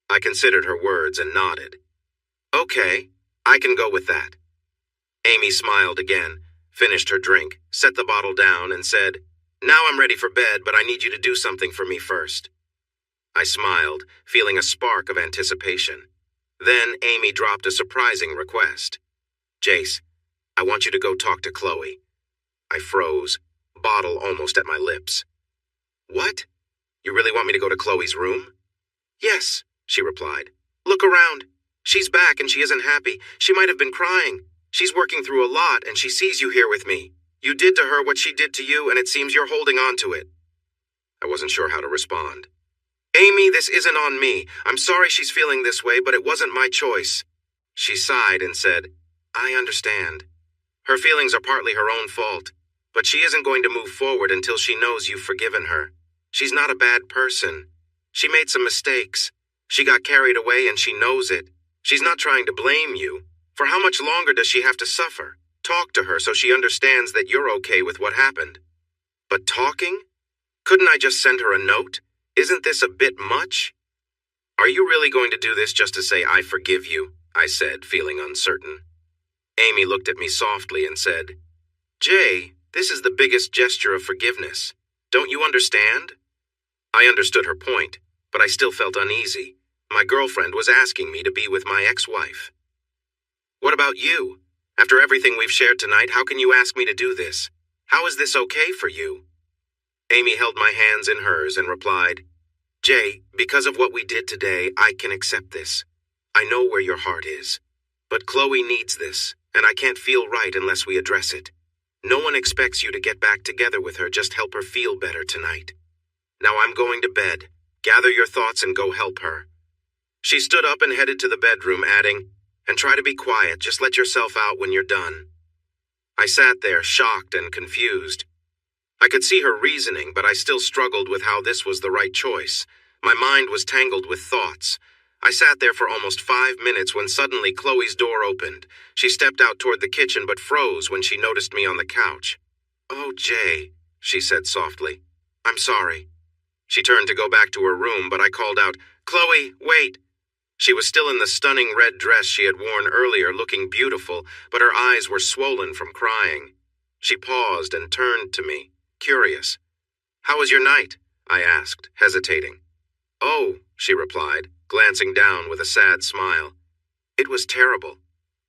I considered her words and nodded. Okay, I can go with that. Amy smiled again, finished her drink, set the bottle down, and said, Now I'm ready for bed, but I need you to do something for me first. I smiled, feeling a spark of anticipation. Then Amy dropped a surprising request. Jace, I want you to go talk to Chloe. I froze, bottle almost at my lips. What? You really want me to go to Chloe's room? Yes, she replied. Look around. She's back and she isn't happy. She might have been crying. She's working through a lot and she sees you here with me. You did to her what she did to you and it seems you're holding on to it. I wasn't sure how to respond. Amy, this isn't on me. I'm sorry she's feeling this way, but it wasn't my choice. She sighed and said, I understand. Her feelings are partly her own fault, but she isn't going to move forward until she knows you've forgiven her. She's not a bad person. She made some mistakes. She got carried away and she knows it. She's not trying to blame you. For how much longer does she have to suffer? Talk to her so she understands that you're okay with what happened. But talking? Couldn't I just send her a note? Isn't this a bit much? Are you really going to do this just to say I forgive you? I said, feeling uncertain. Amy looked at me softly and said, Jay, this is the biggest gesture of forgiveness. Don't you understand? I understood her point, but I still felt uneasy. My girlfriend was asking me to be with my ex-wife. What about you? After everything we've shared tonight, how can you ask me to do this? How is this okay for you? Amy held my hands in hers and replied, Jay, because of what we did today, I can accept this. I know where your heart is. But Chloe needs this, and I can't feel right unless we address it. No one expects you to get back together with her, just help her feel better tonight. Now I'm going to bed. Gather your thoughts and go help her. She stood up and headed to the bedroom, adding, And try to be quiet, just let yourself out when you're done. I sat there, shocked and confused. I could see her reasoning, but I still struggled with how this was the right choice. My mind was tangled with thoughts. I sat there for almost 5 minutes when suddenly Chloe's door opened. She stepped out toward the kitchen but froze when she noticed me on the couch. Oh, Jay, she said softly. I'm sorry. She turned to go back to her room, but I called out, Chloe, wait. She was still in the stunning red dress she had worn earlier, looking beautiful, but her eyes were swollen from crying. She paused and turned to me, curious. How was your night? I asked, hesitating. Oh, she replied, glancing down with a sad smile. It was terrible.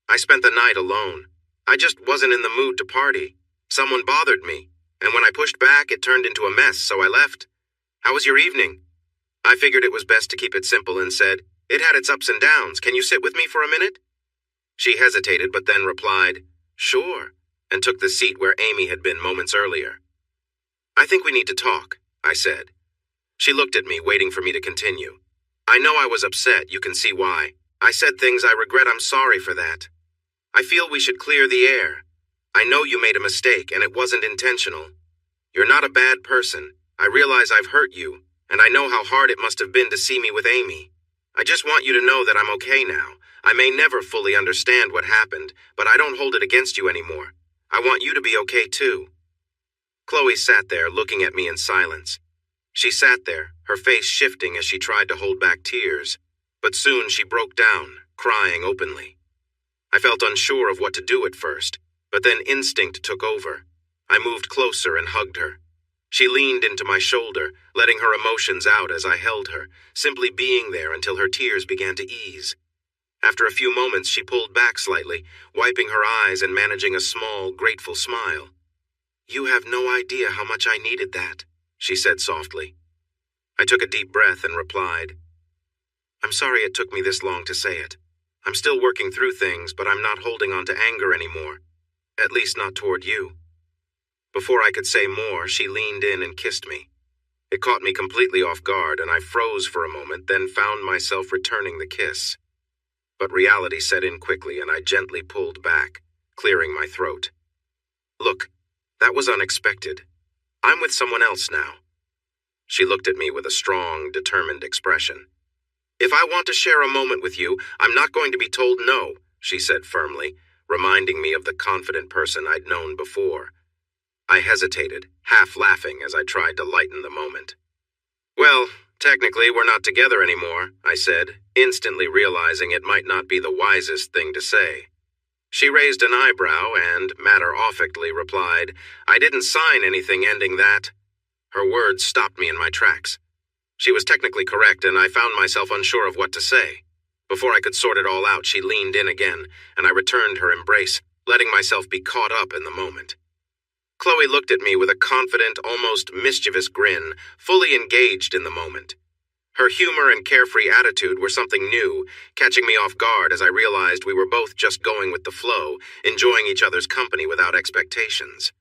I spent the night alone. I just wasn't in the mood to party. Someone bothered me, and when I pushed back, it turned into a mess, so I left. How was your evening? I figured it was best to keep it simple and said, It had its ups and downs. Can you sit with me for a minute? She hesitated, but then replied, Sure, and took the seat where Amy had been moments earlier. I think we need to talk, I said. She looked at me, waiting for me to continue. I know I was upset, you can see why. I said things I regret, I'm sorry for that. I feel we should clear the air. I know you made a mistake, and it wasn't intentional. You're not a bad person. I realize I've hurt you, and I know how hard it must have been to see me with Amy. I just want you to know that I'm okay now. I may never fully understand what happened, but I don't hold it against you anymore. I want you to be okay too. Chloe sat there looking at me in silence. She sat there, her face shifting as she tried to hold back tears, but soon she broke down, crying openly. I felt unsure of what to do at first, but then instinct took over. I moved closer and hugged her. She leaned into my shoulder, letting her emotions out as I held her, simply being there until her tears began to ease. After a few moments, she pulled back slightly, wiping her eyes and managing a small, grateful smile. You have no idea how much I needed that, she said softly. I took a deep breath and replied, I'm sorry it took me this long to say it. I'm still working through things, but I'm not holding on to anger anymore. At least not toward you. Before I could say more, she leaned in and kissed me. It caught me completely off guard, and I froze for a moment, then found myself returning the kiss. But reality set in quickly, and I gently pulled back, clearing my throat. Look, that was unexpected. I'm with someone else now. She looked at me with a strong, determined expression. If I want to share a moment with you, I'm not going to be told no, she said firmly, reminding me of the confident person I'd known before. I hesitated, half laughing as I tried to lighten the moment. "Well, technically we're not together anymore," I said, instantly realizing it might not be the wisest thing to say. She raised an eyebrow and, matter-of-factly, replied, "I didn't sign anything ending that." Her words stopped me in my tracks. She was technically correct, and I found myself unsure of what to say. Before I could sort it all out, she leaned in again, and I returned her embrace, letting myself be caught up in the moment. Chloe looked at me with a confident, almost mischievous grin, fully engaged in the moment. Her humor and carefree attitude were something new, catching me off guard as I realized we were both just going with the flow, enjoying each other's company without expectations.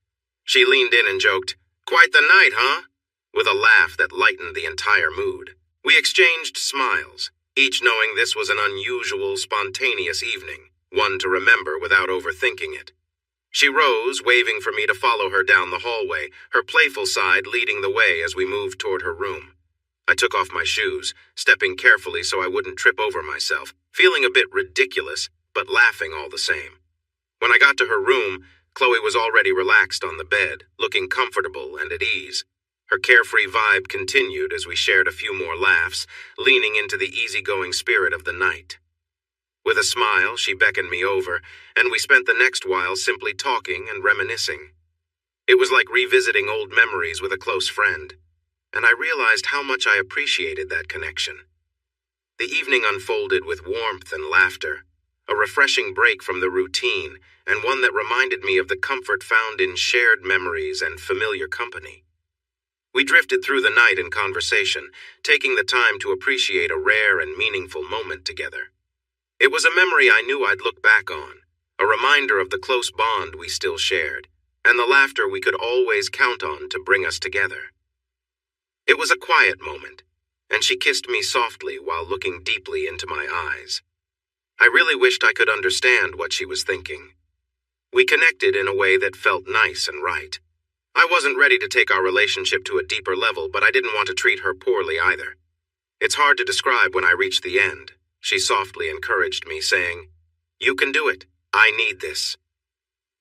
She leaned in and joked, "Quite the night, huh?" with a laugh that lightened the entire mood. We exchanged smiles, each knowing this was an unusual, spontaneous evening, one to remember without overthinking it. She rose, waving for me to follow her down the hallway, her playful side leading the way as we moved toward her room. I took off my shoes, stepping carefully so I wouldn't trip over myself, feeling a bit ridiculous, but laughing all the same. When I got to her room, Chloe was already relaxed on the bed, looking comfortable and at ease. Her carefree vibe continued as we shared a few more laughs, leaning into the easygoing spirit of the night. With a smile, she beckoned me over, and we spent the next while simply talking and reminiscing. It was like revisiting old memories with a close friend, and I realized how much I appreciated that connection. The evening unfolded with warmth and laughter, a refreshing break from the routine, and one that reminded me of the comfort found in shared memories and familiar company. We drifted through the night in conversation, taking the time to appreciate a rare and meaningful moment together. It was a memory I knew I'd look back on, a reminder of the close bond we still shared, and the laughter we could always count on to bring us together. It was a quiet moment, and she kissed me softly while looking deeply into my eyes. I really wished I could understand what she was thinking. We connected in a way that felt nice and right. I wasn't ready to take our relationship to a deeper level, but I didn't want to treat her poorly either. "It's hard to describe when I reach the end," she softly encouraged me, saying, "You can do it. I need this."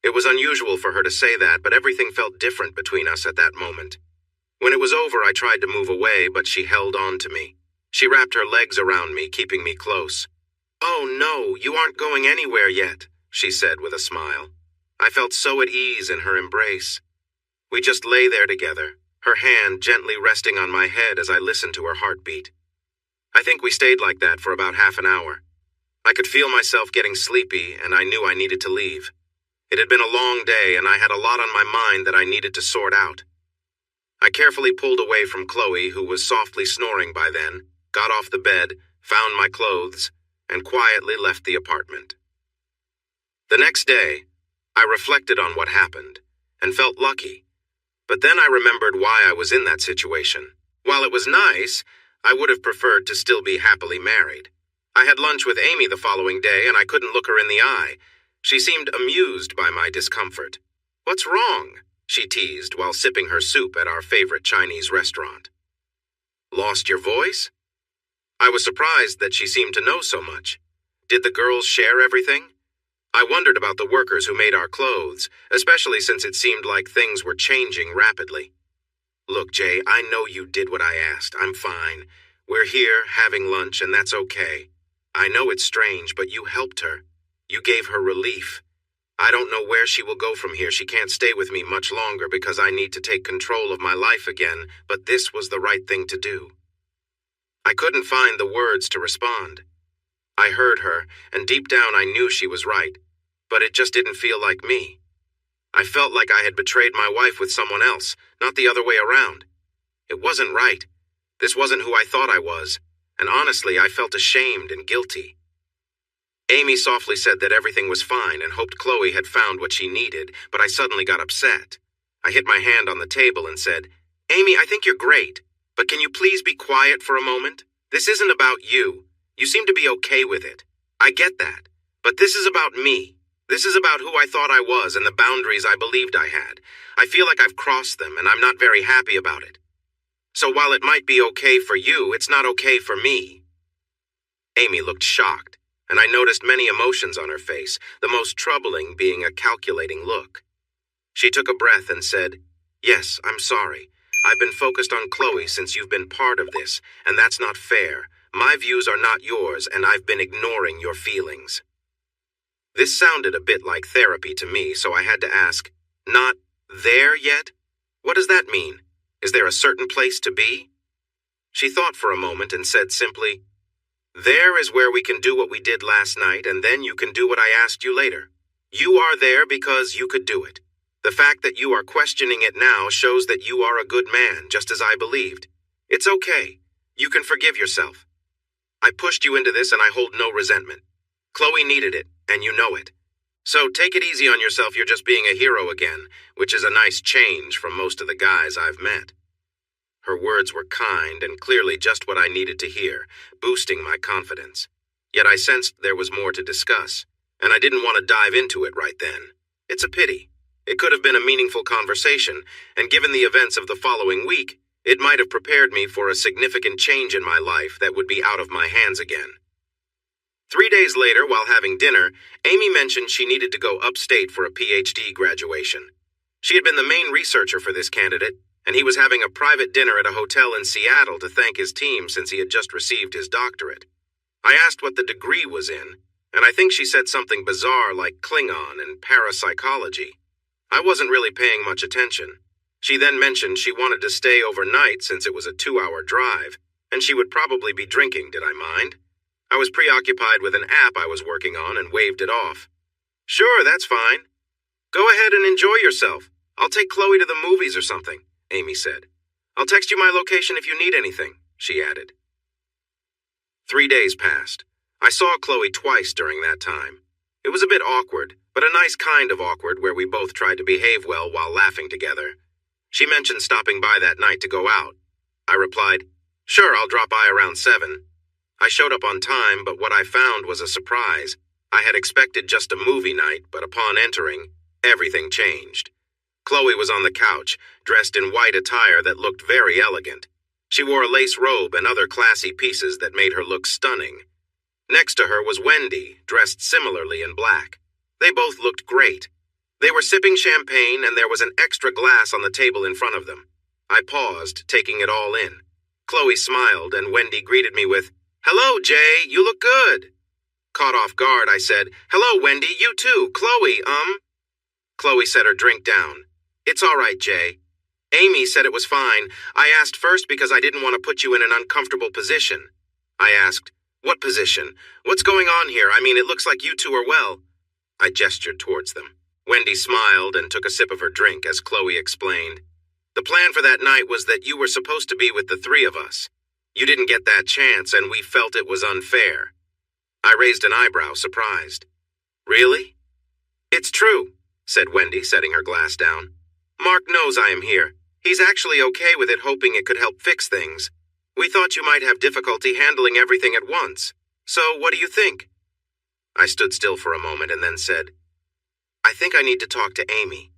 It was unusual for her to say that, but everything felt different between us at that moment. When it was over, I tried to move away, but she held on to me. She wrapped her legs around me, keeping me close. "Oh no, you aren't going anywhere yet," she said with a smile. I felt so at ease in her embrace. We just lay there together, her hand gently resting on my head as I listened to her heartbeat. I think we stayed like that for about half an hour. I could feel myself getting sleepy, and I knew I needed to leave. It had been a long day, and I had a lot on my mind that I needed to sort out. I carefully pulled away from Chloe, who was softly snoring by then, got off the bed, found my clothes, and quietly left the apartment. The next day, I reflected on what happened, and felt lucky. But then I remembered why I was in that situation. While it was nice, I would have preferred to still be happily married. I had lunch with Amy the following day, and I couldn't look her in the eye. She seemed amused by my discomfort. "What's wrong?" she teased while sipping her soup at our favorite Chinese restaurant. "Lost your voice?" I was surprised that she seemed to know so much. Did the girls share everything? I wondered about the workers who made our clothes, especially since it seemed like things were changing rapidly. "Look, Jay, I know you did what I asked. I'm fine. We're here, having lunch, and that's okay. I know it's strange, but you helped her. You gave her relief. I don't know where she will go from here. She can't stay with me much longer because I need to take control of my life again, but this was the right thing to do." I couldn't find the words to respond. I heard her, and deep down I knew she was right, but it just didn't feel like me. I felt like I had betrayed my wife with someone else, not the other way around. It wasn't right. This wasn't who I thought I was, and honestly, I felt ashamed and guilty. Amy softly said that everything was fine and hoped Chloe had found what she needed, but I suddenly got upset. I hit my hand on the table and said, "Amy, I think you're great, but can you please be quiet for a moment? This isn't about you. You seem to be okay with it. I get that. But this is about me. This is about who I thought I was and the boundaries I believed I had. I feel like I've crossed them, and I'm not very happy about it. So while it might be okay for you, it's not okay for me." Amy looked shocked. and I noticed many emotions on her face, the most troubling being a calculating look. She took a breath and said, "Yes, I'm sorry. I've been focused on Chloe since you've been part of this, and that's not fair. My views are not yours, and I've been ignoring your feelings." This sounded a bit like therapy to me, so I had to ask, "Not there yet? What does that mean? Is there a certain place to be?" She thought for a moment and said simply, "There is where we can do what we did last night, and then you can do what I asked you later. You are there because you could do it. The fact that you are questioning it now shows that you are a good man, just as I believed. It's okay. You can forgive yourself. I pushed you into this and I hold no resentment. Chloe needed it, and you know it. So take it easy on yourself, you're just being a hero again, which is a nice change from most of the guys I've met." Her words were kind and clearly just what I needed to hear, boosting my confidence. Yet I sensed there was more to discuss, and I didn't want to dive into it right then. It's a pity. It could have been a meaningful conversation, and given the events of the following week, it might have prepared me for a significant change in my life that would be out of my hands again. 3 days later, while having dinner, Amy mentioned she needed to go upstate for a PhD graduation. She had been the main researcher for this candidate, and he was having a private dinner at a hotel in Seattle to thank his team since he had just received his doctorate. I asked what the degree was in, and I think she said something bizarre like Klingon and parapsychology. I wasn't really paying much attention. She then mentioned she wanted to stay overnight since it was a 2-hour drive, and she would probably be drinking. Did I mind? I was preoccupied with an app I was working on and waved it off. "Sure, that's fine. Go ahead and enjoy yourself. I'll take Chloe to the movies or something," Amy said. "I'll text you my location if you need anything," she added. 3 days passed. I saw Chloe twice during that time. It was a bit awkward, but a nice kind of awkward where we both tried to behave well while laughing together. She mentioned stopping by that night to go out. I replied, "Sure, I'll drop by around 7. I showed up on time, but what I found was a surprise. I had expected just a movie night, but upon entering, everything changed. Chloe was on the couch, dressed in white attire that looked very elegant. She wore a lace robe and other classy pieces that made her look stunning. Next to her was Wendy, dressed similarly in black. They both looked great. They were sipping champagne, and there was an extra glass on the table in front of them. I paused, taking it all in. Chloe smiled, and Wendy greeted me with, "Hello, Jay, you look good." Caught off guard, I said, "Hello, Wendy, you too. Chloe, Chloe set her drink down. "It's all right, Jay. Amy said it was fine. I asked first because I didn't want to put you in an uncomfortable position." I asked, "What position? What's going on here? I mean, it looks like you two are well." I gestured towards them. Wendy smiled and took a sip of her drink as Chloe explained. "The plan for that night was that you were supposed to be with the 3 of us. You didn't get that chance, and we felt it was unfair." I raised an eyebrow, surprised. "Really?" "It's true," said Wendy, setting her glass down. "Mark knows I am here. He's actually okay with it, hoping it could help fix things. We thought you might have difficulty handling everything at once. So what do you think?" I stood still for a moment and then said, "I think I need to talk to Amy.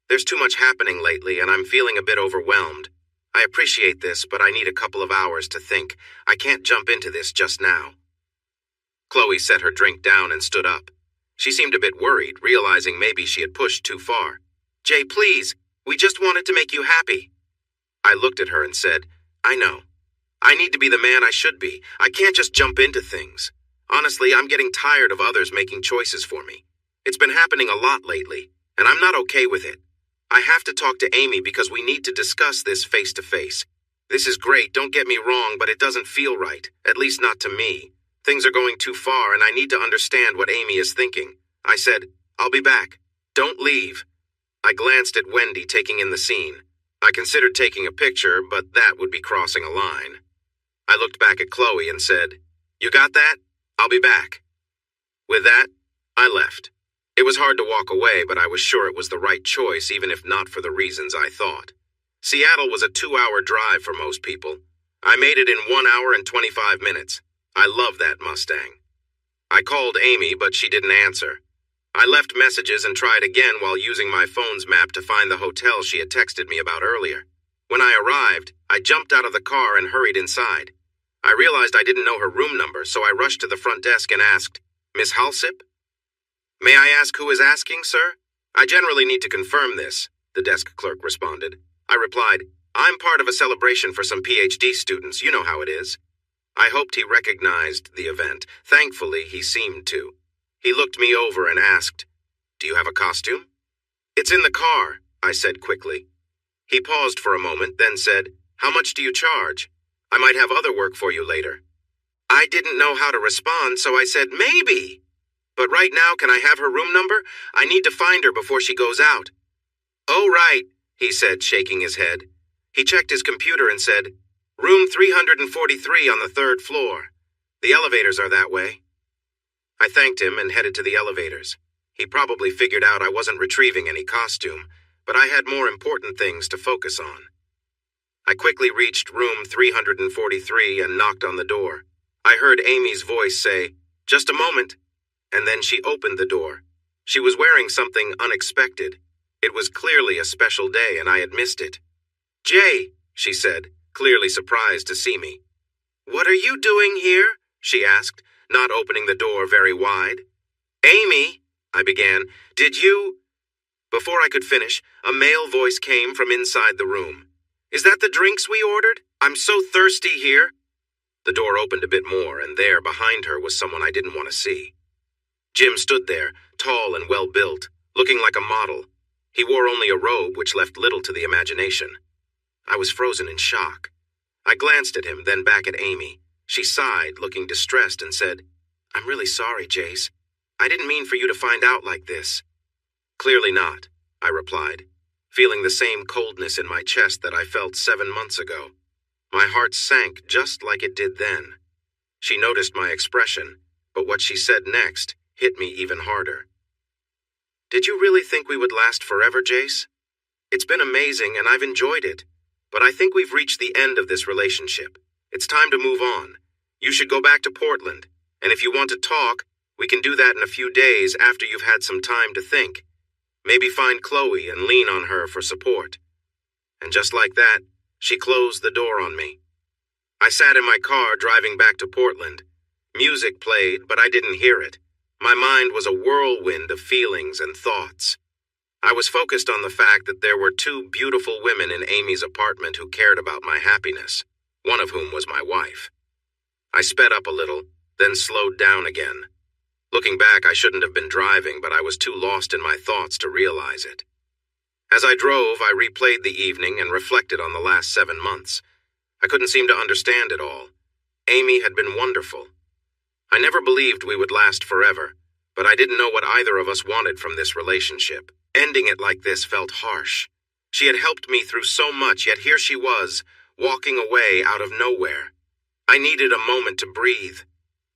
There's too much happening lately, and I'm feeling a bit overwhelmed. I appreciate this, but I need a couple of hours to think. I can't jump into this just now." Chloe set her drink down and stood up. She seemed a bit worried, realizing maybe she had pushed too far. "Jay, please, we just wanted to make you happy." I looked at her and said, "I know. I need to be the man I should be. I can't just jump into things. Honestly, I'm getting tired of others making choices for me. It's been happening a lot lately, and I'm not okay with it. I have to talk to Amy because we need to discuss this face to face. This is great, don't get me wrong, but it doesn't feel right, at least not to me. Things are going too far, and I need to understand what Amy is thinking." I said, "I'll be back. Don't leave." I glanced at Wendy taking in the scene. I considered taking a picture, but that would be crossing a line. I looked back at Chloe and said, "You got that? I'll be back." With that, I left. It was hard to walk away, but I was sure it was the right choice, even if not for the reasons I thought. Seattle was a 2-hour drive for most people. I made it in 1 hour and 25 minutes. I love that Mustang. I called Amy, but she didn't answer. I left messages and tried again while using my phone's map to find the hotel she had texted me about earlier. When I arrived, I jumped out of the car and hurried inside. I realized I didn't know her room number, so I rushed to the front desk and asked, Miss Halsip? May I ask who is asking, sir? I generally need to confirm this, the desk clerk responded. I replied, I'm part of a celebration for some PhD students, you know how it is. I hoped he recognized the event. Thankfully, he seemed to. He looked me over and asked, Do you have a costume? It's in the car, I said quickly. He paused for a moment, then said, How much do you charge? I might have other work for you later. I didn't know how to respond, so I said, Maybe. But right now, can I have her room number? I need to find her before she goes out. Oh, right, he said, shaking his head. He checked his computer and said, Room 343 on the 3rd floor. The elevators are that way. I thanked him and headed to the elevators. He probably figured out I wasn't retrieving any costume, but I had more important things to focus on. I quickly reached room 343 and knocked on the door. I heard Amy's voice say, Just a moment. And then she opened the door. She was wearing something unexpected. It was clearly a special day, and I had missed it. Jay, she said, clearly surprised to see me. What are you doing here? She asked, not opening the door very wide. Amy, I began, did you... Before I could finish, a male voice came from inside the room. Is that the drinks we ordered? I'm so thirsty here. The door opened a bit more, and there, behind her, was someone I didn't want to see. Jim stood there, tall and well-built, looking like a model. He wore only a robe which left little to the imagination. I was frozen in shock. I glanced at him, then back at Amy. She sighed, looking distressed, and said, I'm really sorry, Jace. I didn't mean for you to find out like this. Clearly not, I replied, feeling the same coldness in my chest that I felt 7 months ago. My heart sank just like it did then. She noticed my expression, but what she said next hit me even harder. Did you really think we would last forever, Jace? It's been amazing and I've enjoyed it, but I think we've reached the end of this relationship. It's time to move on. You should go back to Portland, and if you want to talk, we can do that in a few days after you've had some time to think. Maybe find Chloe and lean on her for support. And just like that, she closed the door on me. I sat in my car driving back to Portland. Music played, but I didn't hear it. My mind was a whirlwind of feelings and thoughts. I was focused on the fact that there were 2 beautiful women in Amy's apartment who cared about my happiness, one of whom was my wife. I sped up a little, then slowed down again. Looking back, I shouldn't have been driving, but I was too lost in my thoughts to realize it. As I drove, I replayed the evening and reflected on the last 7 months. I couldn't seem to understand it all. Amy had been wonderful. I never believed we would last forever, but I didn't know what either of us wanted from this relationship. Ending it like this felt harsh. She had helped me through so much, yet here she was, walking away out of nowhere. I needed a moment to breathe.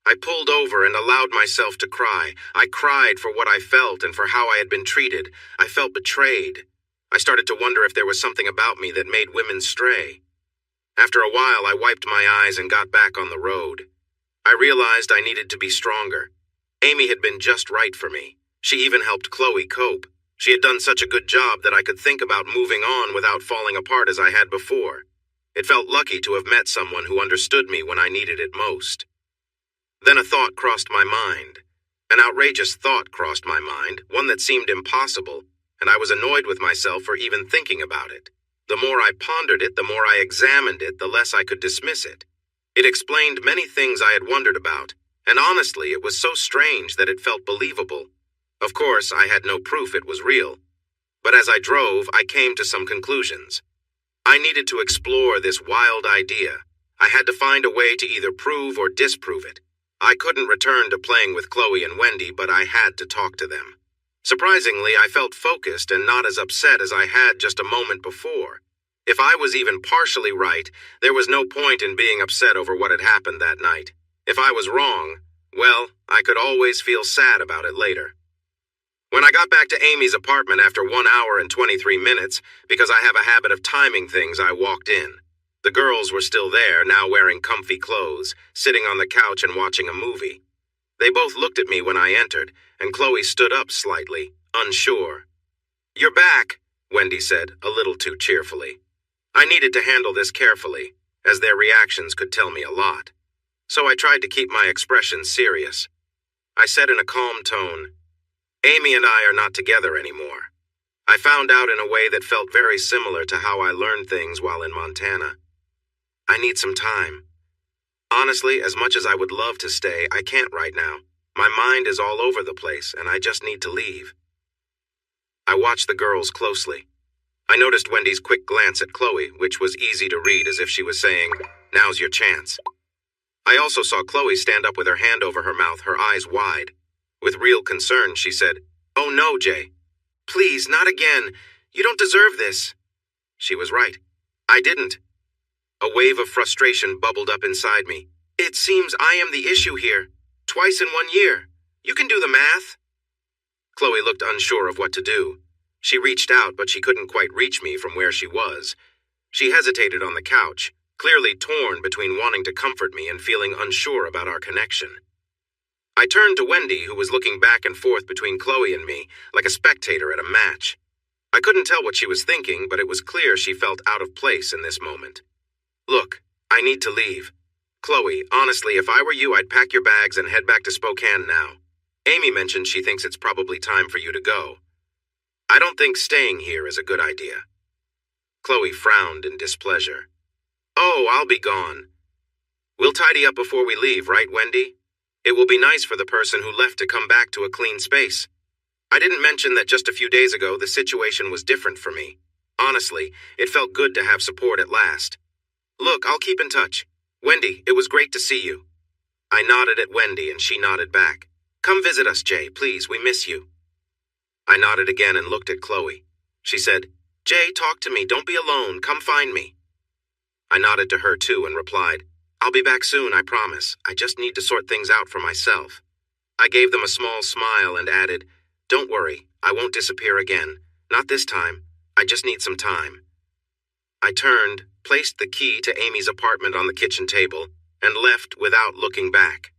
I pulled over and allowed myself to cry. I cried for what I felt and for how I had been treated. I felt betrayed. I started to wonder if there was something about me that made women stray. After a while, I wiped my eyes and got back on the road. I realized I needed to be stronger. Amy had been just right for me. She even helped Chloe cope. She had done such a good job that I could think about moving on without falling apart as I had before. It felt lucky to have met someone who understood me when I needed it most. Then a thought crossed my mind. An outrageous thought crossed my mind, one that seemed impossible, and I was annoyed with myself for even thinking about it. The more I pondered it, the more I examined it, the less I could dismiss it. It explained many things I had wondered about, and honestly, it was so strange that it felt believable. Of course, I had no proof it was real. But as I drove, I came to some conclusions. I needed to explore this wild idea. I had to find a way to either prove or disprove it. I couldn't return to playing with Chloe and Wendy, but I had to talk to them. Surprisingly, I felt focused and not as upset as I had just a moment before. If I was even partially right, there was no point in being upset over what had happened that night. If I was wrong, well, I could always feel sad about it later. When I got back to Amy's apartment after 1 hour and 23 minutes, because I have a habit of timing things, I walked in. The girls were still there, now wearing comfy clothes, sitting on the couch and watching a movie. They both looked at me when I entered, and Chloe stood up slightly, unsure. "You're back," Wendy said, a little too cheerfully. I needed to handle this carefully, as their reactions could tell me a lot. So I tried to keep my expression serious. I said in a calm tone, "Amy and I are not together anymore. I found out in a way that felt very similar to how I learned things while in Montana. I need some time. Honestly, as much as I would love to stay, I can't right now. My mind is all over the place, and I just need to leave." I watched the girls closely. I noticed Wendy's quick glance at Chloe, which was easy to read as if she was saying, "Now's your chance." I also saw Chloe stand up with her hand over her mouth, her eyes wide. With real concern, she said, "Oh no, Jay. Please, not again. You don't deserve this." She was right. I didn't. A wave of frustration bubbled up inside me. "It seems I am the issue here. Twice in 1 year. You can do the math." Chloe looked unsure of what to do. She reached out, but she couldn't quite reach me from where she was. She hesitated on the couch, clearly torn between wanting to comfort me and feeling unsure about our connection. I turned to Wendy, who was looking back and forth between Chloe and me, like a spectator at a match. I couldn't tell what she was thinking, but it was clear she felt out of place in this moment. "Look, I need to leave. Chloe, honestly, if I were you, I'd pack your bags and head back to Spokane now. Amy mentioned she thinks it's probably time for you to go. I don't think staying here is a good idea." Chloe frowned in displeasure. "Oh, I'll be gone. We'll tidy up before we leave, right, Wendy? It will be nice for the person who left to come back to a clean space. I didn't mention that just a few days ago the situation was different for me. Honestly, it felt good to have support at last. Look, I'll keep in touch. Wendy, it was great to see you." I nodded at Wendy and she nodded back. "Come visit us, Jay, please, we miss you." I nodded again and looked at Chloe. She said, "Jay, talk to me, don't be alone, come find me." I nodded to her too and replied, "I'll be back soon, I promise. I just need to sort things out for myself." I gave them a small smile and added, "Don't worry, I won't disappear again. Not this time. I just need some time." I turned, placed the key to Amy's apartment on the kitchen table, and left without looking back.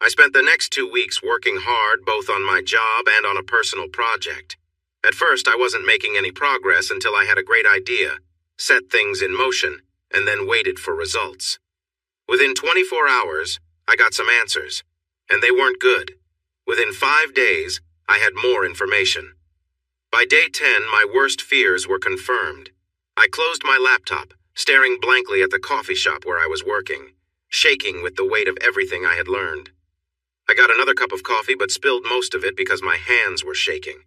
I spent the next 2 weeks working hard both on my job and on a personal project. At first, I wasn't making any progress until I had a great idea, set things in motion, and then waited for results. Within 24 hours, I got some answers, and they weren't good. Within 5 days, I had more information. By day 10, my worst fears were confirmed. I closed my laptop, staring blankly at the coffee shop where I was working, shaking with the weight of everything I had learned. I got another cup of coffee but spilled most of it because my hands were shaking.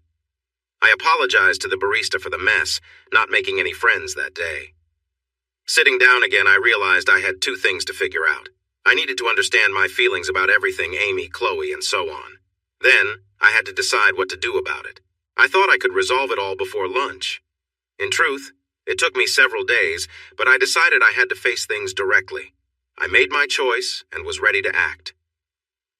I apologized to the barista for the mess, not making any friends that day. Sitting down again, I realized I had 2 things to figure out. I needed to understand my feelings about everything, Amy, Chloe, and so on. Then, I had to decide what to do about it. I thought I could resolve it all before lunch. In truth, it took me several days, but I decided I had to face things directly. I made my choice and was ready to act.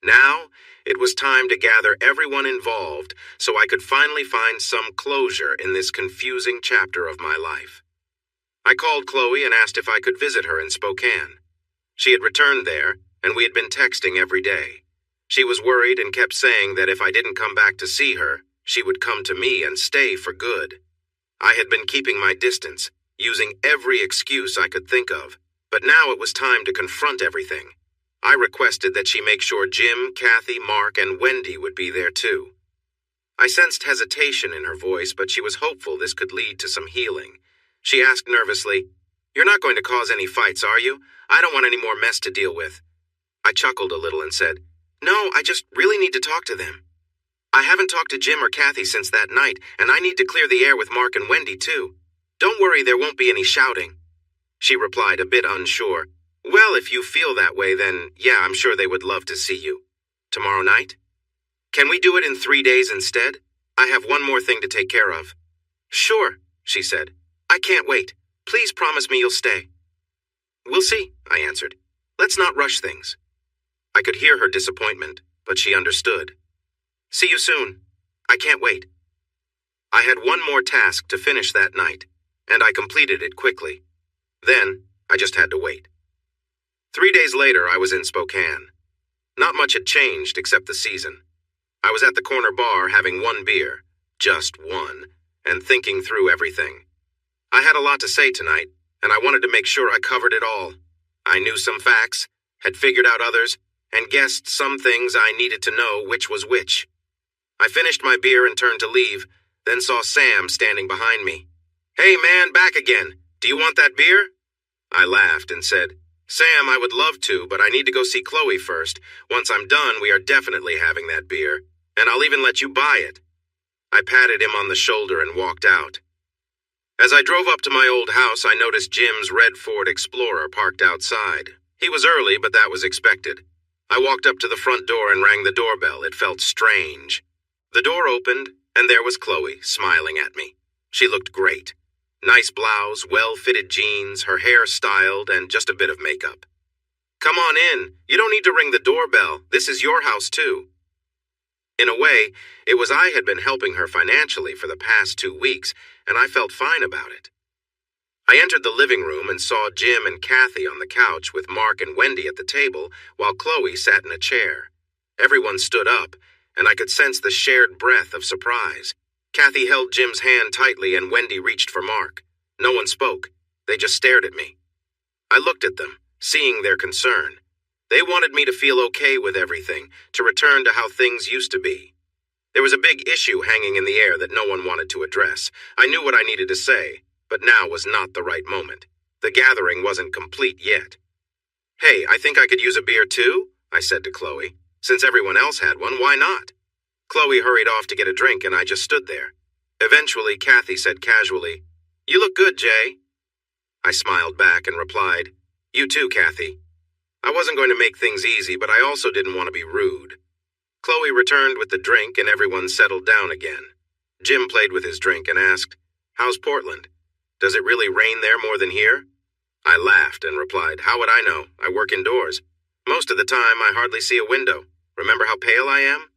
Now, it was time to gather everyone involved so I could finally find some closure in this confusing chapter of my life. I called Chloe and asked if I could visit her in Spokane. She had returned there, and we had been texting every day. She was worried and kept saying that if I didn't come back to see her, she would come to me and stay for good. I had been keeping my distance, using every excuse I could think of, but now it was time to confront everything. I requested that she make sure Jim, Kathy, Mark, and Wendy would be there too. I sensed hesitation in her voice, but she was hopeful this could lead to some healing. She asked nervously, "You're not going to cause any fights, are you? I don't want any more mess to deal with." I chuckled a little and said, "No, I just really need to talk to them. I haven't talked to Jim or Kathy since that night, and I need to clear the air with Mark and Wendy too. Don't worry, there won't be any shouting." She replied, a bit unsure, "Well, if you feel that way, then yeah, I'm sure they would love to see you. Tomorrow night? Can we do it in 3 days instead? I have one more thing to take care of." "Sure," she said. "I can't wait. Please promise me you'll stay." "We'll see," I answered. "Let's not rush things." I could hear her disappointment, but she understood. "See you soon. I can't wait." I had one more task to finish that night, and I completed it quickly. Then, I just had to wait. 3 days later, I was in Spokane. Not much had changed except the season. I was at the corner bar having one beer, just one, and thinking through everything. I had a lot to say tonight, and I wanted to make sure I covered it all. I knew some facts, had figured out others, and guessed some things I needed to know which was which. I finished my beer and turned to leave, then saw Sam standing behind me. "Hey man, back again. Do you want that beer?" I laughed and said, "Sam, I would love to, but I need to go see Chloe first. Once I'm done, we are definitely having that beer, and I'll even let you buy it." I patted him on the shoulder and walked out. As I drove up to my old house, I noticed Jim's red Ford Explorer parked outside. He was early, but that was expected. I walked up to the front door and rang the doorbell. It felt strange. The door opened, and there was Chloe, smiling at me. She looked great. Nice blouse, well-fitted jeans, her hair styled, and just a bit of makeup. "Come on in. You don't need to ring the doorbell. This is your house, too." In a way, it was I had been helping her financially for the past 2 weeks, and I felt fine about it. I entered the living room and saw Jim and Kathy on the couch with Mark and Wendy at the table, while Chloe sat in a chair. Everyone stood up, and I could sense the shared breath of surprise. Kathy held Jim's hand tightly, and Wendy reached for Mark. No one spoke. They just stared at me. I looked at them, seeing their concern. They wanted me to feel okay with everything, to return to how things used to be. There was a big issue hanging in the air that no one wanted to address. I knew what I needed to say, but now was not the right moment. The gathering wasn't complete yet. "Hey, I think I could use a beer too," I said to Chloe. "Since everyone else had one, why not?" Chloe hurried off to get a drink, and I just stood there. Eventually, Kathy said casually, "You look good, Jay." I smiled back and replied, "You too, Kathy." I wasn't going to make things easy, but I also didn't want to be rude. Chloe returned with the drink, and everyone settled down again. Jim played with his drink and asked, "How's Portland? Does it really rain there more than here?" I laughed and replied, "How would I know? I work indoors. Most of the time, I hardly see a window. Remember how pale I am?"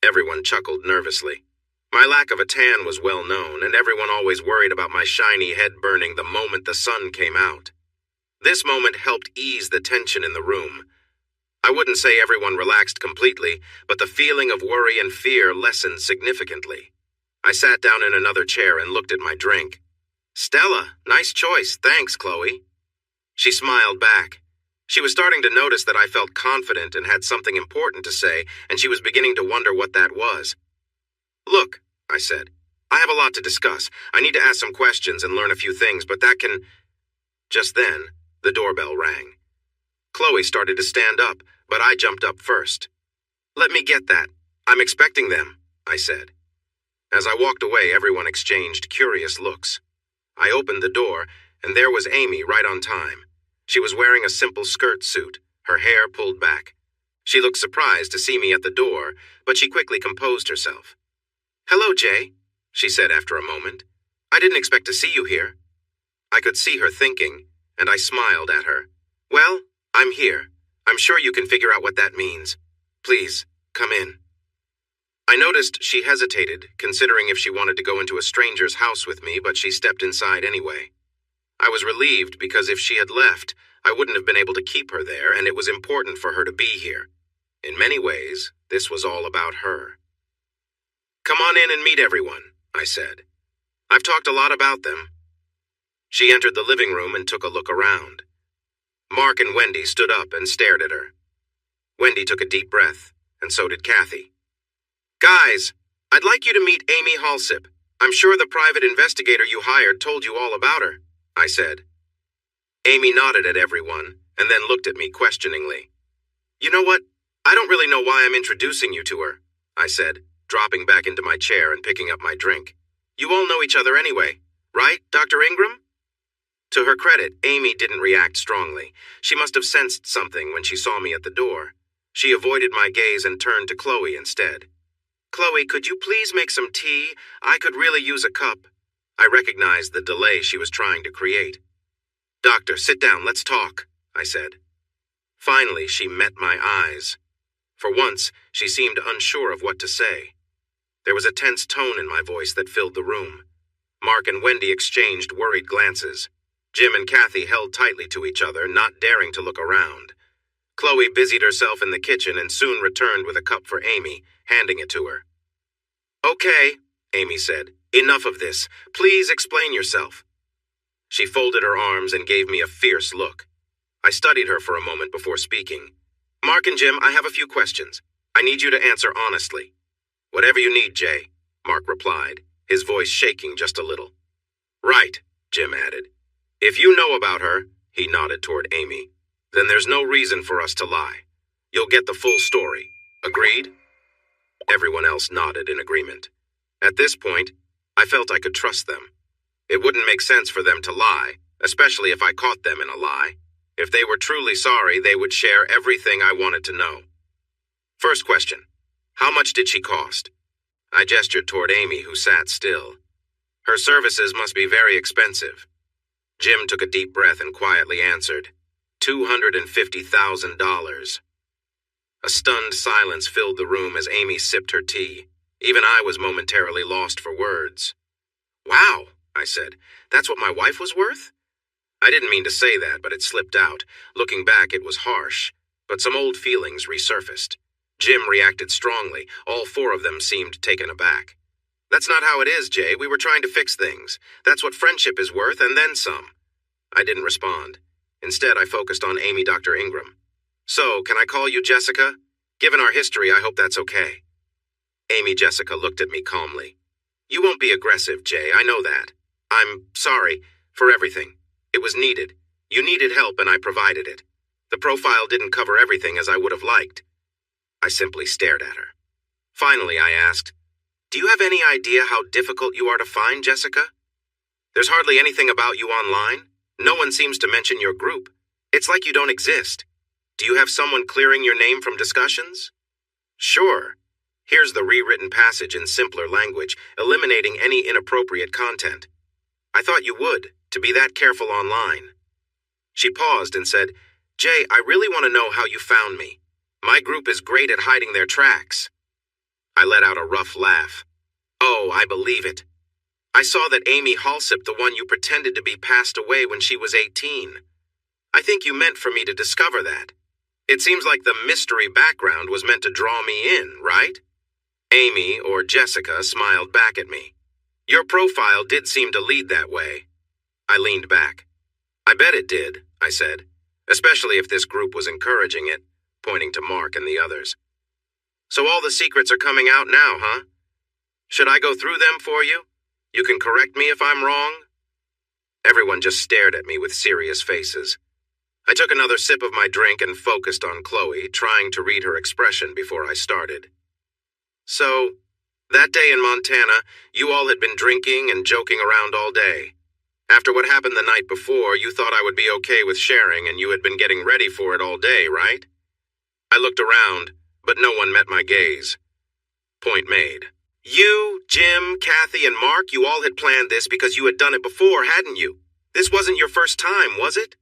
Everyone chuckled nervously. My lack of a tan was well known, and everyone always worried about my shiny head burning the moment the sun came out. This moment helped ease the tension in the room. I wouldn't say everyone relaxed completely, but the feeling of worry and fear lessened significantly. I sat down in another chair and looked at my drink. "Stella, nice choice. Thanks, Chloe." She smiled back. She was starting to notice that I felt confident and had something important to say, and she was beginning to wonder what that was. "Look," I said, "I have a lot to discuss. I need to ask some questions and learn a few things, but that can—" Just then, the doorbell rang. Chloe started to stand up, but I jumped up first. "Let me get that. I'm expecting them," I said. As I walked away, everyone exchanged curious looks. I opened the door, and there was Amy right on time. She was wearing a simple skirt suit, her hair pulled back. She looked surprised to see me at the door, but she quickly composed herself. "Hello, Jay," she said after a moment. "I didn't expect to see you here." I could see her thinking, and I smiled at her. "Well, I'm here. I'm sure you can figure out what that means. Please, come in." I noticed she hesitated, considering if she wanted to go into a stranger's house with me, but she stepped inside anyway. I was relieved because if she had left, I wouldn't have been able to keep her there, and it was important for her to be here. In many ways, this was all about her. "Come on in and meet everyone," I said. "I've talked a lot about them." She entered the living room and took a look around. Mark and Wendy stood up and stared at her. Wendy took a deep breath, and so did Kathy. "Guys, I'd like you to meet Amy Halsip. I'm sure the private investigator you hired told you all about her," I said. Amy nodded at everyone, and then looked at me questioningly. "You know what? I don't really know why I'm introducing you to her," I said, dropping back into my chair and picking up my drink. "You all know each other anyway, right, Dr. Ingram?" To her credit, Amy didn't react strongly. She must have sensed something when she saw me at the door. She avoided my gaze and turned to Chloe instead. "Chloe, could you please make some tea? I could really use a cup." I recognized the delay she was trying to create. "Doctor, sit down, let's talk," I said. Finally, she met my eyes. For once, she seemed unsure of what to say. There was a tense tone in my voice that filled the room. Mark and Wendy exchanged worried glances. Jim and Kathy held tightly to each other, not daring to look around. Chloe busied herself in the kitchen and soon returned with a cup for Amy, handing it to her. "Okay," Amy said. "Enough of this. Please explain yourself." She folded her arms and gave me a fierce look. I studied her for a moment before speaking. Mark and Jim, I have a few questions. I need you to answer honestly. Whatever you need, Jay, Mark replied, his voice shaking just a little. Right, Jim added. If you know about her, he nodded toward Amy, then there's no reason for us to lie. You'll get the full story. Agreed? Everyone else nodded in agreement. At this point, I felt I could trust them. It wouldn't make sense for them to lie, especially if I caught them in a lie. If they were truly sorry, they would share everything I wanted to know. First question, how much did she cost? I gestured toward Amy, who sat still. Her services must be very expensive. Jim took a deep breath and quietly answered, $250,000. A stunned silence filled the room as Amy sipped her tea. Even I was momentarily lost for words. Wow, I said, that's what my wife was worth? I didn't mean to say that, but it slipped out. Looking back, it was harsh, but some old feelings resurfaced. Jim reacted strongly. All four of them seemed taken aback. That's not how it is, Jay. We were trying to fix things. That's what friendship is worth, and then some. I didn't respond. Instead, I focused on Amy Dr. Ingram. So, can I call you Jessica? Given our history, I hope that's okay. Amy Jessica looked at me calmly. You won't be aggressive, Jay, I know that. I'm sorry for everything. It was needed. You needed help and I provided it. The profile didn't cover everything as I would have liked. I simply stared at her. Finally, I asked, do you have any idea how difficult you are to find, Jessica? There's hardly anything about you online. No one seems to mention your group. It's like you don't exist. Do you have someone clearing your name from discussions? Sure. Here's the rewritten passage in simpler language, eliminating any inappropriate content. I thought you would, to be that careful online. She paused and said, Jay, I really want to know how you found me. My group is great at hiding their tracks. I let out a rough laugh. Oh, I believe it. I saw that Amy Halsip, the one you pretended to be, passed away when she was 18. I think you meant for me to discover that. It seems like the mystery background was meant to draw me in, right? Amy, or Jessica, smiled back at me. Your profile did seem to lead that way. I leaned back. I bet it did, I said, especially if this group was encouraging it, pointing to Mark and the others. So all the secrets are coming out now, huh? Should I go through them for you? You can correct me if I'm wrong? Everyone just stared at me with serious faces. I took another sip of my drink and focused on Chloe, trying to read her expression before I started. So, that day in Montana, you all had been drinking and joking around all day. After what happened the night before, you thought I would be okay with sharing and you had been getting ready for it all day, right? I looked around, but no one met my gaze. Point made. You, Jim, Kathy, and Mark, you all had planned this because you had done it before, hadn't you? This wasn't your first time, was it?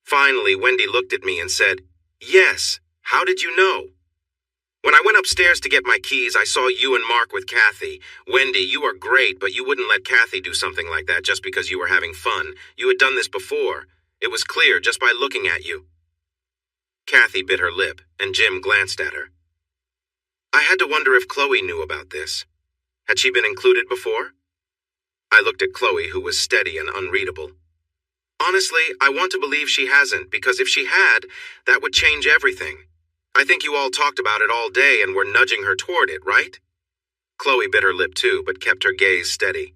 Finally, Wendy looked at me and said, Yes, how did you know? When I went upstairs to get my keys, I saw you and Mark with Kathy. Wendy, you are great, but you wouldn't let Kathy do something like that just because you were having fun. You had done this before. It was clear just by looking at you. Kathy bit her lip, and Jim glanced at her. I had to wonder if Chloe knew about this. Had she been included before? I looked at Chloe, who was steady and unreadable. Honestly, I want to believe she hasn't, because if she had, that would change everything. I think you all talked about it all day and were nudging her toward it, right? Chloe bit her lip too, but kept her gaze steady.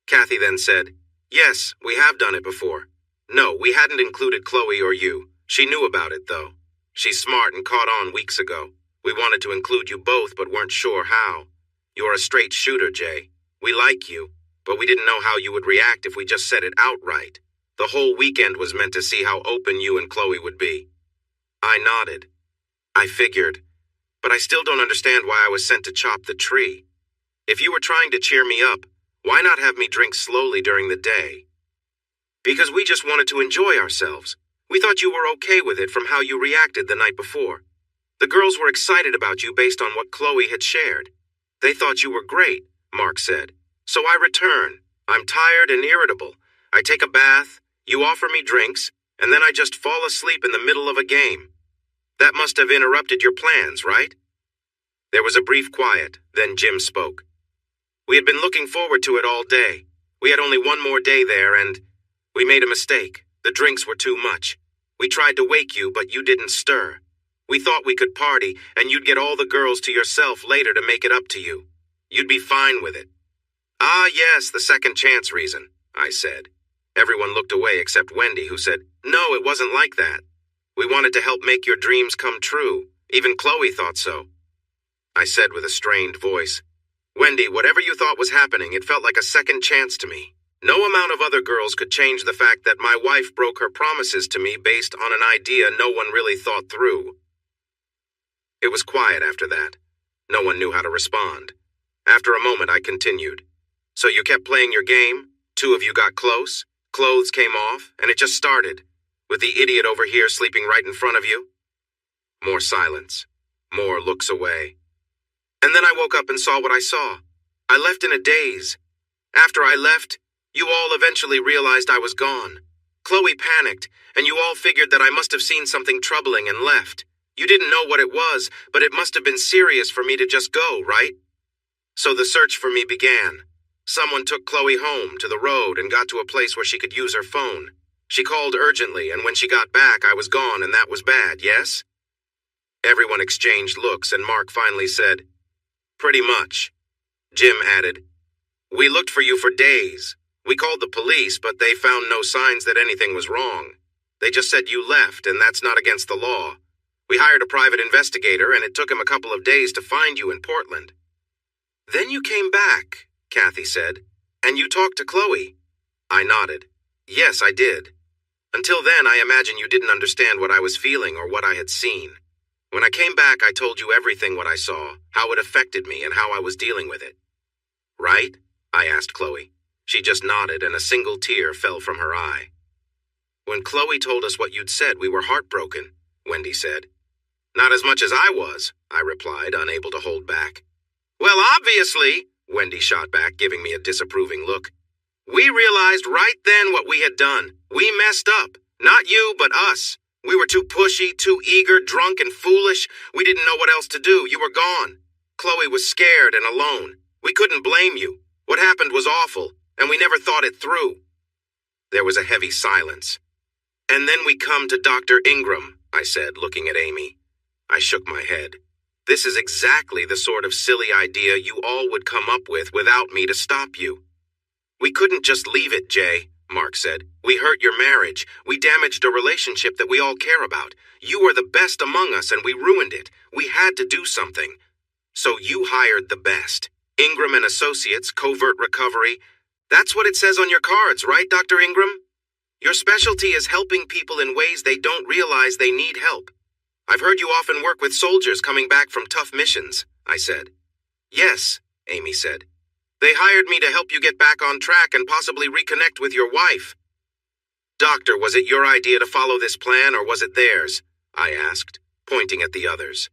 Kathy then said, Yes, we have done it before. No, we hadn't included Chloe or you. She knew about it, though. She's smart and caught on weeks ago. We wanted to include you both, but weren't sure how. You're a straight shooter, Jay. We like you, but we didn't know how you would react if we just said it outright. The whole weekend was meant to see how open you and Chloe would be. I nodded. I figured, but I still don't understand why I was sent to chop the tree. If you were trying to cheer me up, why not have me drink slowly during the day? Because we just wanted to enjoy ourselves. We thought you were okay with it from how you reacted the night before. The girls were excited about you based on what Chloe had shared. They thought you were great, Mark said. So I return. I'm tired and irritable. I take a bath, you offer me drinks, and then I just fall asleep in the middle of a game. That must have interrupted your plans, right? There was a brief quiet, then Jim spoke. We had been looking forward to it all day. We had only one more day there, and we made a mistake. The drinks were too much. We tried to wake you, but you didn't stir. We thought we could party, and you'd get all the girls to yourself later to make it up to you. You'd be fine with it." "Ah, yes, the second chance reason," I said. Everyone looked away except Wendy, who said, "No, it wasn't like that. We wanted to help make your dreams come true. Even Chloe thought so." I said with a strained voice, "Wendy, whatever you thought was happening, it felt like a second chance to me. No amount of other girls could change the fact that my wife broke her promises to me based on an idea no one really thought through." It was quiet after that. No one knew how to respond. After a moment, I continued. "So you kept playing your game? Two of you got close? Clothes came off, and it just started, with the idiot over here sleeping right in front of you?" More silence. More looks away. "And then I woke up and saw what I saw. I left in a daze. After I left, you all eventually realized I was gone. Chloe panicked, and you all figured that I must have seen something troubling and left. You didn't know what it was, but it must have been serious for me to just go, right? So the search for me began. Someone took Chloe home to the road and got to a place where she could use her phone. She called urgently, and when she got back, I was gone, and that was bad, yes?" Everyone exchanged looks, and Mark finally said, "Pretty much." Jim added, "We looked for you for days. We called the police, but they found no signs that anything was wrong. They just said you left, and that's not against the law. We hired a private investigator, and it took him a couple of days to find you in Portland." "Then you came back," Kathy said, "and you talked to Chloe." I nodded. "Yes, I did. Until then, I imagine you didn't understand what I was feeling or what I had seen. When I came back, I told you everything what I saw, how it affected me, and how I was dealing with it." "Right?" I asked Chloe. She just nodded, and a single tear fell from her eye. "When Chloe told us what you'd said, we were heartbroken," Wendy said. "Not as much as I was," I replied, unable to hold back. "Well, obviously," Wendy shot back, giving me a disapproving look. "We realized right then what we had done. We messed up. Not you, but us. We were too pushy, too eager, drunk, and foolish. We didn't know what else to do. You were gone. Chloe was scared and alone. We couldn't blame you. What happened was awful, and we never thought it through." There was a heavy silence. "And then we come to Dr. Ingram," I said, looking at Amy. I shook my head. "This is exactly the sort of silly idea you all would come up with without me to stop you." "We couldn't just leave it, Jay," Mark said. "We hurt your marriage. We damaged a relationship that we all care about. You were the best among us, and we ruined it. We had to do something. So you hired the best. Ingram and Associates, Covert Recovery. That's what it says on your cards, right, Dr. Ingram? Your specialty is helping people in ways they don't realize they need help. I've heard you often work with soldiers coming back from tough missions," I said. "Yes," Amy said. "They hired me to help you get back on track and possibly reconnect with your wife." "Doctor, was it your idea to follow this plan, or was it theirs?" I asked, pointing at the others.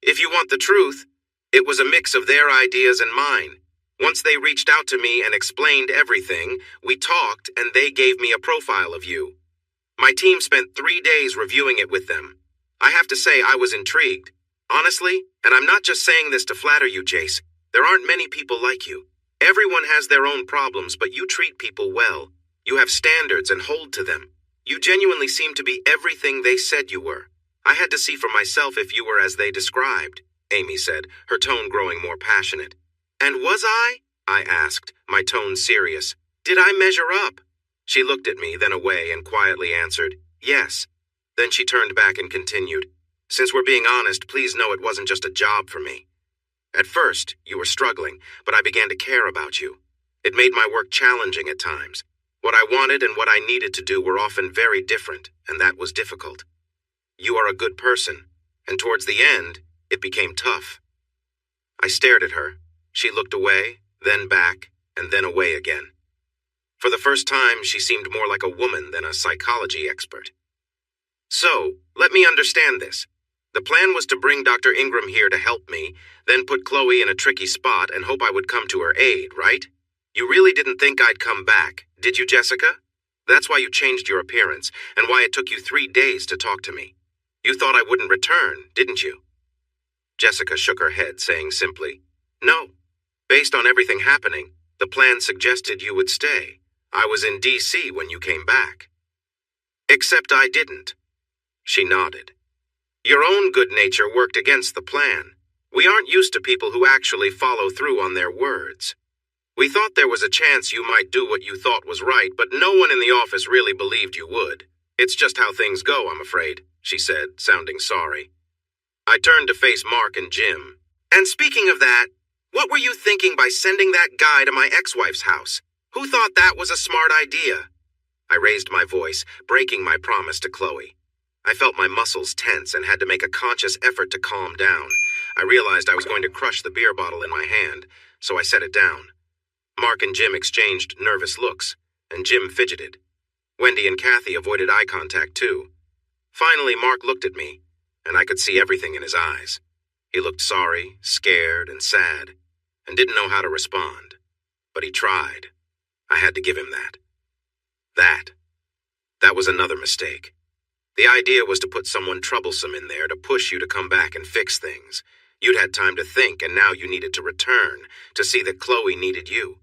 "If you want the truth, it was a mix of their ideas and mine. Once they reached out to me and explained everything, we talked and they gave me a profile of you. My team spent 3 days reviewing it with them. I have to say I was intrigued. Honestly, and I'm not just saying this to flatter you, Jace, there aren't many people like you. Everyone has their own problems, but you treat people well. You have standards and hold to them. You genuinely seem to be everything they said you were. I had to see for myself if you were as they described," Amy said, her tone growing more passionate. "And was I?" I asked, my tone serious. "Did I measure up?" She looked at me, then away, and quietly answered, "Yes." Then she turned back and continued, "Since we're being honest, please know it wasn't just a job for me. At first, you were struggling, but I began to care about you. It made my work challenging at times. What I wanted and what I needed to do were often very different, and that was difficult. You are a good person, and towards the end, it became tough." I stared at her. She looked away, then back, and then away again. For the first time, she seemed more like a woman than a psychology expert. "So, let me understand this. The plan was to bring Dr. Ingram here to help me, then put Chloe in a tricky spot and hope I would come to her aid, right? You really didn't think I'd come back, did you, Jessica? That's why you changed your appearance, and why it took you 3 days to talk to me. You thought I wouldn't return, didn't you?" Jessica shook her head, saying simply, "No. Based on everything happening, the plan suggested you would stay. I was in D.C. when you came back." "Except I didn't." She nodded. Your own good nature worked against the plan. We aren't used to people who actually follow through on their words. We thought there was a chance you might do what you thought was right, but no one in the office really believed you would. It's just how things go, I'm afraid, she said, sounding sorry. I turned to face Mark and Jim. And speaking of that, what were you thinking by sending that guy to my ex-wife's house? Who thought that was a smart idea? I raised my voice, breaking my promise to Chloe. I felt my muscles tense and had to make a conscious effort to calm down. I realized I was going to crush the beer bottle in my hand, so I set it down. Mark and Jim exchanged nervous looks, and Jim fidgeted. Wendy and Kathy avoided eye contact too. Finally, Mark looked at me, and I could see everything in his eyes. He looked sorry, scared, and sad, and didn't know how to respond. But he tried. I had to give him that. That was another mistake. The idea was to put someone troublesome in there to push you to come back and fix things. You'd had time to think, and now you needed to return, to see that Chloe needed you.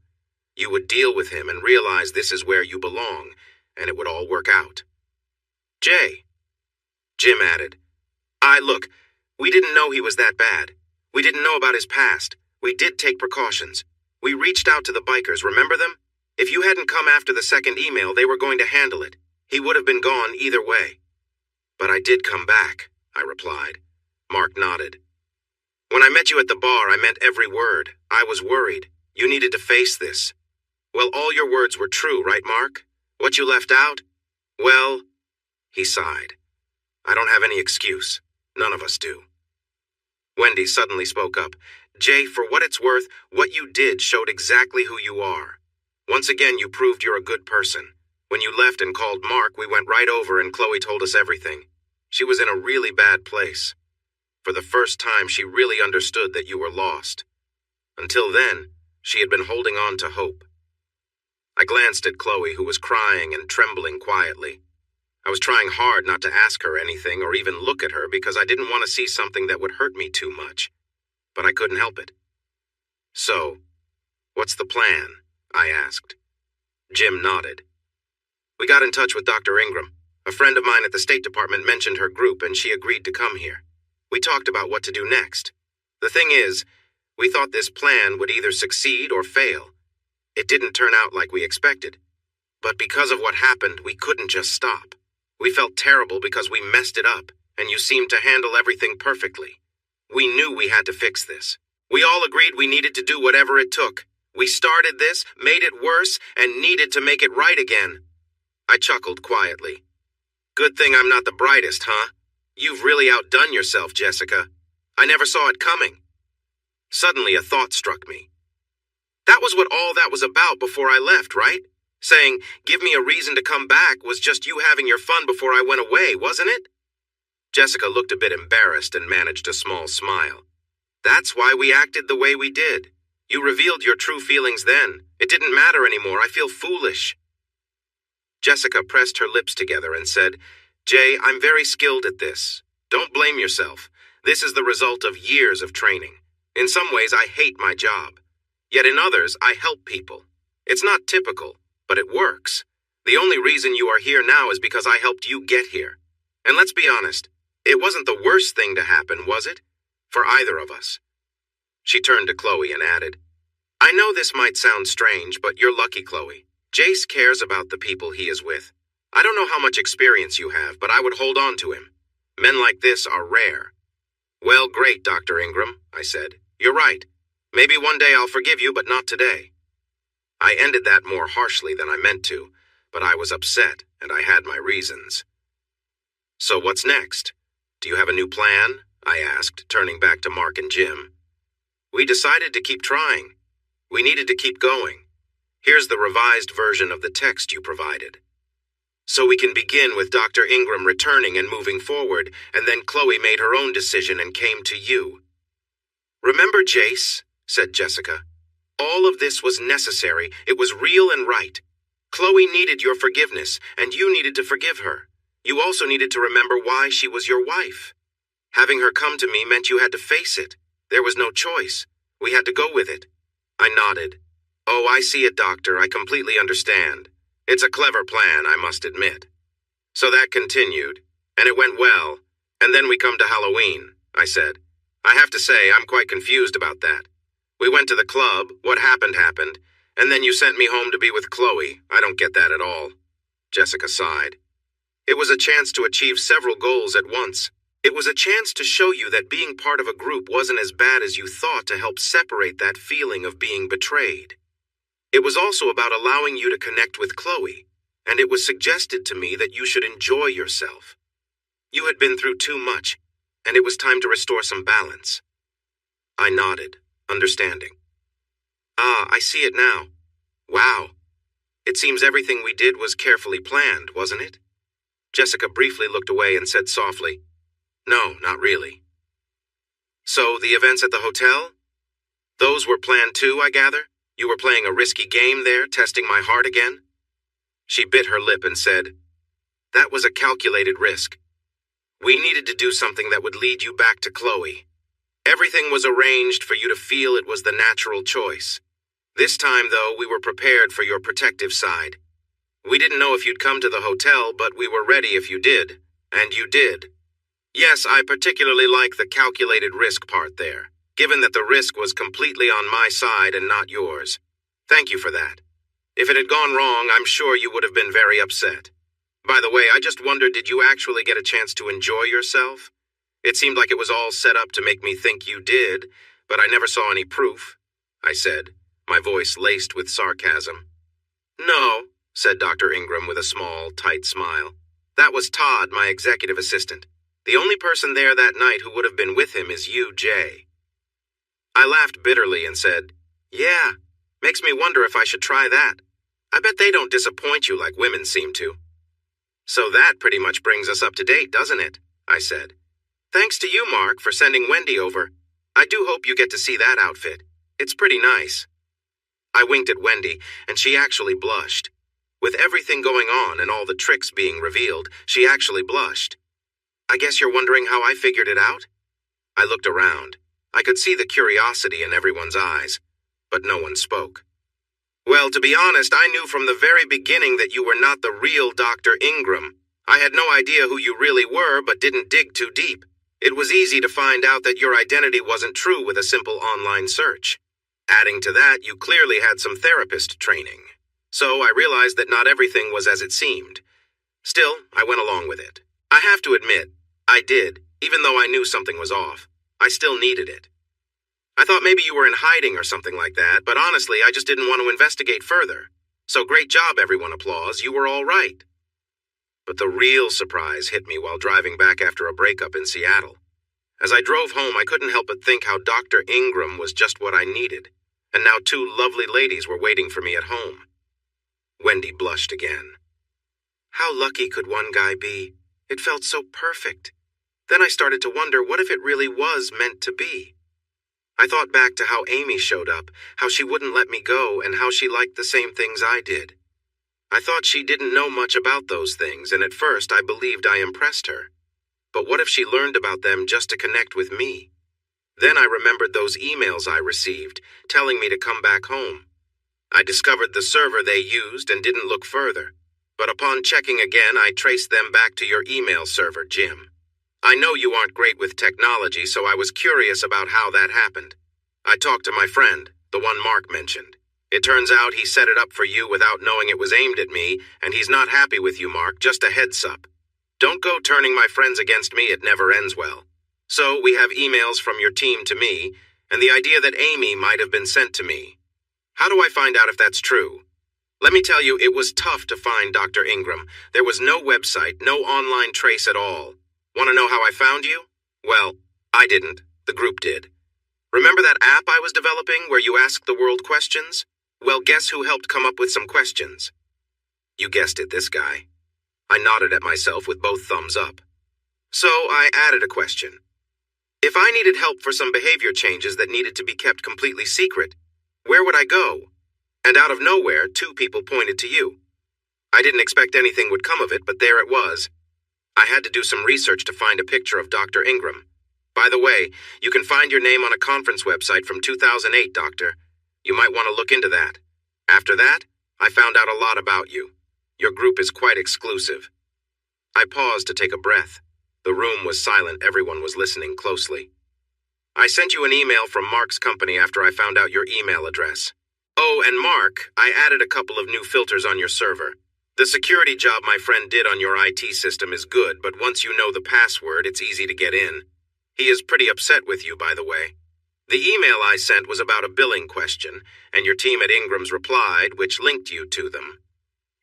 You would deal with him and realize this is where you belong, and it would all work out. Jay, Jim added. Look, we didn't know he was that bad. We didn't know about his past. We did take precautions. We reached out to the bikers, remember them? If you hadn't come after the second email, they were going to handle it. He would have been gone either way. But I did come back, I replied. Mark nodded. When I met you at the bar, I meant every word. I was worried. You needed to face this. Well, all your words were true, right, Mark? What you left out? Well, he sighed. I don't have any excuse. None of us do. Wendy suddenly spoke up. Jay, for what it's worth, what you did showed exactly who you are. Once again, you proved you're a good person. When you left and called Mark, we went right over and Chloe told us everything. She was in a really bad place. For the first time, she really understood that you were lost. Until then, she had been holding on to hope. I glanced at Chloe, who was crying and trembling quietly. I was trying hard not to ask her anything or even look at her because I didn't want to see something that would hurt me too much. But I couldn't help it. So, what's the plan? I asked. Jim nodded. We got in touch with Dr. Ingram. A friend of mine at the State Department mentioned her group and she agreed to come here. We talked about what to do next. The thing is, we thought this plan would either succeed or fail. It didn't turn out like we expected. But because of what happened, we couldn't just stop. We felt terrible because we messed it up, and you seemed to handle everything perfectly. We knew we had to fix this. We all agreed we needed to do whatever it took. We started this, made it worse, and needed to make it right again. I chuckled quietly. Good thing I'm not the brightest, huh? You've really outdone yourself, Jessica. I never saw it coming. Suddenly a thought struck me. That was what all that was about before I left, right? Saying, give me a reason to come back was just you having your fun before I went away, wasn't it? Jessica looked a bit embarrassed and managed a small smile. That's why we acted the way we did. You revealed your true feelings then. It didn't matter anymore. I feel foolish. Jessica pressed her lips together and said, Jay, I'm very skilled at this. Don't blame yourself. This is the result of years of training. In some ways, I hate my job. Yet in others, I help people. It's not typical, but it works. The only reason you are here now is because I helped you get here. And let's be honest, it wasn't the worst thing to happen, was it? For either of us. She turned to Chloe and added, I know this might sound strange, but you're lucky, Chloe. Jace cares about the people he is with. I don't know how much experience you have, but I would hold on to him. Men like this are rare. Well, great, Dr. Ingram, I said. You're right. Maybe one day I'll forgive you, but not today. I ended that more harshly than I meant to, but I was upset, and I had my reasons. So what's next? Do you have a new plan? I asked, turning back to Mark and Jim. We decided to keep trying. We needed to keep going. Here's the revised version of the text you provided. So we can begin with Dr. Ingram returning and moving forward, and then Chloe made her own decision and came to you. Remember, Jace, said Jessica. All of this was necessary. It was real and right. Chloe needed your forgiveness, and you needed to forgive her. You also needed to remember why she was your wife. Having her come to me meant you had to face it. There was no choice. We had to go with it. I nodded. Oh, I see it, Doctor. I completely understand. It's a clever plan, I must admit. So that continued, and it went well, And then we come to Halloween, I said. I have to say, I'm quite confused about that. We went to the club, what happened happened, and then you sent me home to be with Chloe. I don't get that at all. Jessica sighed. It was a chance to achieve several goals at once. It was a chance to show you that being part of a group wasn't as bad as you thought, to help separate that feeling of being betrayed. It was also about allowing you to connect with Chloe, and it was suggested to me that you should enjoy yourself. You had been through too much, and it was time to restore some balance. I nodded, understanding. Ah, I see it now. Wow. It seems everything we did was carefully planned, wasn't it? Jessica briefly looked away and said softly, No, not really. So, the events at the hotel? Those were planned too, I gather? You were playing a risky game there, testing my heart again? She bit her lip and said, That was a calculated risk. We needed to do something that would lead you back to Chloe. Everything was arranged for you to feel it was the natural choice. This time, though, we were prepared for your protective side. We didn't know if you'd come to the hotel, but we were ready if you did. And you did. Yes, I particularly like the calculated risk part there, given that the risk was completely on my side and not yours. Thank you for that. If it had gone wrong, I'm sure you would have been very upset. By the way, I just wondered, did you actually get a chance to enjoy yourself? It seemed like it was all set up to make me think you did, but I never saw any proof, I said, my voice laced with sarcasm. No, said Dr. Ingram with a small, tight smile. That was Todd, my executive assistant. The only person there that night who would have been with him is you, Jay. I laughed bitterly and said, Yeah, makes me wonder if I should try that. I bet they don't disappoint you like women seem to. So that pretty much brings us up to date, doesn't it? I said. Thanks to you, Mark, for sending Wendy over. I do hope you get to see that outfit. It's pretty nice. I winked at Wendy, and she actually blushed. With everything going on and all the tricks being revealed, she actually blushed. I guess you're wondering how I figured it out? I looked around. I could see the curiosity in everyone's eyes, but no one spoke. Well, to be honest, I knew from the very beginning that you were not the real Dr. Ingram. I had no idea who you really were, but didn't dig too deep. It was easy to find out that your identity wasn't true with a simple online search. Adding to that, you clearly had some therapist training. So I realized that not everything was as it seemed. Still, I went along with it. I have to admit, I did, even though I knew something was off. I still needed it. I thought maybe you were in hiding or something like that, but honestly, I just didn't want to investigate further. So great job, everyone applauds. You were all right. But the real surprise hit me while driving back after a breakup in Seattle. As I drove home, I couldn't help but think how Dr. Ingram was just what I needed, and now two lovely ladies were waiting for me at home. Wendy blushed again. How lucky could one guy be? It felt so perfect. Then I started to wonder, what if it really was meant to be? I thought back to how Amy showed up, how she wouldn't let me go, and how she liked the same things I did. I thought she didn't know much about those things, and at first I believed I impressed her. But what if she learned about them just to connect with me? Then I remembered those emails I received, telling me to come back home. I discovered the server they used and didn't look further. But upon checking again, I traced them back to your email server, Jim. I know you aren't great with technology, so I was curious about how that happened. I talked to my friend, the one Mark mentioned. It turns out he set it up for you without knowing it was aimed at me, and he's not happy with you, Mark, just a heads up. Don't go turning my friends against me, it never ends well. So we have emails from your team to me, and the idea that Amy might have been sent to me. How do I find out if that's true? Let me tell you, it was tough to find Dr. Ingram. There was no website, no online trace at all. Want to know how I found you? Well, I didn't. The group did. Remember that app I was developing where you ask the world questions? Well, guess who helped come up with some questions? You guessed it, this guy. I nodded at myself with both thumbs up. So I added a question. If I needed help for some behavior changes that needed to be kept completely secret, where would I go? And out of nowhere, two people pointed to you. I didn't expect anything would come of it, but there it was. I had to do some research to find a picture of Dr. Ingram. By the way, you can find your name on a conference website from 2008, Doctor. You might want to look into that. After that, I found out a lot about you. Your group is quite exclusive. I paused to take a breath. The room was silent. Everyone was listening closely. I sent you an email from Mark's company after I found out your email address. Oh, and Mark, I added a couple of new filters on your server. The security job my friend did on your IT system is good, but once you know the password, it's easy to get in. He is pretty upset with you, by the way. The email I sent was about a billing question, and your team at Ingram's replied, which linked you to them.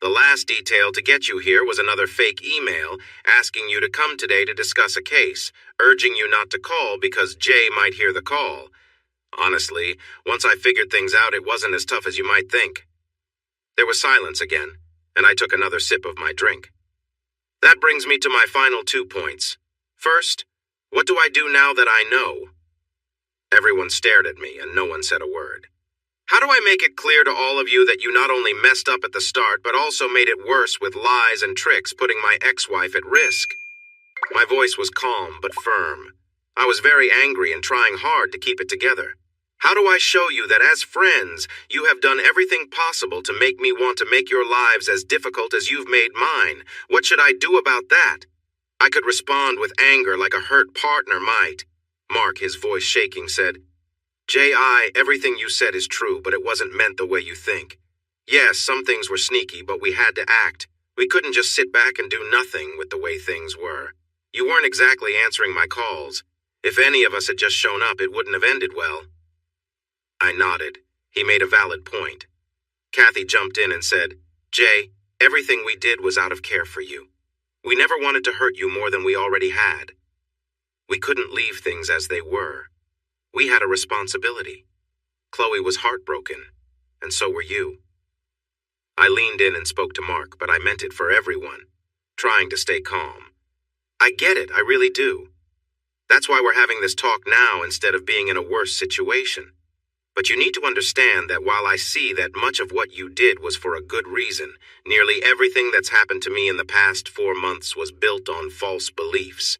The last detail to get you here was another fake email asking you to come today to discuss a case, urging you not to call because Jay might hear the call. Honestly, once I figured things out, it wasn't as tough as you might think. There was silence again, and I took another sip of my drink. That brings me to my final 2 points. First, what do I do now that I know? Everyone stared at me, and no one said a word. How do I make it clear to all of you that you not only messed up at the start, but also made it worse with lies and tricks, putting my ex-wife at risk? My voice was calm but firm. I was very angry and trying hard to keep it together. How do I show you that as friends, you have done everything possible to make me want to make your lives as difficult as you've made mine? What should I do about that? I could respond with anger like a hurt partner might. Mark, his voice shaking, said, J.I., everything you said is true, but it wasn't meant the way you think. Yes, some things were sneaky, but we had to act. We couldn't just sit back and do nothing with the way things were. You weren't exactly answering my calls. If any of us had just shown up, it wouldn't have ended well. I nodded. He made a valid point. Kathy jumped in and said, Jay, everything we did was out of care for you. We never wanted to hurt you more than we already had. We couldn't leave things as they were. We had a responsibility. Chloe was heartbroken, and so were you. I leaned in and spoke to Mark, but I meant it for everyone, trying to stay calm. I get it, I really do. That's why we're having this talk now instead of being in a worse situation. But you need to understand that while I see that much of what you did was for a good reason, nearly everything that's happened to me in the past 4 months was built on false beliefs.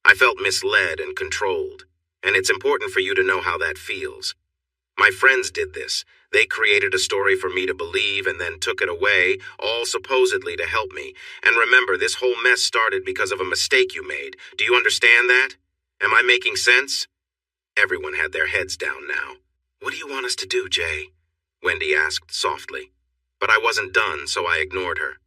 I felt misled and controlled. And it's important for you to know how that feels. My friends did this. They created a story for me to believe and then took it away, all supposedly to help me. And remember, this whole mess started because of a mistake you made. Do you understand that? Am I making sense? Everyone had their heads down now. What do you want us to do, Jay? Wendy asked softly. But I wasn't done, so I ignored her.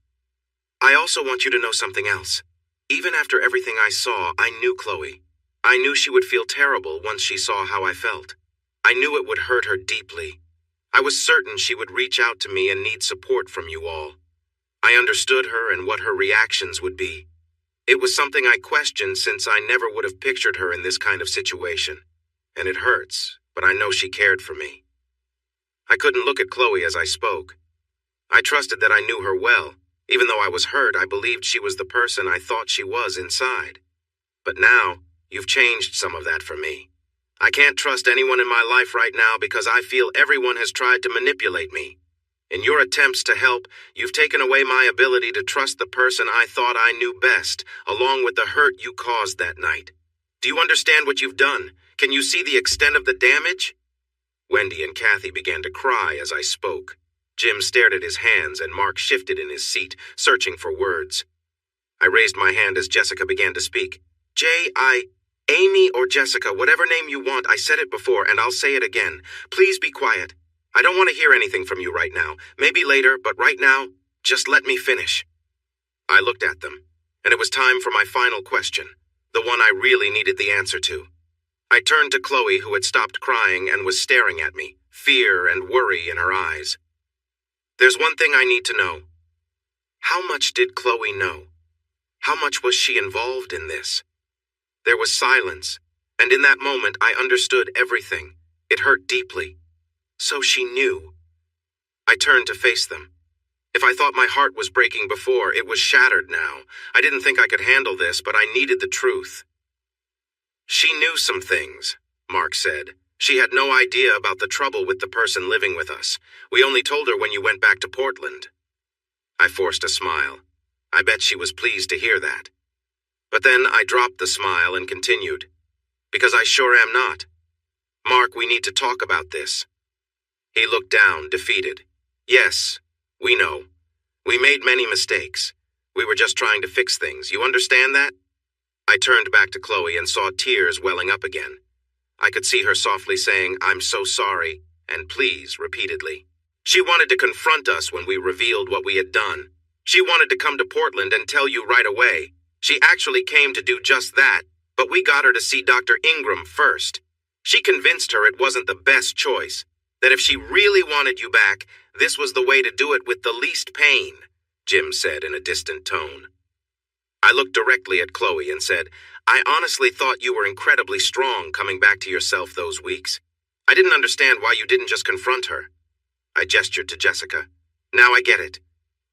I also want you to know something else. Even after everything I saw, I knew Chloe. I knew she would feel terrible once she saw how I felt. I knew it would hurt her deeply. I was certain she would reach out to me and need support from you all. I understood her and what her reactions would be. It was something I questioned since I never would have pictured her in this kind of situation. And it hurts, but I know she cared for me. I couldn't look at Chloe as I spoke. I trusted that I knew her well. Even though I was hurt, I believed she was the person I thought she was inside. But now, you've changed some of that for me. I can't trust anyone in my life right now because I feel everyone has tried to manipulate me. In your attempts to help, you've taken away my ability to trust the person I thought I knew best, along with the hurt you caused that night. Do you understand what you've done? Can you see the extent of the damage? Wendy and Kathy began to cry as I spoke. Jim stared at his hands and Mark shifted in his seat, searching for words. I raised my hand as Jessica began to speak. Amy or Jessica, whatever name you want, I said it before and I'll say it again. Please be quiet. I don't want to hear anything from you right now. Maybe later, but right now, just let me finish. I looked at them, and it was time for my final question, the one I really needed the answer to. I turned to Chloe, who had stopped crying and was staring at me, fear and worry in her eyes. There's one thing I need to know. How much did Chloe know? How much was she involved in this? There was silence, and in that moment I understood everything. It hurt deeply. So she knew. I turned to face them. If I thought my heart was breaking before, it was shattered now. I didn't think I could handle this, but I needed the truth. She knew some things, Mark said. She had no idea about the trouble with the person living with us. We only told her when you went back to Portland. I forced a smile. I bet she was pleased to hear that. But then I dropped the smile and continued. Because I sure am not. Mark, we need to talk about this. He looked down, defeated. Yes, we know. We made many mistakes. We were just trying to fix things. You understand that? I turned back to Chloe and saw tears welling up again. I could see her softly saying, "I'm so sorry," and "please," repeatedly. She wanted to confront us when we revealed what we had done. She wanted to come to Portland and tell you right away. She actually came to do just that, but we got her to see Dr. Ingram first. She convinced her it wasn't the best choice, that if she really wanted you back, this was the way to do it with the least pain, Jim said in a distant tone. I looked directly at Chloe and said, "I honestly thought you were incredibly strong coming back to yourself those weeks. I didn't understand why you didn't just confront her." I gestured to Jessica. "Now I get it.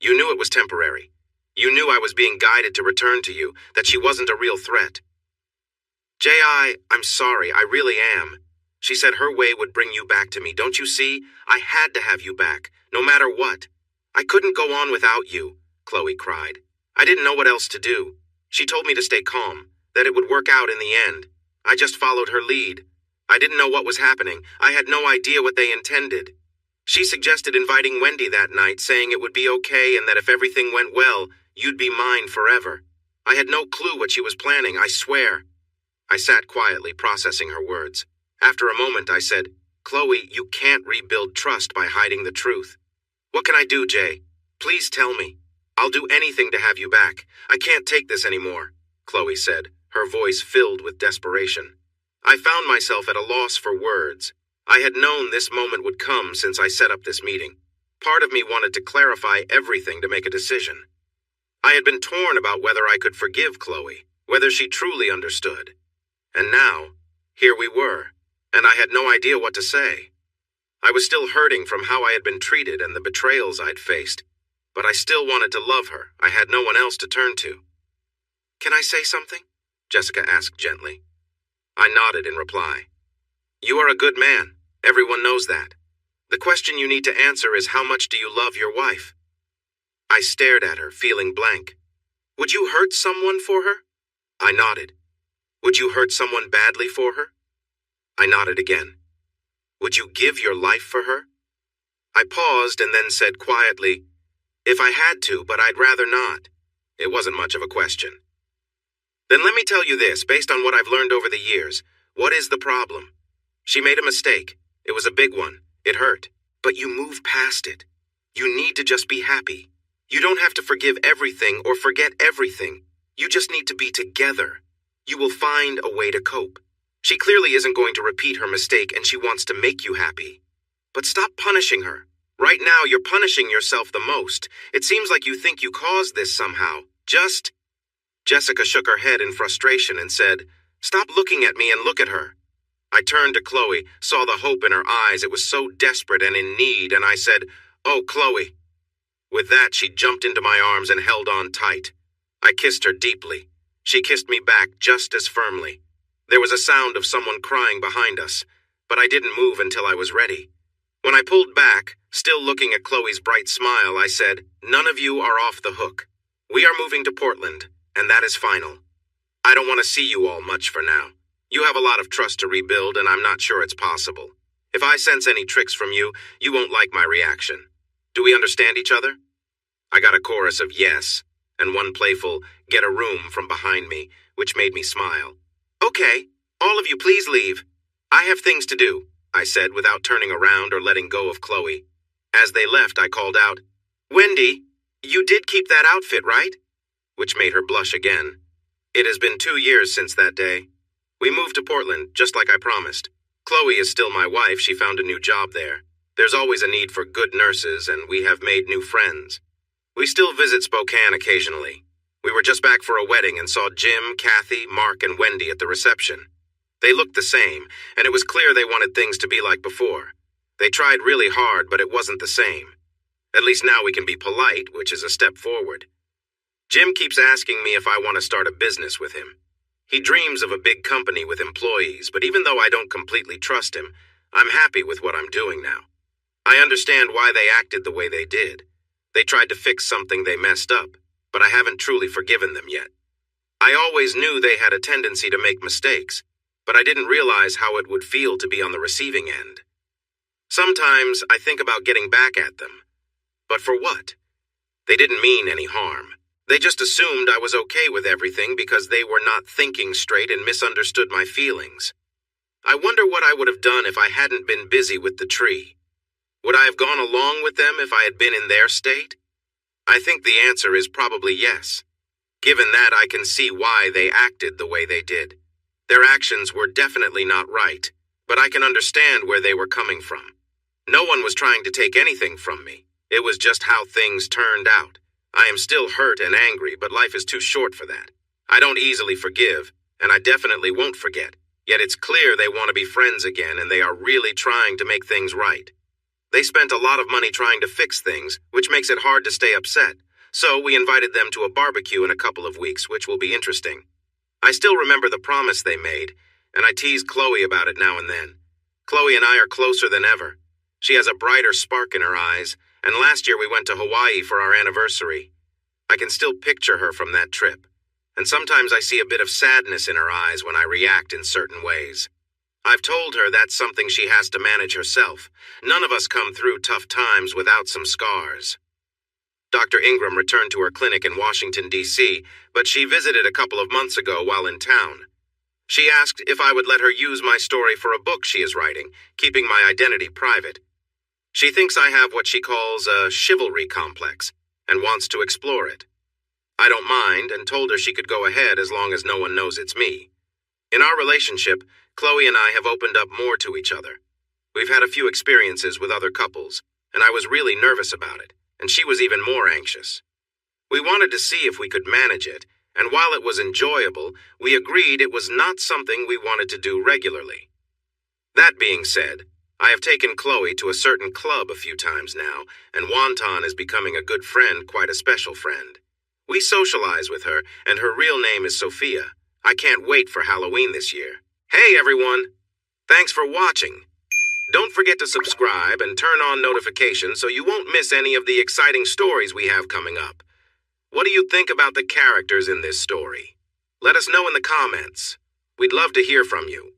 You knew it was temporary. You knew I was being guided to return to you, that she wasn't a real threat." I'm sorry, I really am. She said her way would bring you back to me. Don't you see? I had to have you back, no matter what. I couldn't go on without you, Chloe cried. I didn't know what else to do. She told me to stay calm, that it would work out in the end. I just followed her lead. I didn't know what was happening. I had no idea what they intended. She suggested inviting Wendy that night, saying it would be okay and that if everything went well, you'd be mine forever. I had no clue what she was planning, I swear. I sat quietly, processing her words. After a moment, I said, "Chloe, you can't rebuild trust by hiding the truth. What can I do, Jay? Please tell me. I'll do anything to have you back. I can't take this anymore," Chloe said, her voice filled with desperation. I found myself at a loss for words. I had known this moment would come since I set up this meeting. Part of me wanted to clarify everything to make a decision. I had been torn about whether I could forgive Chloe, whether she truly understood. And now, here we were, and I had no idea what to say. I was still hurting from how I had been treated and the betrayals I'd faced, but I still wanted to love her. I had no one else to turn to. "Can I say something?" Jessica asked gently. I nodded in reply. "You are a good man. Everyone knows that. The question you need to answer is, how much do you love your wife?" I stared at her, feeling blank. "Would you hurt someone for her?" I nodded. "Would you hurt someone badly for her?" I nodded again. "Would you give your life for her?" I paused and then said quietly, "If I had to, but I'd rather not." It wasn't much of a question. "Then let me tell you this, based on what I've learned over the years. What is the problem? She made a mistake. It was a big one. It hurt. But you move past it. You need to just be happy. You don't have to forgive everything or forget everything. You just need to be together. You will find a way to cope. She clearly isn't going to repeat her mistake and she wants to make you happy. But stop punishing her. Right now, you're punishing yourself the most. It seems like you think you caused this somehow. Jessica shook her head in frustration and said, "Stop looking at me and look at her." I turned to Chloe, saw the hope in her eyes. It was so desperate and in need, and I said, "Oh, Chloe." With that, she jumped into my arms and held on tight. I kissed her deeply. She kissed me back just as firmly. There was a sound of someone crying behind us, but I didn't move until I was ready. When I pulled back, still looking at Chloe's bright smile, I said, "None of you are off the hook. We are moving to Portland, and that is final. I don't want to see you all much for now. You have a lot of trust to rebuild, and I'm not sure it's possible. If I sense any tricks from you, you won't like my reaction. Do we understand each other?" I got a chorus of yes, and one playful "get a room" from behind me, which made me smile. "Okay, all of you please leave. I have things to do," I said without turning around or letting go of Chloe. As they left, I called out, "Wendy, you did keep that outfit, right?" Which made her blush again. It has been 2 years since that day. We moved to Portland, just like I promised. Chloe is still my wife. She found a new job there. There's always a need for good nurses, and we have made new friends. We still visit Spokane occasionally. We were just back for a wedding and saw Jim, Kathy, Mark, and Wendy at the reception. They looked the same, and it was clear they wanted things to be like before. They tried really hard, but it wasn't the same. At least now we can be polite, which is a step forward. Jim keeps asking me if I want to start a business with him. He dreams of a big company with employees, but even though I don't completely trust him, I'm happy with what I'm doing now. I understand why they acted the way they did. They tried to fix something they messed up, but I haven't truly forgiven them yet. I always knew they had a tendency to make mistakes, but I didn't realize how it would feel to be on the receiving end. Sometimes I think about getting back at them. But for what? They didn't mean any harm. They just assumed I was okay with everything because they were not thinking straight and misunderstood my feelings. I wonder what I would have done if I hadn't been busy with the tree. Would I have gone along with them if I had been in their state? I think the answer is probably yes. Given that, I can see why they acted the way they did. Their actions were definitely not right, but I can understand where they were coming from. No one was trying to take anything from me. It was just how things turned out. I am still hurt and angry, but life is too short for that. I don't easily forgive, and I definitely won't forget. Yet it's clear they want to be friends again, and they are really trying to make things right. They spent a lot of money trying to fix things, which makes it hard to stay upset. So we invited them to a barbecue in a couple of weeks, which will be interesting. I still remember the promise they made, and I tease Chloe about it now and then. Chloe and I are closer than ever. She has a brighter spark in her eyes, and last year we went to Hawaii for our anniversary. I can still picture her from that trip, and sometimes I see a bit of sadness in her eyes when I react in certain ways. I've told her that's something she has to manage herself. None of us come through tough times without some scars. Dr. Ingram returned to her clinic in Washington, D.C., but she visited a couple of months ago while in town. She asked if I would let her use my story for a book she is writing, keeping my identity private. She thinks I have what she calls a chivalry complex and wants to explore it. I don't mind and told her she could go ahead as long as no one knows it's me. In our relationship, Chloe and I have opened up more to each other. We've had a few experiences with other couples, and I was really nervous about it, and she was even more anxious. We wanted to see if we could manage it, and while it was enjoyable, we agreed it was not something we wanted to do regularly. That being said, I have taken Chloe to a certain club a few times now, and Wonton is becoming a good friend, quite a special friend. We socialize with her, and her real name is Sophia. I can't wait for Halloween this year. Hey everyone! Thanks for watching. Don't forget to subscribe and turn on notifications so you won't miss any of the exciting stories we have coming up. What do you think about the characters in this story? Let us know in the comments. We'd love to hear from you.